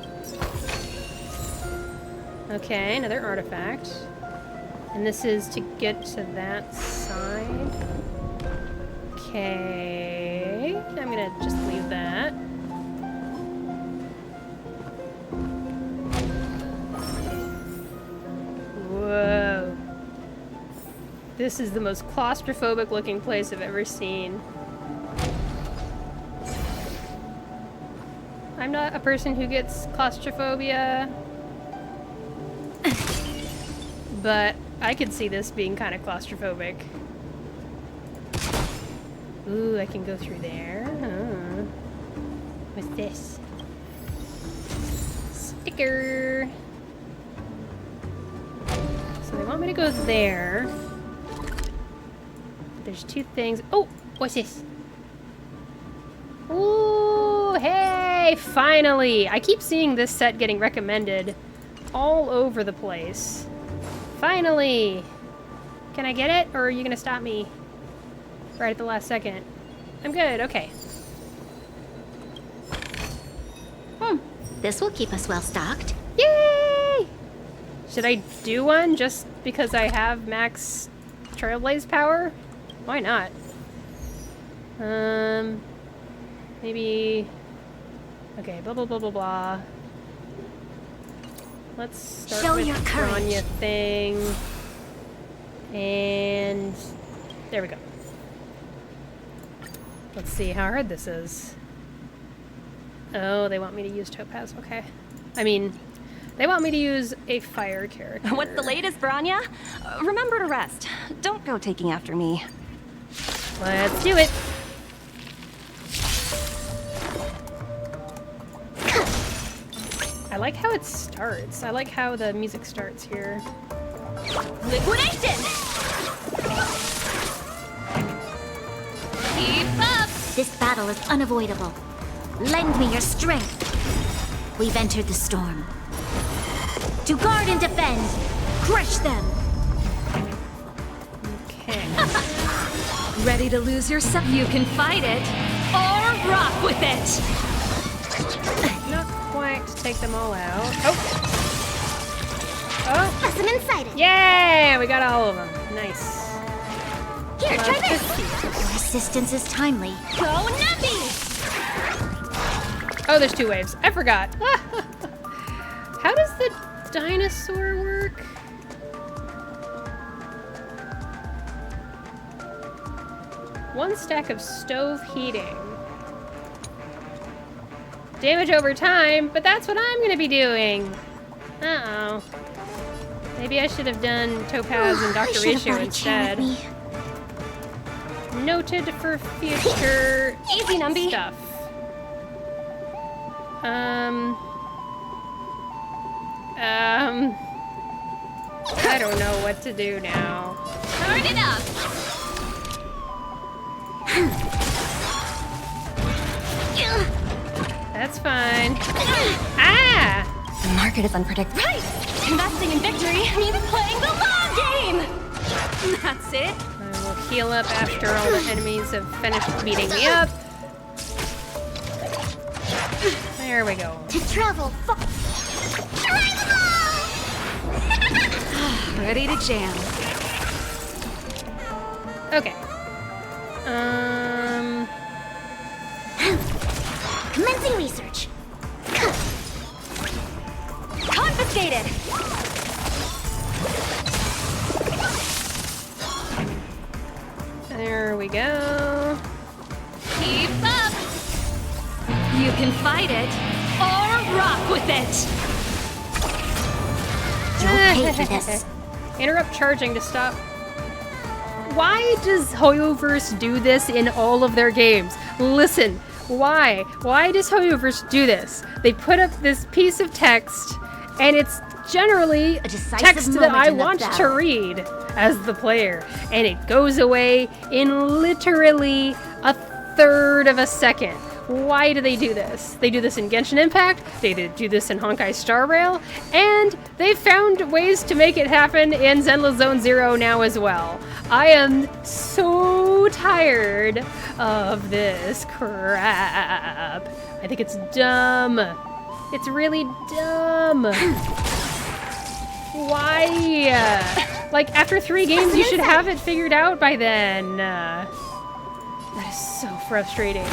Okay, another artifact. And this is to get to that side. Okay. I'm gonna just leave that. Whoa. This is the most claustrophobic looking place I've ever seen. I'm not a person who gets claustrophobia, but I could see this being kind of claustrophobic. Ooh, I can go through there. Huh. What's this? Sticker. So they want me to go there. There's two things. Oh, what's this? Ooh, hey, finally! I keep seeing this set getting recommended all over the place. Finally! Can I get it, or are you gonna stop me right at the last second? I'm good, okay. This will keep us well stocked. Yay! Should I do one just because I have max Trailblaze power? Why not? Maybe... Okay, blah blah blah blah blah. Let's start Show with your courage. Bronya thing. And... there we go. Let's see how hard this is. Oh, they want me to use Topaz, okay. I mean, they want me to use a fire character. What's the latest, Bronya? Remember to rest. Don't go taking after me. Let's do it. I like how it starts. I like how the music starts here. Liquidation! Keep up! This battle is unavoidable. Lend me your strength. We've entered the storm. To guard and defend, crush them. Okay. Ready to lose yourself? You can fight it, or rock with it! Not quite to take them all out. Oh! Oh! Lesson inside it. Yay! We got all of them. Nice. Here, try Love this. to see it. Your assistance is timely. Go Nuppy! Oh, there's two waves. I forgot. How does the dinosaur work? One stack of stove heating. Damage over time, but that's what I'm gonna be doing. Uh-oh. Maybe I should have done Topaz and I Dr. should have Ratio brought a chair with instead. me. Noted for future Easy, Numby. stuff. I don't know what to do now. Turn it up! That's fine. Ah! The market is unpredictable. Right! Investing in victory means playing the long game! That's it. I will heal up after all the enemies have finished beating me up. There we go. To travel far. Ready to jam. Okay. Commencing research. Confiscated! There we go. Keep up! You can fight it, or rock with it! You'll pay for this. Interrupt charging to stop Why does HoYoverse do this in all of their games? Listen, why? Why does HoYoverse do this? They put up this piece of text, and it's generally text that I want to read as the player, and it goes away in literally a third of a second. Why do they do this? They do this in Genshin Impact, they do this in Honkai Star Rail, and they found ways to make it happen in Zenless Zone Zero now as well. I am so tired of this crap. I think it's dumb. It's really dumb. Why? Like, after 3 games, you should have it figured out by then. That is so frustrating.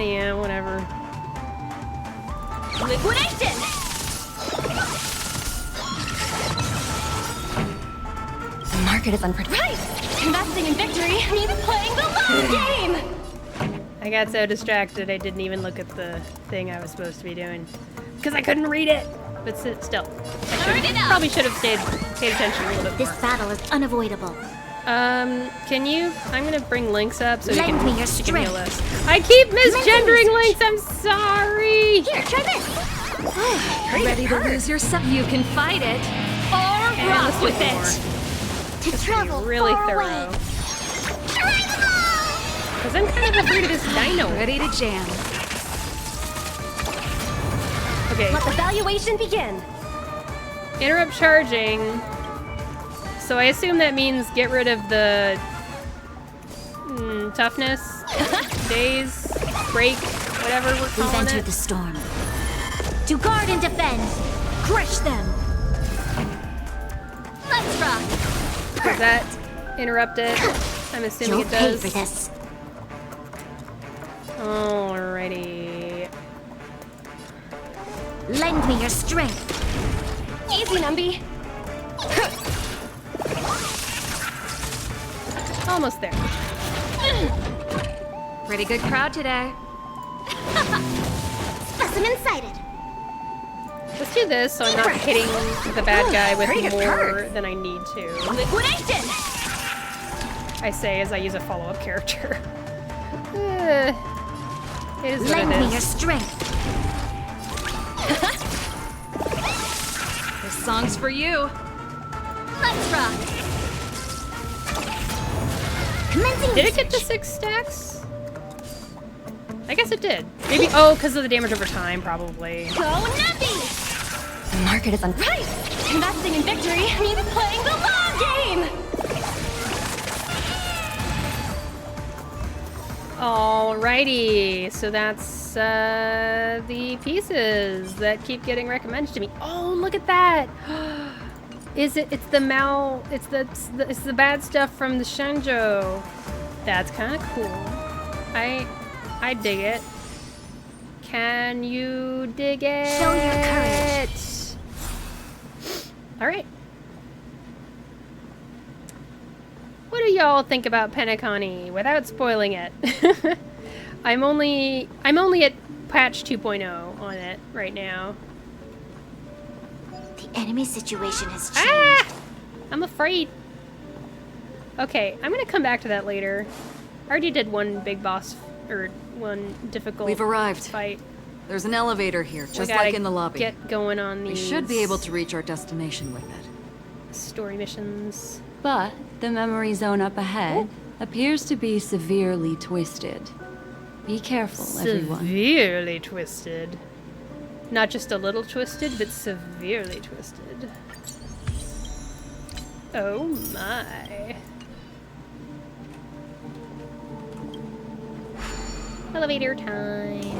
Yeah, whatever. Liquidation! The market is unpredictable. Right! Investing in victory means playing the long game! I got so distracted I didn't even look at the thing I was supposed to be doing. Because I couldn't read it! But still. Probably should have paid attention a little bit more. This battle is unavoidable. Can you? I'm gonna bring Lynx up so you can Lend me your give me a strength. list. I keep misgendering Lynx, I'm sorry! Here, try this! Ready to lose yourself? You can fight it, or rock with it! To travel Really far thorough. away. Because I'm kind of afraid of this dino. Ready to jam. Okay, Let the valuation begin! interrupt charging. So I assume that means get rid of the toughness, days, break, whatever we're We've calling entered it. the storm. To guard and defend. Crush them. Let's rock! Does that interrupt it? I'm assuming You'll it pay does. for this. Alrighty. Lend me your strength. Easy, Numby! Almost there. Pretty good crowd today. Specimen sighted. Let's do this so I'm not hitting the bad guy with more than I need to. Liquidation! I say as I use a follow-up character. It is what Lend it me your is. strength. This song's for you. Let's rock! Commencing Did it get to research. 6 stacks? I guess it did. Maybe, oh, because of the damage over time, probably. Go Numby! The market is right! Investing in victory means playing the long game! Alrighty, so that's the pieces that keep getting recommended to me. Oh, look at that! It's the bad stuff from the Shenzhou. That's kind of cool. I dig it. Can you dig it? Show your courage. All right. What do y'all think about Penacony without spoiling it? I'm only at patch 2.0 on it right now. The enemy situation has changed. Ah! I'm afraid. Okay, I'm gonna come back to that later. I already did one big boss, or one difficult We've arrived. fight. There's an elevator here, We just gotta like in the lobby. Get going on We these should be able to reach our destination with it. story missions. But the memory zone up ahead appears to be severely twisted. Be careful, everyone. Severely twisted. Not just a little twisted, but severely twisted. Oh my. Elevator time.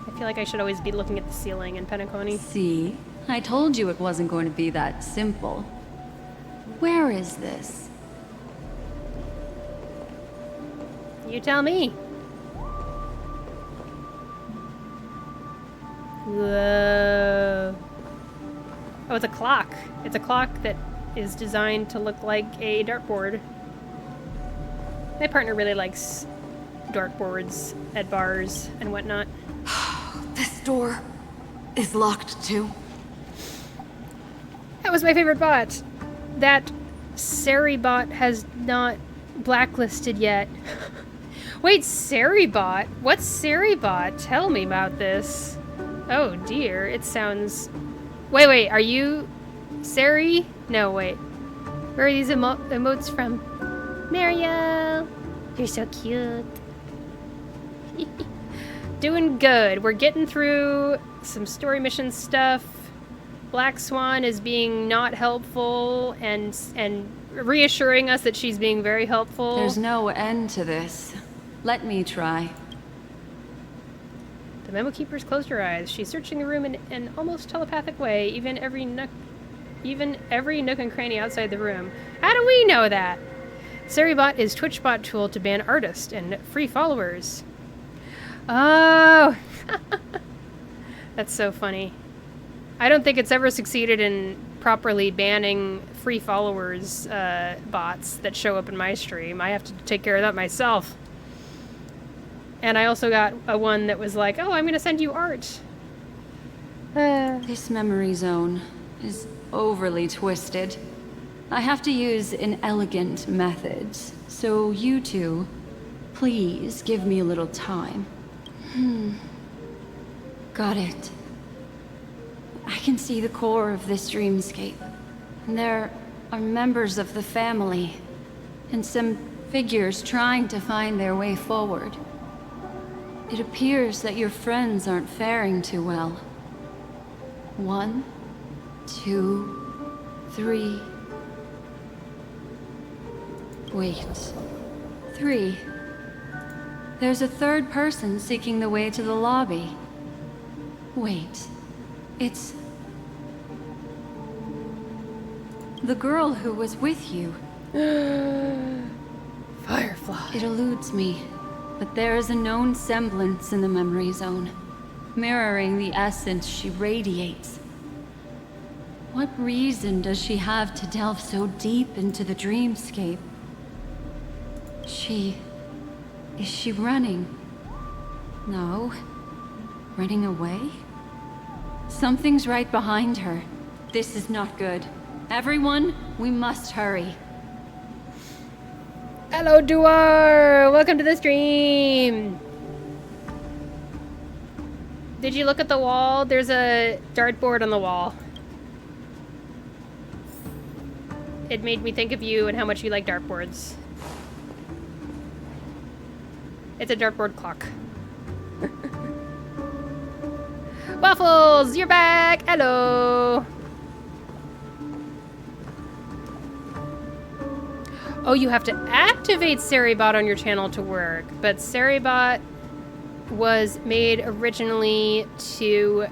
I feel like I should always be looking at the ceiling in Penacony. See? I told you it wasn't going to be that simple. Where is this? You tell me. Whoa. Oh, it's a clock. It's a clock that is designed to look like a dartboard. My partner really likes dartboards at bars and whatnot. This door is locked too. That was my favorite bot. That ShinyBot has not blacklisted yet. Wait, ShinyBot? What's ShinyBot? Tell me about this. Oh dear, it sounds... Wait, are you... Sari? No, wait. Where are these emotes from? Mario! You're so cute. Doing good. We're getting through some story mission stuff. Black Swan is being not helpful and reassuring us that she's being very helpful. There's no end to this. Let me try. The memo keeper's closed her eyes. She's searching the room in an almost telepathic way, even every nook and cranny outside the room. How do we know that? ShinyBot is TwitchBot tool to ban artists and free followers. Oh, that's so funny. I don't think it's ever succeeded in properly banning free followers bots that show up in my stream. I have to take care of that myself. And I also got a one that was like, oh, I'm going to send you art. This memory zone is overly twisted. I have to use inelegant methods, so you two, please give me a little time. Got it. I can see the core of this dreamscape. There are members of the family, and some figures trying to find their way forward. It appears that your friends aren't faring too well. 1, 2, 3... Wait. 3. There's a third person seeking the way to the lobby. Wait. It's... the girl who was with you. Firefly. It eludes me, but there is a known semblance in the memory zone, mirroring the essence she radiates. What reason does she have to delve so deep into the dreamscape? Is she running? No. Running away? Something's right behind her. This is not good. Everyone, we must hurry. Hello, Duar! Welcome to the stream! Did you look at the wall? There's a dartboard on the wall. It made me think of you and how much you like dartboards. It's a dartboard clock. Waffles, you're back! Hello! Oh, you have to activate ShinyBot on your channel to work, but ShinyBot was made originally to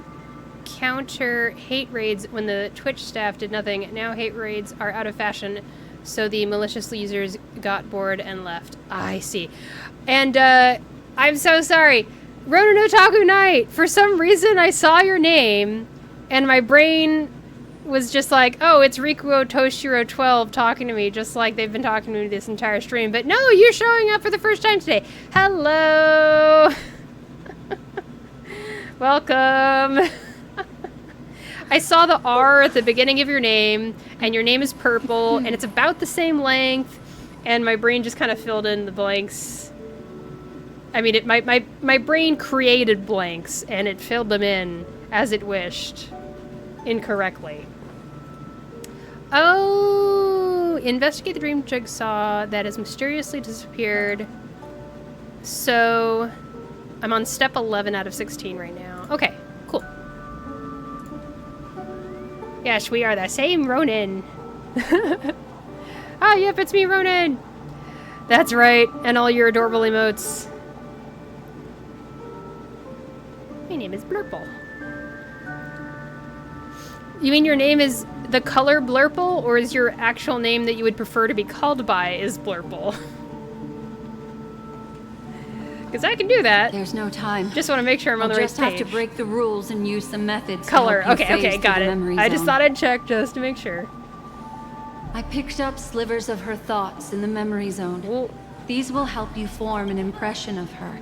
counter hate raids when the Twitch staff did nothing. Now hate raids are out of fashion, so the malicious users got bored and left. I see. And I'm so sorry. Ronin Otaku Knight, for some reason I saw your name and my brain was just like, oh, it's Rikuo Toshiro 12 talking to me, just like they've been talking to me this entire stream. But no, you're showing up for the first time today. Hello. Welcome. I saw the R at the beginning of your name, and your name is purple, and it's about the same length, and my brain just kind of filled in the blanks. I mean, my brain created blanks, and it filled them in as it wished, incorrectly. Oh, investigate the dream jigsaw that has mysteriously disappeared. So, I'm on step 11 out of 16 right now. Okay, cool. Yes, we are the same Ronin. Ah, yep, it's me, Ronin. That's right, and all your adorable emotes. My name is Blurple. You mean your name is the color Blurple, or is your actual name that you would prefer to be called by is Blurple? Because I can do that. There's no time. Just want to make sure I'm on the right page. Just have to break the rules and use some methods. Color. To help you Okay, phase got through the it. memory I just zone. thought I'd check just to make sure. I picked up slivers of her thoughts in the memory zone. These will help you form an impression of her.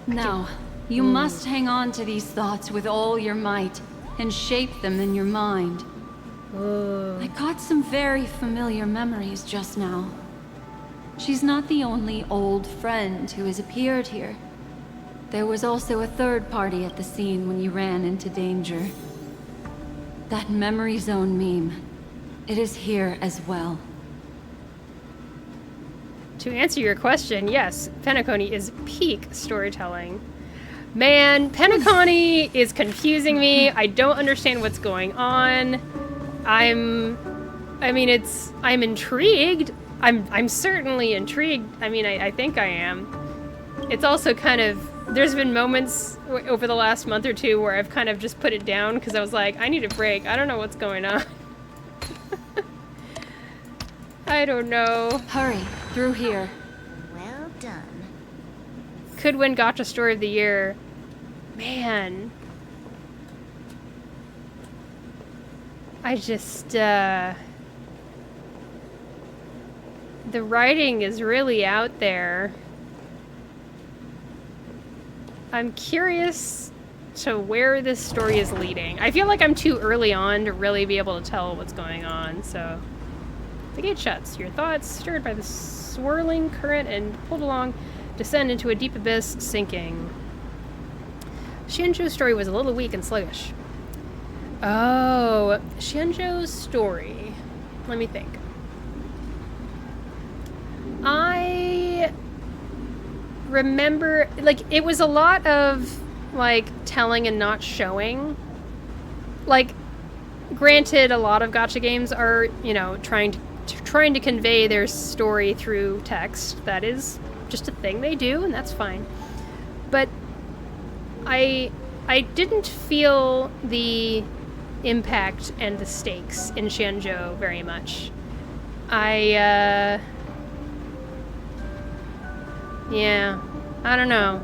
Now, you must hang on to these thoughts with all your might and shape them in your mind. I got some very familiar memories just now. She's not the only old friend who has appeared here. There was also a third party at the scene when you ran into danger. That memory zone meme. It is here as well. To answer your question, yes, Penacony is peak storytelling. Man, Penacony is confusing me. I don't understand what's going on. I'm intrigued. I'm certainly intrigued. I mean, I think I am. It's also kind of, there's been moments over the last month or two where I've kind of just put it down because I was like, I need a break. I don't know what's going on. I don't know. Hurry, through here. Well done. Could win Gacha Story of the Year. Man. I just, the writing is really out there. I'm curious to where this story is leading. I feel like I'm too early on to really be able to tell what's going on, so... The gate shuts. Your thoughts, stirred by the swirling current and pulled along, descend into a deep abyss, sinking. Xianzhou's story was a little weak and sluggish. Oh, Xianzhou's story. Let me think. I remember, like, it was a lot of, like, telling and not showing. Like, granted, a lot of gacha games are, you know, trying to convey their story through text. That is just a thing they do, and that's fine. But I didn't feel the impact and the stakes in Xianzhou very much. Yeah, I don't know.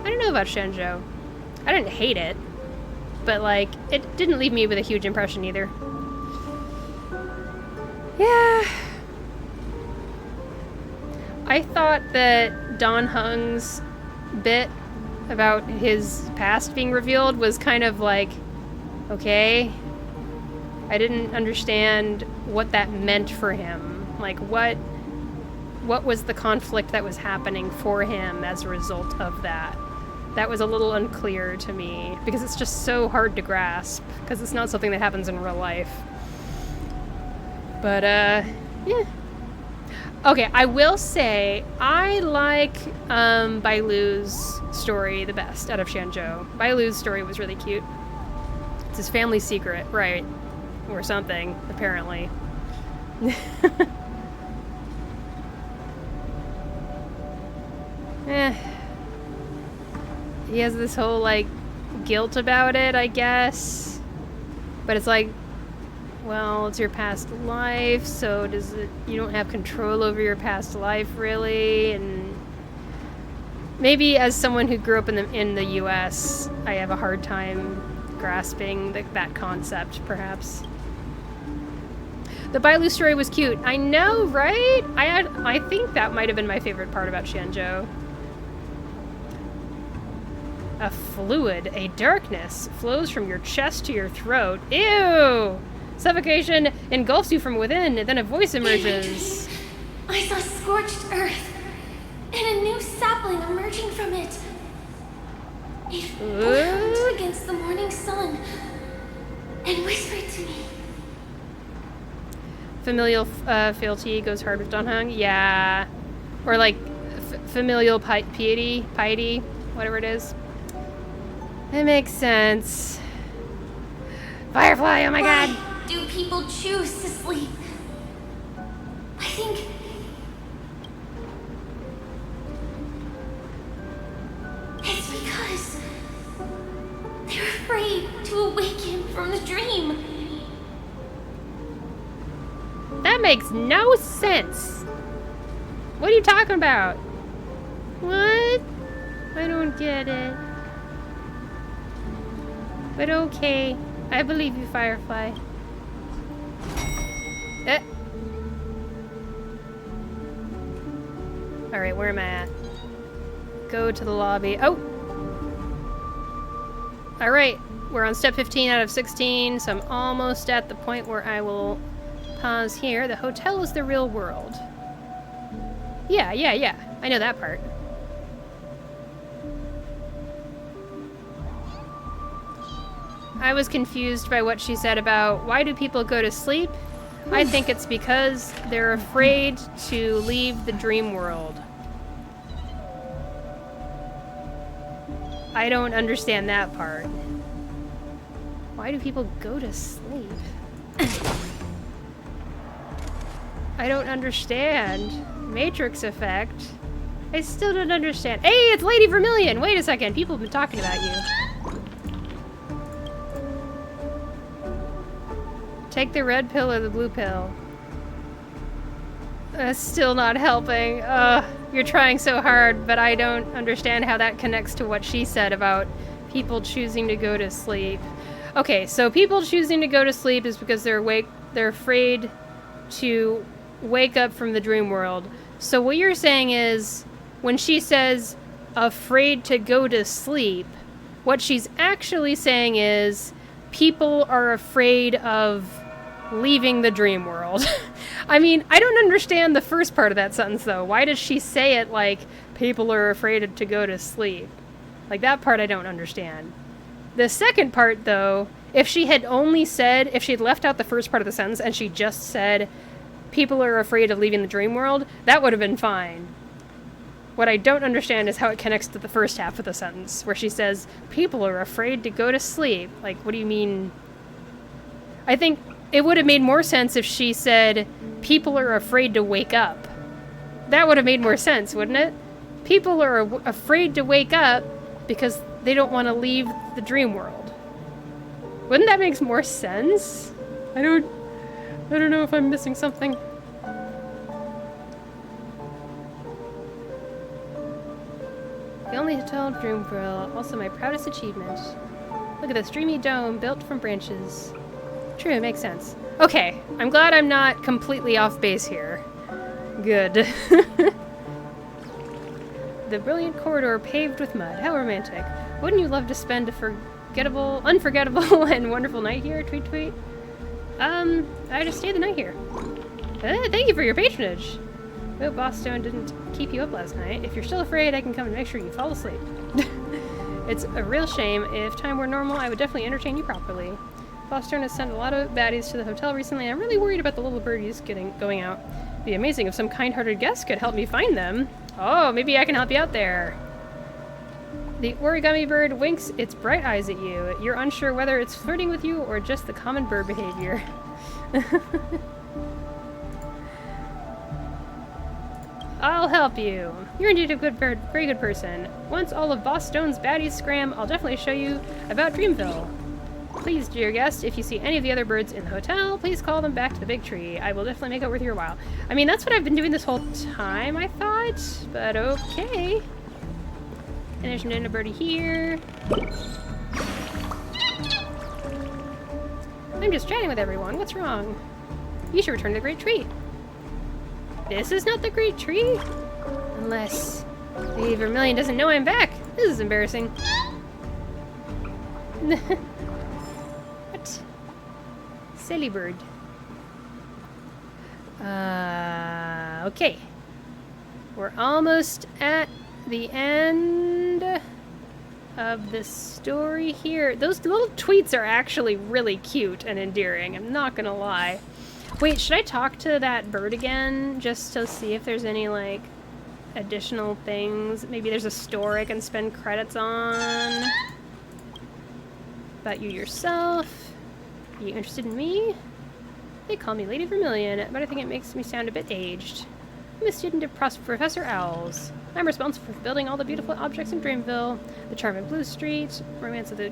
I don't know about Xianzhou. I didn't hate it, but like, it didn't leave me with a huge impression either. Yeah. I thought that Don Hung's bit about his past being revealed was kind of like, okay. I didn't understand what that meant for him. Like, what was the conflict that was happening for him as a result of that? That was a little unclear to me, because it's just so hard to grasp, because it's not something that happens in real life. But, yeah. Okay, I will say, I like Bailu's story the best out of Xianzhou. Bailu's story was really cute. It's his family secret, right? Or something, apparently. He has this whole, like, guilt about it, I guess. But it's like, well, it's your past life, so you don't have control over your past life, really, and maybe as someone who grew up in the US, I have a hard time grasping that concept, perhaps. The Bailu story was cute. I know, right? I think that might have been my favorite part about Xianzhou. A fluid, a darkness, flows from your chest to your throat. Ew! Suffocation engulfs you from within, and then a voice emerges. I saw scorched earth, and a new sapling emerging from it. It burned against the morning sun, and whispered to me. Familial fealty goes hard with Don Hung? Yeah. Or like, familial piety, whatever it is. That makes sense. Firefly, oh my god! Why do people choose to sleep? I think... it's because they're afraid to awaken from the dream. That makes no sense! What are you talking about? What? I don't get it. But okay, I believe you, Firefly. Alright, where am I at? Go to the lobby. Oh! Alright, we're on step 15 out of 16, so I'm almost at the point where I will pause here. The hotel is the real world. Yeah. I know that part. I was confused by what she said about why do people go to sleep? I think it's because they're afraid to leave the dream world. I don't understand that part. Why do people go to sleep? I don't understand. Matrix effect. I still don't understand. Hey, it's Lady Vermilion! Wait a second, people have been talking about you. Take the red pill or the blue pill. That's still not helping. You're trying so hard, but I don't understand how that connects to what she said about people choosing to go to sleep. Okay, so people choosing to go to sleep is because they're afraid to wake up from the dream world. So what you're saying is, when she says afraid to go to sleep, what she's actually saying is people are afraid of leaving the dream world. I mean, I don't understand the first part of that sentence, though. Why does she say it like people are afraid to go to sleep? Like, that part I don't understand. The second part, though, if she had left out the first part of the sentence and she just said people are afraid of leaving the dream world, that would have been fine. What I don't understand is how it connects to the first half of the sentence, where she says people are afraid to go to sleep. Like, what do you mean? I think it would have made more sense if she said people are afraid to wake up. That would have made more sense, wouldn't it? People are afraid to wake up because they don't want to leave the dream world. Wouldn't that make more sense? I don't know if I'm missing something. The only hotel in Dreamville, also my proudest achievement. Look at this dreamy dome built from branches. True, it makes sense. Okay, I'm glad I'm not completely off base here. Good. The brilliant corridor paved with mud. How romantic. Wouldn't you love to spend a unforgettable and wonderful night here? Tweet tweet. I just stayed the night here. Thank you for your patronage. Hope Boss Stone didn't keep you up last night. If you're still afraid, I can come and make sure you fall asleep. It's a real shame. If time were normal, I would definitely entertain you properly. Boss Stone has sent a lot of baddies to the hotel recently, and I'm really worried about the little birdies going out. It'd be amazing if some kind-hearted guest could help me find them. Oh, maybe I can help you out there. The origami bird winks its bright eyes at you. You're unsure whether it's flirting with you or just the common bird behavior. I'll help you. You're indeed a good bird, very good person. Once all of Boss Stone's baddies scram, I'll definitely show you about Dreamville. Please, dear guest, if you see any of the other birds in the hotel, please call them back to the big tree. I will definitely make it worth your while. I mean, that's what I've been doing this whole time, I thought, but okay. And there's another birdie here. I'm just chatting with everyone. What's wrong? You should return to the Great Tree. This is not the Great Tree? Unless the Vermilion doesn't know I'm back. This is embarrassing. What? Silly bird. Okay. We're almost at the end of the story here. Those little tweets are actually really cute and endearing, I'm not gonna lie. Wait, should I talk to that bird again just to see if there's any like additional things? Maybe there's a store I can spend credits on. About you yourself. Are you interested in me? They call me Lady Vermilion, but I think it makes me sound a bit aged. I'm a student of Professor Owl's. I'm responsible for building all the beautiful objects in Dreamville, the charm of Blue Street, romance of the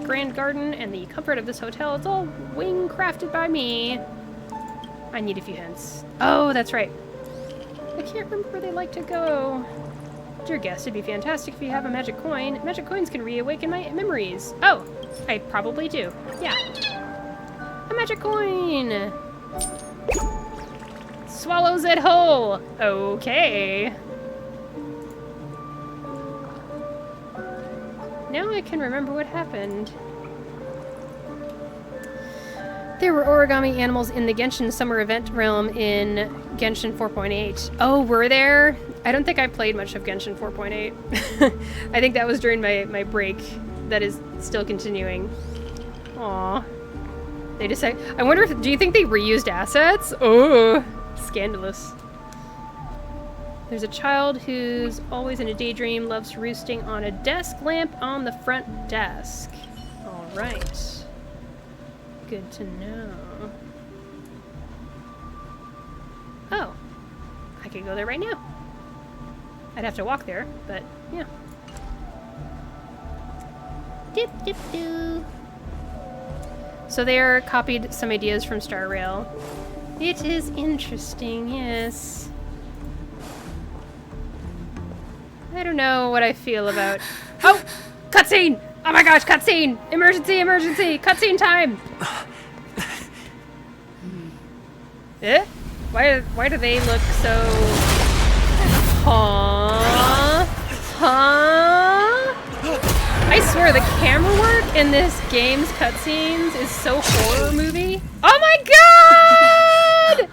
Grand Garden, and the comfort of this hotel. It's all wing-crafted by me. I need a few hints. Oh, that's right. I can't remember where they like to go. Dear guest, it'd be fantastic if you have a magic coin. Magic coins can reawaken my memories. Oh, I probably do. Yeah. A magic coin! Swallows it whole! Okay. Now I can remember what happened. There were origami animals in the Genshin Summer Event realm in Genshin 4.8. Oh, were there? I don't think I played much of Genshin 4.8. I think that was during my break. That is still continuing. Aww. They decide. I wonder if. Do you think they reused assets? Oh, scandalous. There's a child who's always in a daydream, loves roosting on a desk lamp on the front desk. All right. Good to know. Oh, I could go there right now. I'd have to walk there, but yeah. Dip dip doo. So they copied some ideas from Star Rail. It is interesting, yes. I don't know what I feel about. Oh, cutscene! Oh my gosh, cutscene! Emergency, emergency! Cutscene time! Eh? Why do they look so... Huh? Huh? I swear, the camera work in this game's cutscenes is so horror movie. Oh my god!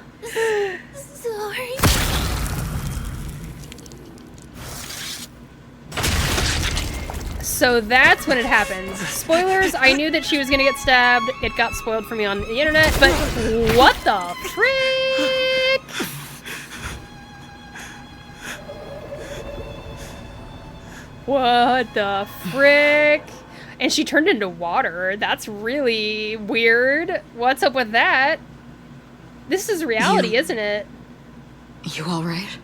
Sorry. So that's when it happens. Spoilers, I knew that she was gonna get stabbed. It got spoiled for me on the internet, but what the frick? What the frick? And she turned into water. That's really weird. What's up with that? This is reality, isn't it? You alright?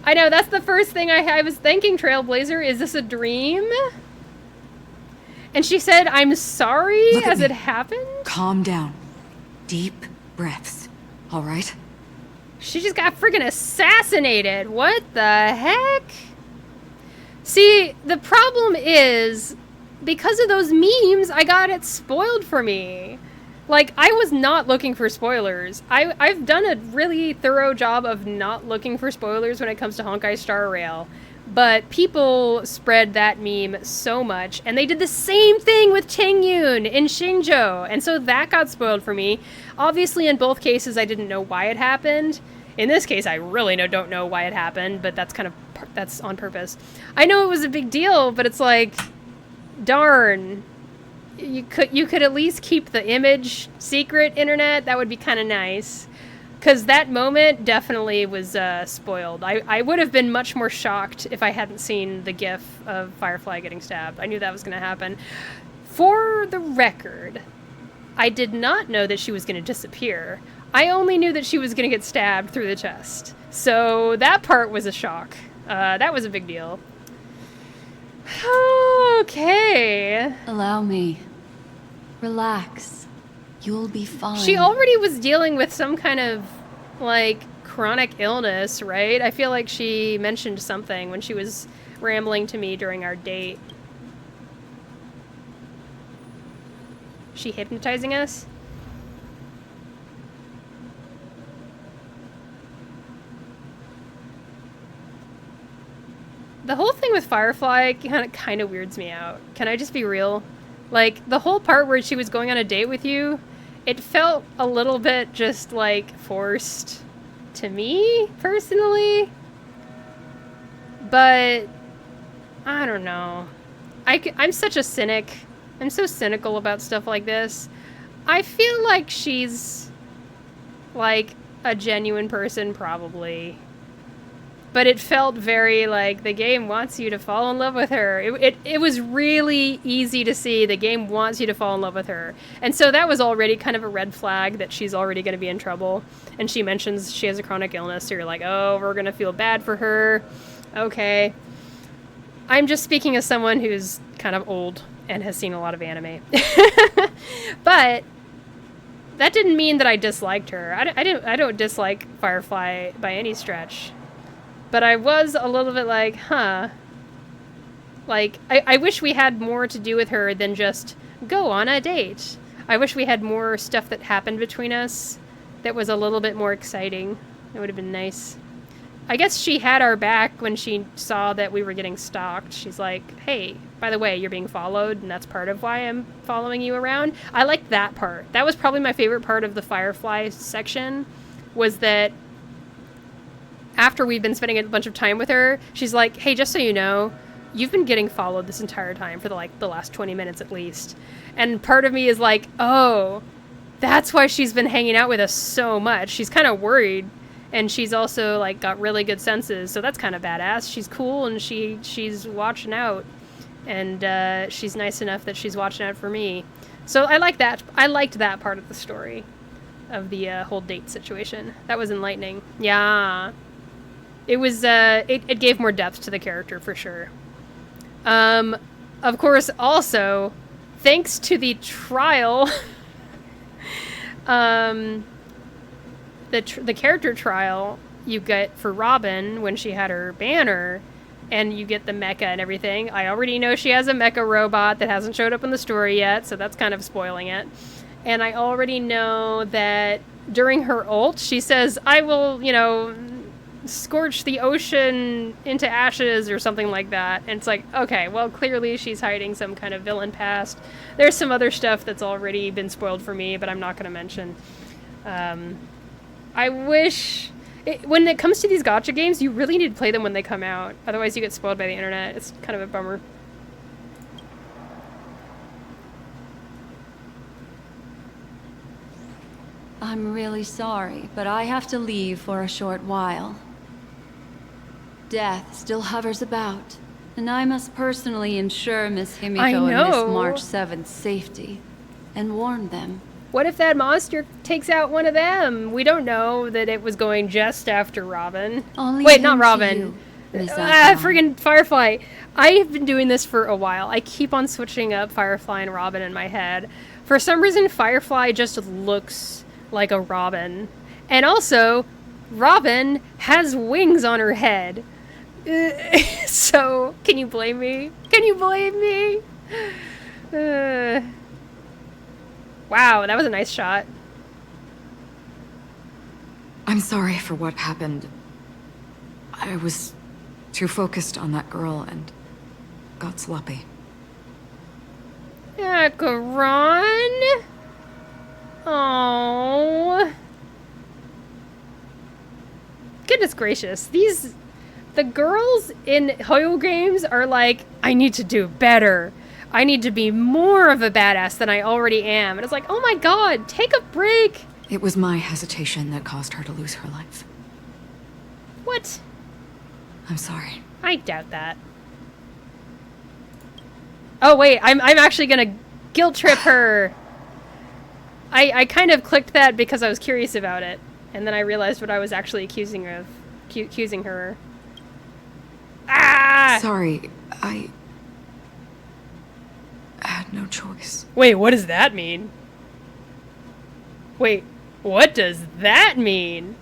I know, that's the first thing I was thinking, Trailblazer. Is this a dream? And she said, I'm sorry as it happened? Calm down. Deep breaths. Alright? She just got friggin' assassinated. What the heck? See, the problem is, because of those memes, I got it spoiled for me. Like, I was not looking for spoilers. I've done a really thorough job of not looking for spoilers when it comes to Honkai Star Rail. But people spread that meme so much, and they did the same thing with Tingyun in Xingzhou, and so that got spoiled for me. Obviously, in both cases, I didn't know why it happened. In this case, I really don't know why it happened, but that's that's on purpose. I know it was a big deal, but it's like, darn. You could at least keep the image secret, internet. That would be kind of nice. Because that moment definitely was spoiled. I would have been much more shocked if I hadn't seen the gif of Firefly getting stabbed. I knew that was going to happen. For the record, I did not know that she was going to disappear. I only knew that she was going to get stabbed through the chest. So that part was a shock. That was a big deal. Okay. Allow me. Relax. You'll be fine. She already was dealing with some kind of, like, chronic illness, right? I feel like she mentioned something when she was rambling to me during our date. She hypnotizing us? The whole thing with Firefly kind of weirds me out. Can I just be real? Like, the whole part where she was going on a date with you, it felt a little bit just, like, forced to me, personally. But, I don't know. I'm such a cynic. I'm so cynical about stuff like this. I feel like she's, like, a genuine person, probably. But it felt very like the game wants you to fall in love with her. It was really easy to see the game wants you to fall in love with her. And so that was already kind of a red flag that she's already going to be in trouble. And she mentions she has a chronic illness, so you're like, oh, we're going to feel bad for her. Okay. I'm just speaking as someone who's kind of old and has seen a lot of anime. But that didn't mean that I disliked her. I don't dislike Firefly by any stretch. But I was a little bit like, huh. Like, I wish we had more to do with her than just go on a date. I wish we had more stuff that happened between us that was a little bit more exciting. It would have been nice. I guess she had our back when she saw that we were getting stalked. She's like, hey, by the way, you're being followed, and that's part of why I'm following you around. I liked that part. That was probably my favorite part of the Firefly section, was that after we've been spending a bunch of time with her, she's like, hey, just so you know, you've been getting followed this entire time for the last 20 minutes at least. And part of me is like, oh, that's why she's been hanging out with us so much. She's kind of worried, and she's also like got really good senses, so that's kind of badass. She's cool, and she's watching out, and she's nice enough that she's watching out for me. So I like that. I liked that part of the story, of the whole date situation. That was enlightening. Yeah. It was, it gave more depth to the character, for sure. Of course, also, thanks to the trial, the character trial you get for Robin when she had her banner, and you get the mecha and everything. I already know she has a mecha robot that hasn't showed up in the story yet, so that's kind of spoiling it. And I already know that during her ult, she says, I will, you know, scorch the ocean into ashes or something like that. And it's like, okay, well, clearly she's hiding some kind of villain past. There's some other stuff that's already been spoiled for me, but I'm not going to mention. I wish... when it comes to these gacha games, you really need to play them when they come out. Otherwise you get spoiled by the internet. It's kind of a bummer. I'm really sorry, but I have to leave for a short while. Death still hovers about, and I must personally ensure Miss Himiko and Miss March 7's safety, and warn them. What if that monster takes out one of them? We don't know that it was going just after Robin. Wait, not Robin. Friggin' Firefly. I have been doing this for a while. I keep on switching up Firefly and Robin in my head. For some reason, Firefly just looks like a Robin. And also, Robin has wings on her head. So, can you blame me? Can you blame me? Wow, that was a nice shot. I'm sorry for what happened. I was too focused on that girl and got sloppy. Acheron? Oh. Goodness gracious. The girls in Hoyo games are like, I need to do better. I need to be more of a badass than I already am. And it's like, oh my god, take a break. It was my hesitation that caused her to lose her life. What? I'm sorry. I doubt that. Oh wait, I'm actually gonna guilt trip her. I kind of clicked that because I was curious about it, and then I realized what I was actually accusing her. Ah! Sorry, I had no choice. Wait, what does that mean? Wait, what does that mean?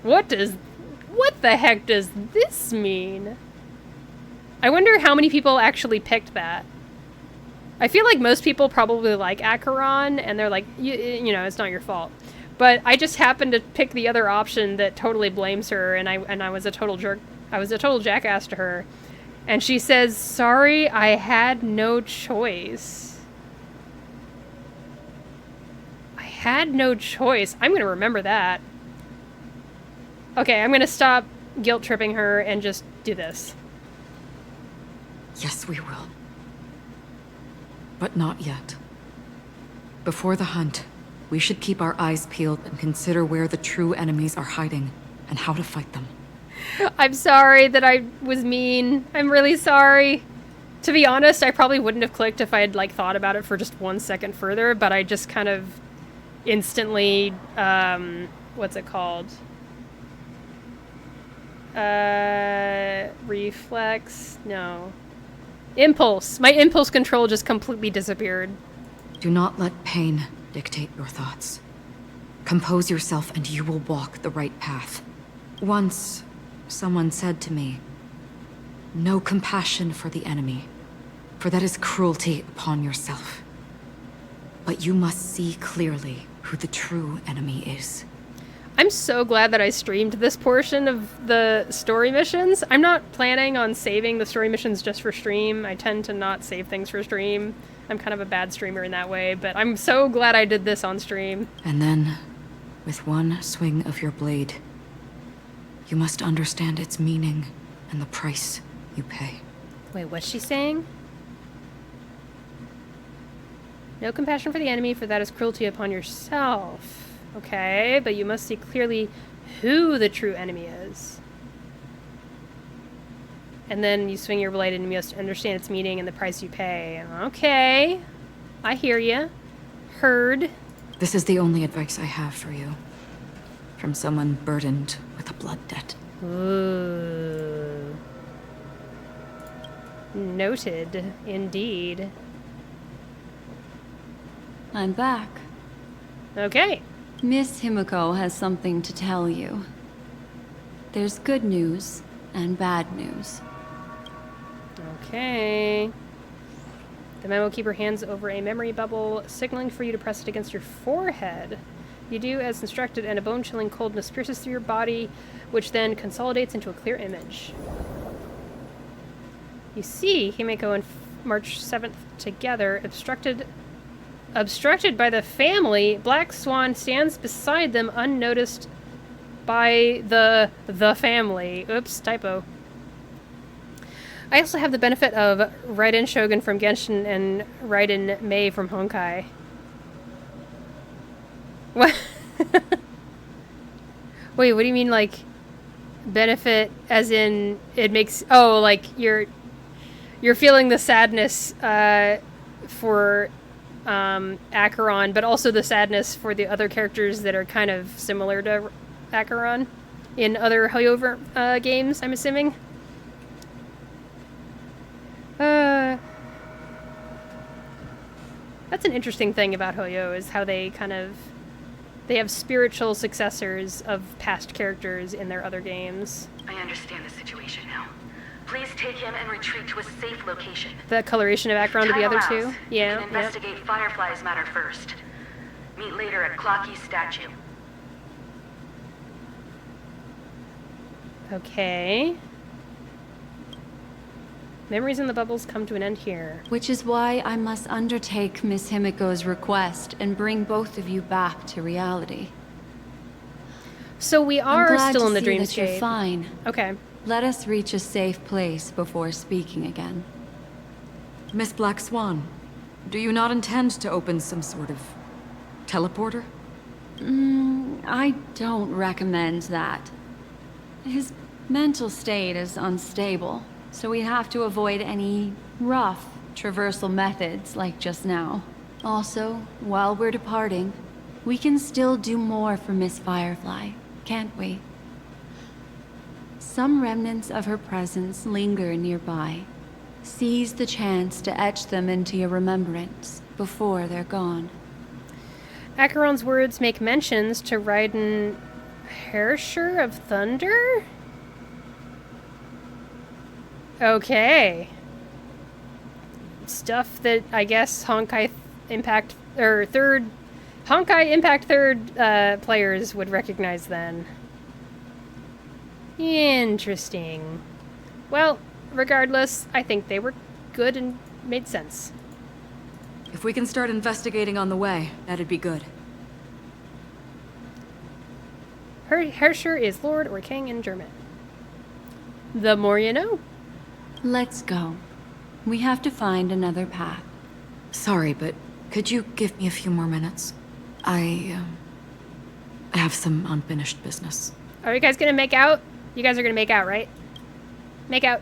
What the heck does this mean? I wonder how many people actually picked that. I feel like most people probably like Acheron, and they're like, you know, it's not your fault. But I just happened to pick the other option that totally blames her, and I was a total jerk. I was a total jackass to her. And she says, sorry, I had no choice. I had no choice. I'm going to remember that. Okay, I'm going to stop guilt tripping her and just do this. Yes, we will. But not yet. Before the hunt, we should keep our eyes peeled and consider where the true enemies are hiding and how to fight them. I'm sorry that I was mean. I'm really sorry. To be honest, I probably wouldn't have clicked if I had like thought about it for just 1 second further, but I just kind of instantly, what's it called? Reflex? No. Impulse. My impulse control just completely disappeared. Do not let pain dictate your thoughts. Compose yourself and you will walk the right path. Once, someone said to me, no compassion for the enemy, for that is cruelty upon yourself. But you must see clearly who the true enemy is. I'm so glad that I streamed this portion of the story missions. I'm not planning on saving the story missions just for stream. I tend to not save things for stream. I'm kind of a bad streamer in that way, but I'm so glad I did this on stream. And then, with one swing of your blade, you must understand its meaning and the price you pay. Wait, what's she saying? No compassion for the enemy, for that is cruelty upon yourself. Okay, but you must see clearly who the true enemy is. And then you swing your blade and you must understand its meaning and the price you pay. Okay, I hear you. Heard. This is the only advice I have for you. From someone burdened with a blood debt. Ooh. Noted, indeed. I'm back. Okay. Miss Himiko has something to tell you. There's good news and bad news. Okay. The memo keeper hands over a memory bubble, signaling for you to press it against your forehead. You do as instructed, and a bone-chilling coldness pierces through your body, which then consolidates into a clear image. You see Himiko and March 7th together, obstructed by the family. Black Swan stands beside them, unnoticed by the family. Oops, typo. I also have the benefit of Raiden Shogun from Genshin and Raiden Mei from Honkai. What? Wait, what do you mean, like, benefit as in it makes... Oh, like, you're feeling the sadness for Acheron, but also the sadness for the other characters that are kind of similar to Acheron in other Hoyo games, I'm assuming. That's an interesting thing about Hoyo, is how they they have spiritual successors of past characters in their other games. I understand the situation now. Please take him and retreat to a safe location. The coloration of Acheron to the other two? Yeah. You can investigate Firefly's matter first. Meet later at Clocky's statue. Okay. Memories in the bubbles come to an end here. Which is why I must undertake Miss Himiko's request and bring both of you back to reality. So we are still in the dreamscape. dreamscape. You're fine. Okay. Let us reach a safe place before speaking again. Miss Black Swan, do you not intend to open some sort of teleporter? I don't recommend that. His mental state is unstable, so we have to avoid any rough traversal methods like just now. Also, while we're departing, we can still do more for Miss Firefly, can't we? Some remnants of her presence linger nearby. Seize the chance to etch them into your remembrance before they're gone. Acheron's words make mentions to Raiden Herrscher of Thunder? Okay. Stuff that I guess Honkai Impact Third players would recognize then. Interesting. Well, regardless, I think they were good and made sense. If we can start investigating on the way, that'd be good. Herrscher is lord or king in German. The more you know. Let's go. We have to find another path. Sorry, but could you give me a few more minutes? I have some unfinished business. Are you guys gonna make out? You guys are gonna make out, right? Make out.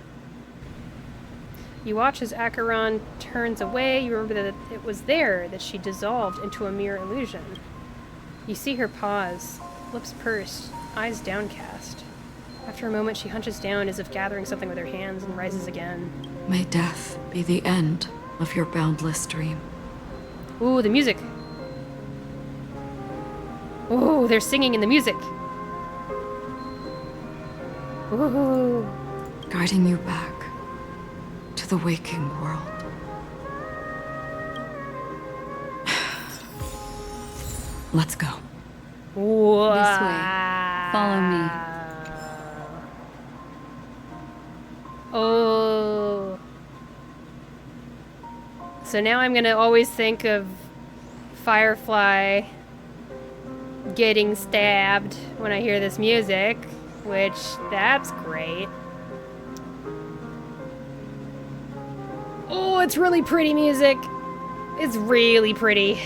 You watch as Acheron turns away. You remember that it was there that she dissolved into a mere illusion. You see her pause, lips pursed, eyes downcast. After a moment, she hunches down as if gathering something with her hands and rises again. May death be the end of your boundless dream. Ooh, the music. Ooh, they're singing in the music. Ooh. Guiding you back to the waking world. Let's go. Wow. This way. Follow me. Oh. So now I'm gonna always think of Firefly getting stabbed when I hear this music, which, that's great. Oh, it's really pretty music. It's really pretty.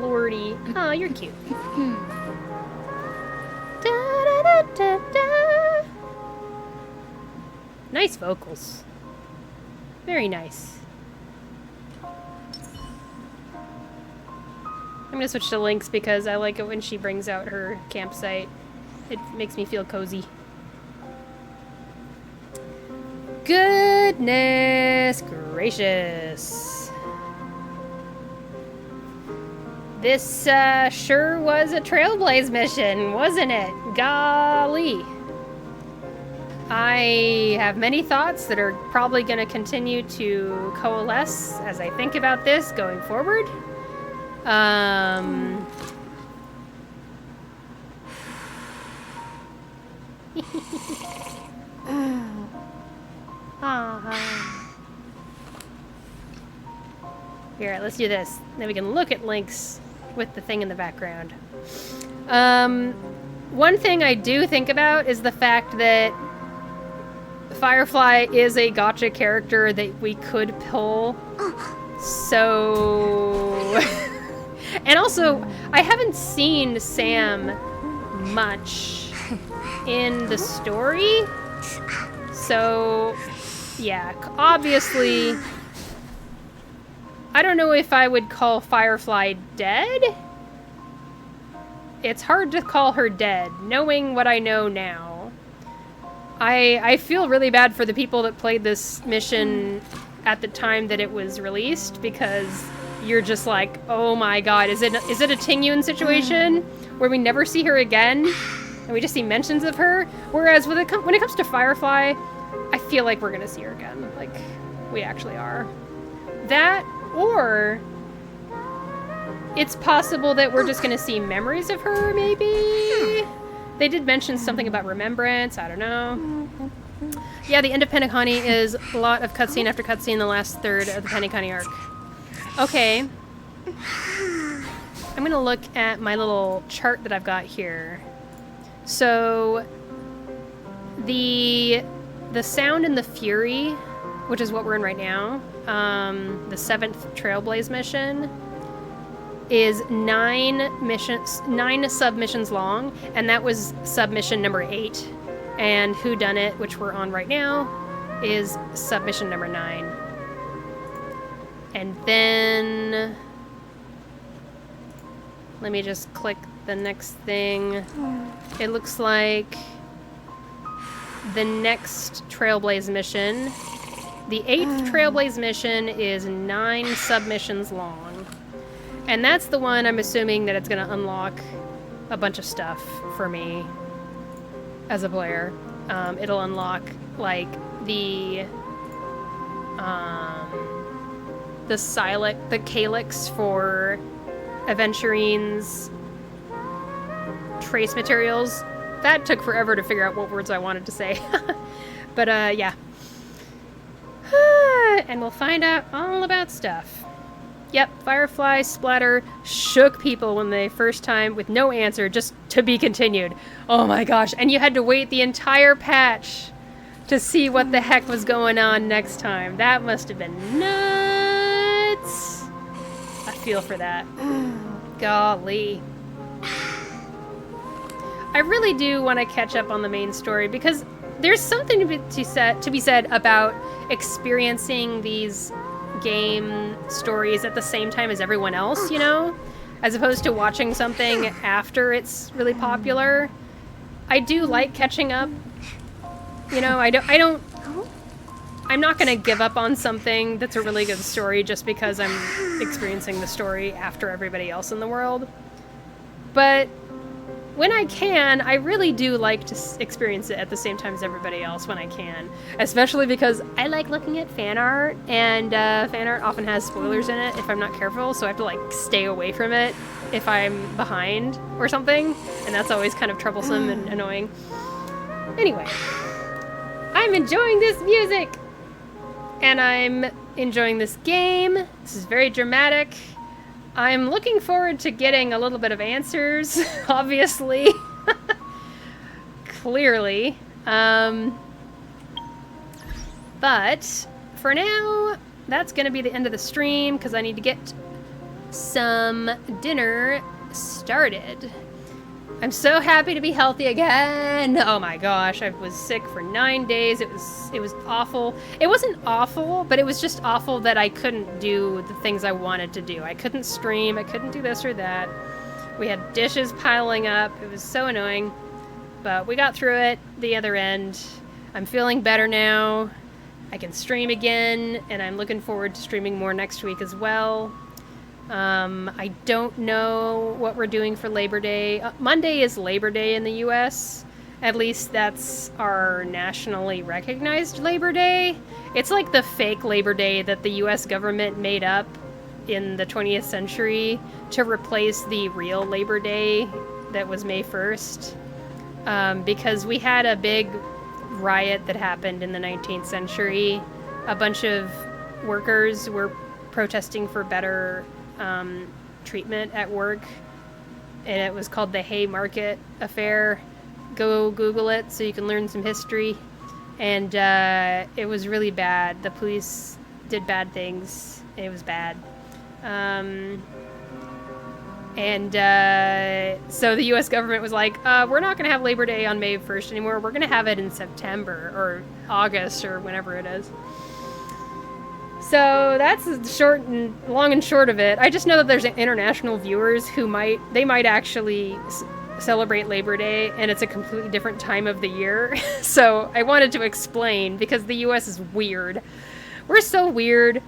Lordy. Oh, you're cute. Da, da, da, da, da. Nice vocals. Very nice. I'm gonna switch to Lynx because I like it when she brings out her campsite. It makes me feel cozy. Goodness gracious. This sure was a Trailblaze mission, wasn't it? Golly. I have many thoughts that are probably going to continue to coalesce as I think about this going forward. Here, let's do this. Then we can look at Lynx with the thing in the background. One thing I do think about is the fact that Firefly is a gacha character that we could pull. So... And also, I haven't seen Sam much in the story. So, yeah, obviously... I don't know if I would call Firefly dead. It's hard to call her dead, knowing what I know now. I feel really bad for the people that played this mission at the time that it was released, because you're just like, oh my god, is it a Tingyun situation where we never see her again and we just see mentions of her? Whereas when it comes to Firefly, I feel like we're gonna see her again. Like, we actually are. That, or it's possible that we're just gonna see memories of her, maybe? They did mention something about remembrance, I don't know. Yeah, the end of Penacony is a lot of cutscene after cutscene, the last third of the Penacony arc. Okay. I'm gonna look at my little chart that I've got here. So, the Sound and the Fury, which is what we're in right now, the 7th Trailblaze mission, is 9 submissions long, and that was submission number 8. And Whodunit, which we're on right now, is submission number 9. And then... let me just click the next thing. It looks like the next Trailblaze mission, the 8th Trailblaze mission, is 9 submissions long. And that's the one I'm assuming that it's going to unlock a bunch of stuff for me as a player. It'll unlock, like, the calyx for Aventurine's trace materials. That took forever to figure out what words I wanted to say. But, yeah. And we'll find out all about stuff. Yep, Firefly Splatter shook people when they first time with no answer, just to be continued. Oh my gosh, and you had to wait the entire patch to see what the heck was going on next time. That must have been nuts. I feel for that. Golly. I really do want to catch up on the main story, because there's something to be said about experiencing these game stories at the same time as everyone else, you know? As opposed to watching something after it's really popular. I do like catching up. You know, I'm not gonna give up on something that's a really good story just because I'm experiencing the story after everybody else in the world. But when I can, I really do like to experience it at the same time as everybody else when I can. Especially because I like looking at fan art, and fan art often has spoilers in it if I'm not careful, so I have to like stay away from it if I'm behind or something, and that's always kind of troublesome and annoying. Anyway, I'm enjoying this music, and I'm enjoying this game. This is very dramatic. I'm looking forward to getting a little bit of answers, obviously. Clearly. But for now, that's going to be the end of the stream because I need to get some dinner started. I'm so happy to be healthy again. Oh my gosh, I was sick for 9 days. It was awful. It wasn't awful, but it was just awful that I couldn't do the things I wanted to do. I couldn't stream, I couldn't do this or that. We had dishes piling up. It was so annoying. But we got through it, the other end. I'm feeling better now. I can stream again, and I'm looking forward to streaming more next week as well. I don't know what we're doing for Labor Day. Monday is Labor Day in the US. At least that's our nationally recognized Labor Day. It's like the fake Labor Day that the US government made up in the 20th century to replace the real Labor Day that was May 1st. Because we had a big riot that happened in the 19th century. A bunch of workers were protesting for better treatment at work, and it was called the Haymarket Affair. Go Google it so you can learn some history. And it was really bad. The police did bad things. It was bad. So the US government was like, we're not going to have Labor Day on May 1st anymore. We're going to have it in September or August or whenever it is. So that's the long and short of it. I just know that there's international viewers who might actually celebrate Labor Day, and it's a completely different time of the year. So I wanted to explain because the US is weird. We're so weird.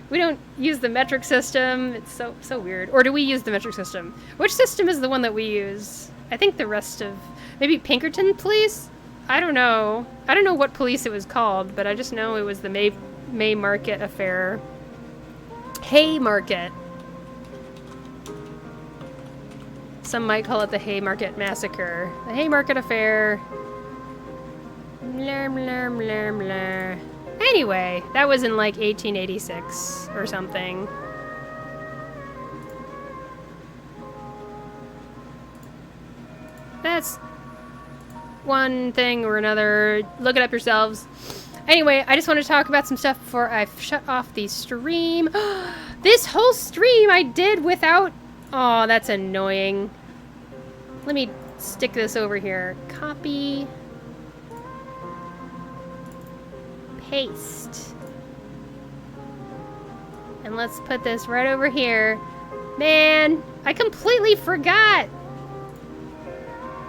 We don't use the metric system. It's so weird. Or do we use the metric system? Which system is the one that we use? I think the rest of... Maybe Pinkerton Police? I don't know. I don't know what police it was called, but I just know it was the May Market Affair. Haymarket. Some might call it the Haymarket Massacre. The Haymarket Affair. Blah, blah, blah, blah. Anyway, that was in like 1886 or something. That's one thing or another. Look it up yourselves. Anyway, I just want to talk about some stuff before I shut off the stream. This whole stream I did without... Oh, that's annoying. Let me stick this over here. Copy. Paste. And let's put this right over here. Man, I completely forgot.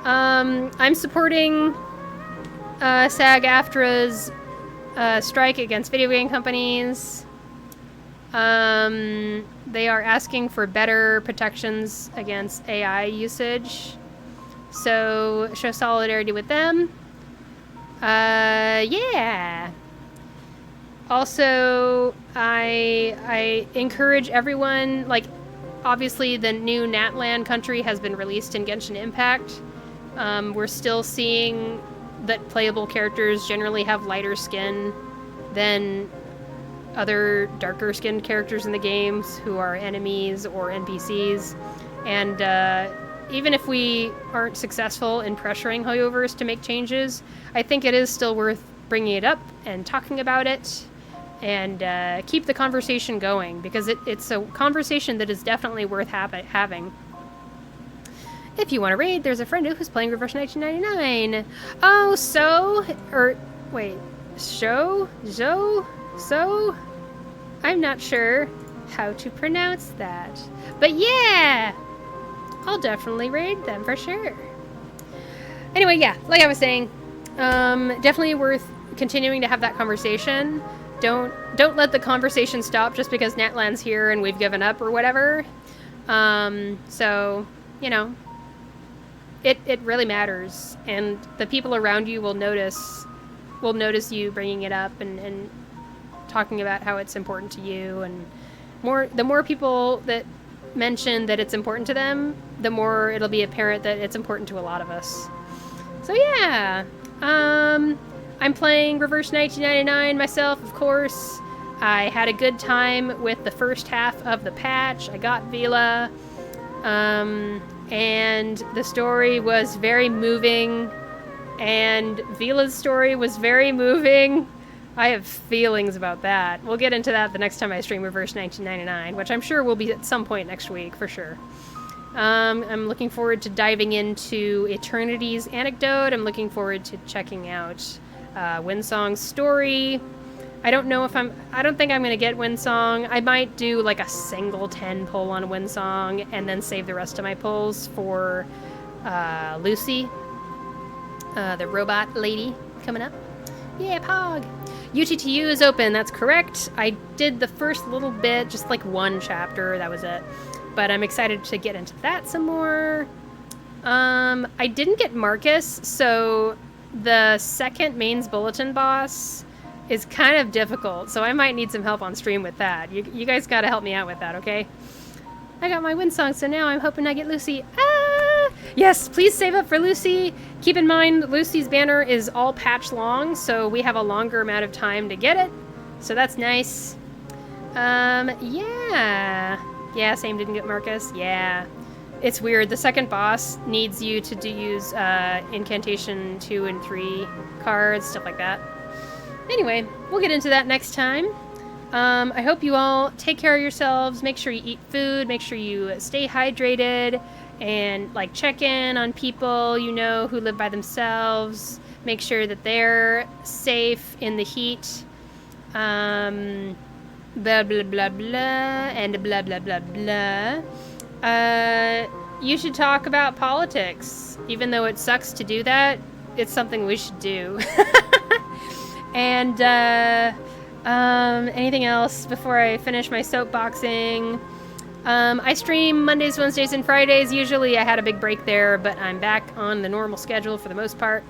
I'm supporting SAG-AFTRA's strike against video game companies. They are asking for better protections against AI usage. So show solidarity with them. Yeah. Also, I encourage everyone, like, obviously the new Natlan country has been released in Genshin Impact. We're still seeing that playable characters generally have lighter skin than other darker skinned characters in the games who are enemies or NPCs. And even if we aren't successful in pressuring Hoyoverse to make changes, I think it is still worth bringing it up and talking about it and keep the conversation going, because it's a conversation that is definitely worth having. If you want to raid, there's a friend who's playing Reverse 1999. Oh, so? Or, wait. So? I'm not sure how to pronounce that. But yeah! I'll definitely raid them for sure. Anyway, yeah, like I was saying, definitely worth continuing to have that conversation. Don't let the conversation stop just because Natlan's here and we've given up or whatever. So, you know, it really matters, and the people around you will notice you bringing it up and talking about how it's important to you, and the more people that mention that it's important to them, the more it'll be apparent that it's important to a lot of us. So yeah, I'm playing Reverse 1999 myself, of course. I had a good time with the first half of the patch. I got Vila, and the story was very moving, and Vila's story was very moving. I have feelings about that. We'll get into that the next time I stream Reverse 1999, which I'm sure will be at some point next week, for sure. I'm looking forward to diving into Eternity's anecdote. I'm looking forward to checking out Windsong's story. I don't think I'm going to get Windsong. I might do like a single 10 pull on Windsong and then save the rest of my pulls for Lucy, the robot lady coming up. Yeah, Pog. UTTU is open, that's correct. I did the first little bit, just like one chapter, that was it. But I'm excited to get into that some more. I didn't get Marcus, so the second mains bulletin boss is kind of difficult, so I might need some help on stream with that. You guys gotta help me out with that, okay? I got my Windsong, so now I'm hoping I get Lucy. Yes, please save up for Lucy. Keep in mind, Lucy's banner is all patch long, so we have a longer amount of time to get it. So that's nice. Yeah, same didn't get Marcus. Yeah. It's weird. The second boss needs you to use Incantation 2 and 3 cards, stuff like that. Anyway, we'll get into that next time. I hope you all take care of yourselves. Make sure you eat food. Make sure you stay hydrated. And, like, check in on people you know who live by themselves. Make sure that they're safe in the heat. Blah, blah, blah, blah, and blah, blah, blah, blah. You should talk about politics. Even though it sucks to do that, it's something we should do. And, anything else before I finish my soapboxing? I stream Mondays, Wednesdays, and Fridays. Usually I had a big break there, but I'm back on the normal schedule for the most part.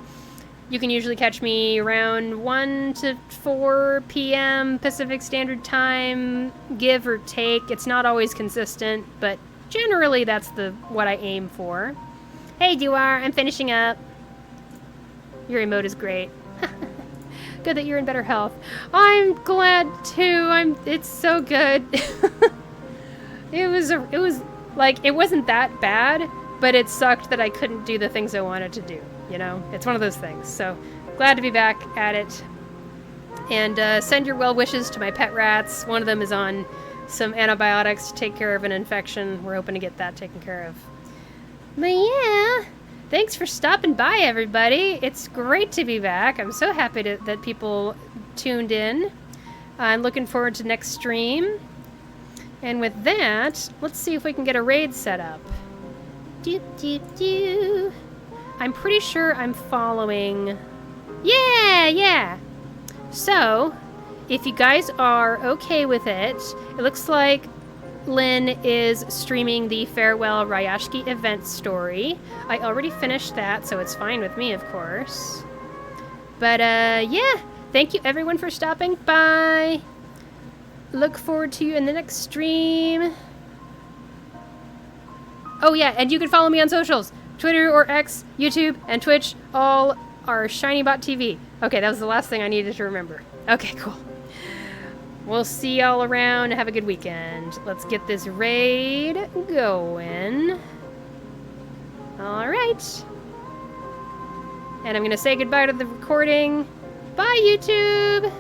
You can usually catch me around 1 to 4 p.m. Pacific Standard Time, give or take. It's not always consistent, but generally that's what I aim for. Hey, Duar, I'm finishing up. Your emote is great. Good that you're in better health. I'm glad too. It's so good. It wasn't that bad, but it sucked that I couldn't do the things I wanted to do, you know? It's one of those things. So, glad to be back at it. And send your well wishes to my pet rats. One of them is on some antibiotics to take care of an infection. We're hoping to get that taken care of. But yeah, thanks for stopping by, everybody. It's great to be back. I'm so happy that people tuned in. I'm looking forward to next stream. And with that, let's see if we can get a raid set up. Doop, doop, doop. I'm pretty sure I'm following... Yeah! So, if you guys are okay with it, it looks like Lynn is streaming the Farewell Ryashki event story. I already finished that, so it's fine with me, of course. But, yeah. Thank you, everyone, for stopping by. Look forward to you in the next stream. Oh yeah, and you can follow me on socials. Twitter or X, YouTube, and Twitch all are ShinyBotTV. Okay, that was the last thing I needed to remember. Okay, cool. We'll see y'all around. Have a good weekend. Let's get this raid going. Alright. And I'm going to say goodbye to the recording. Bye, YouTube!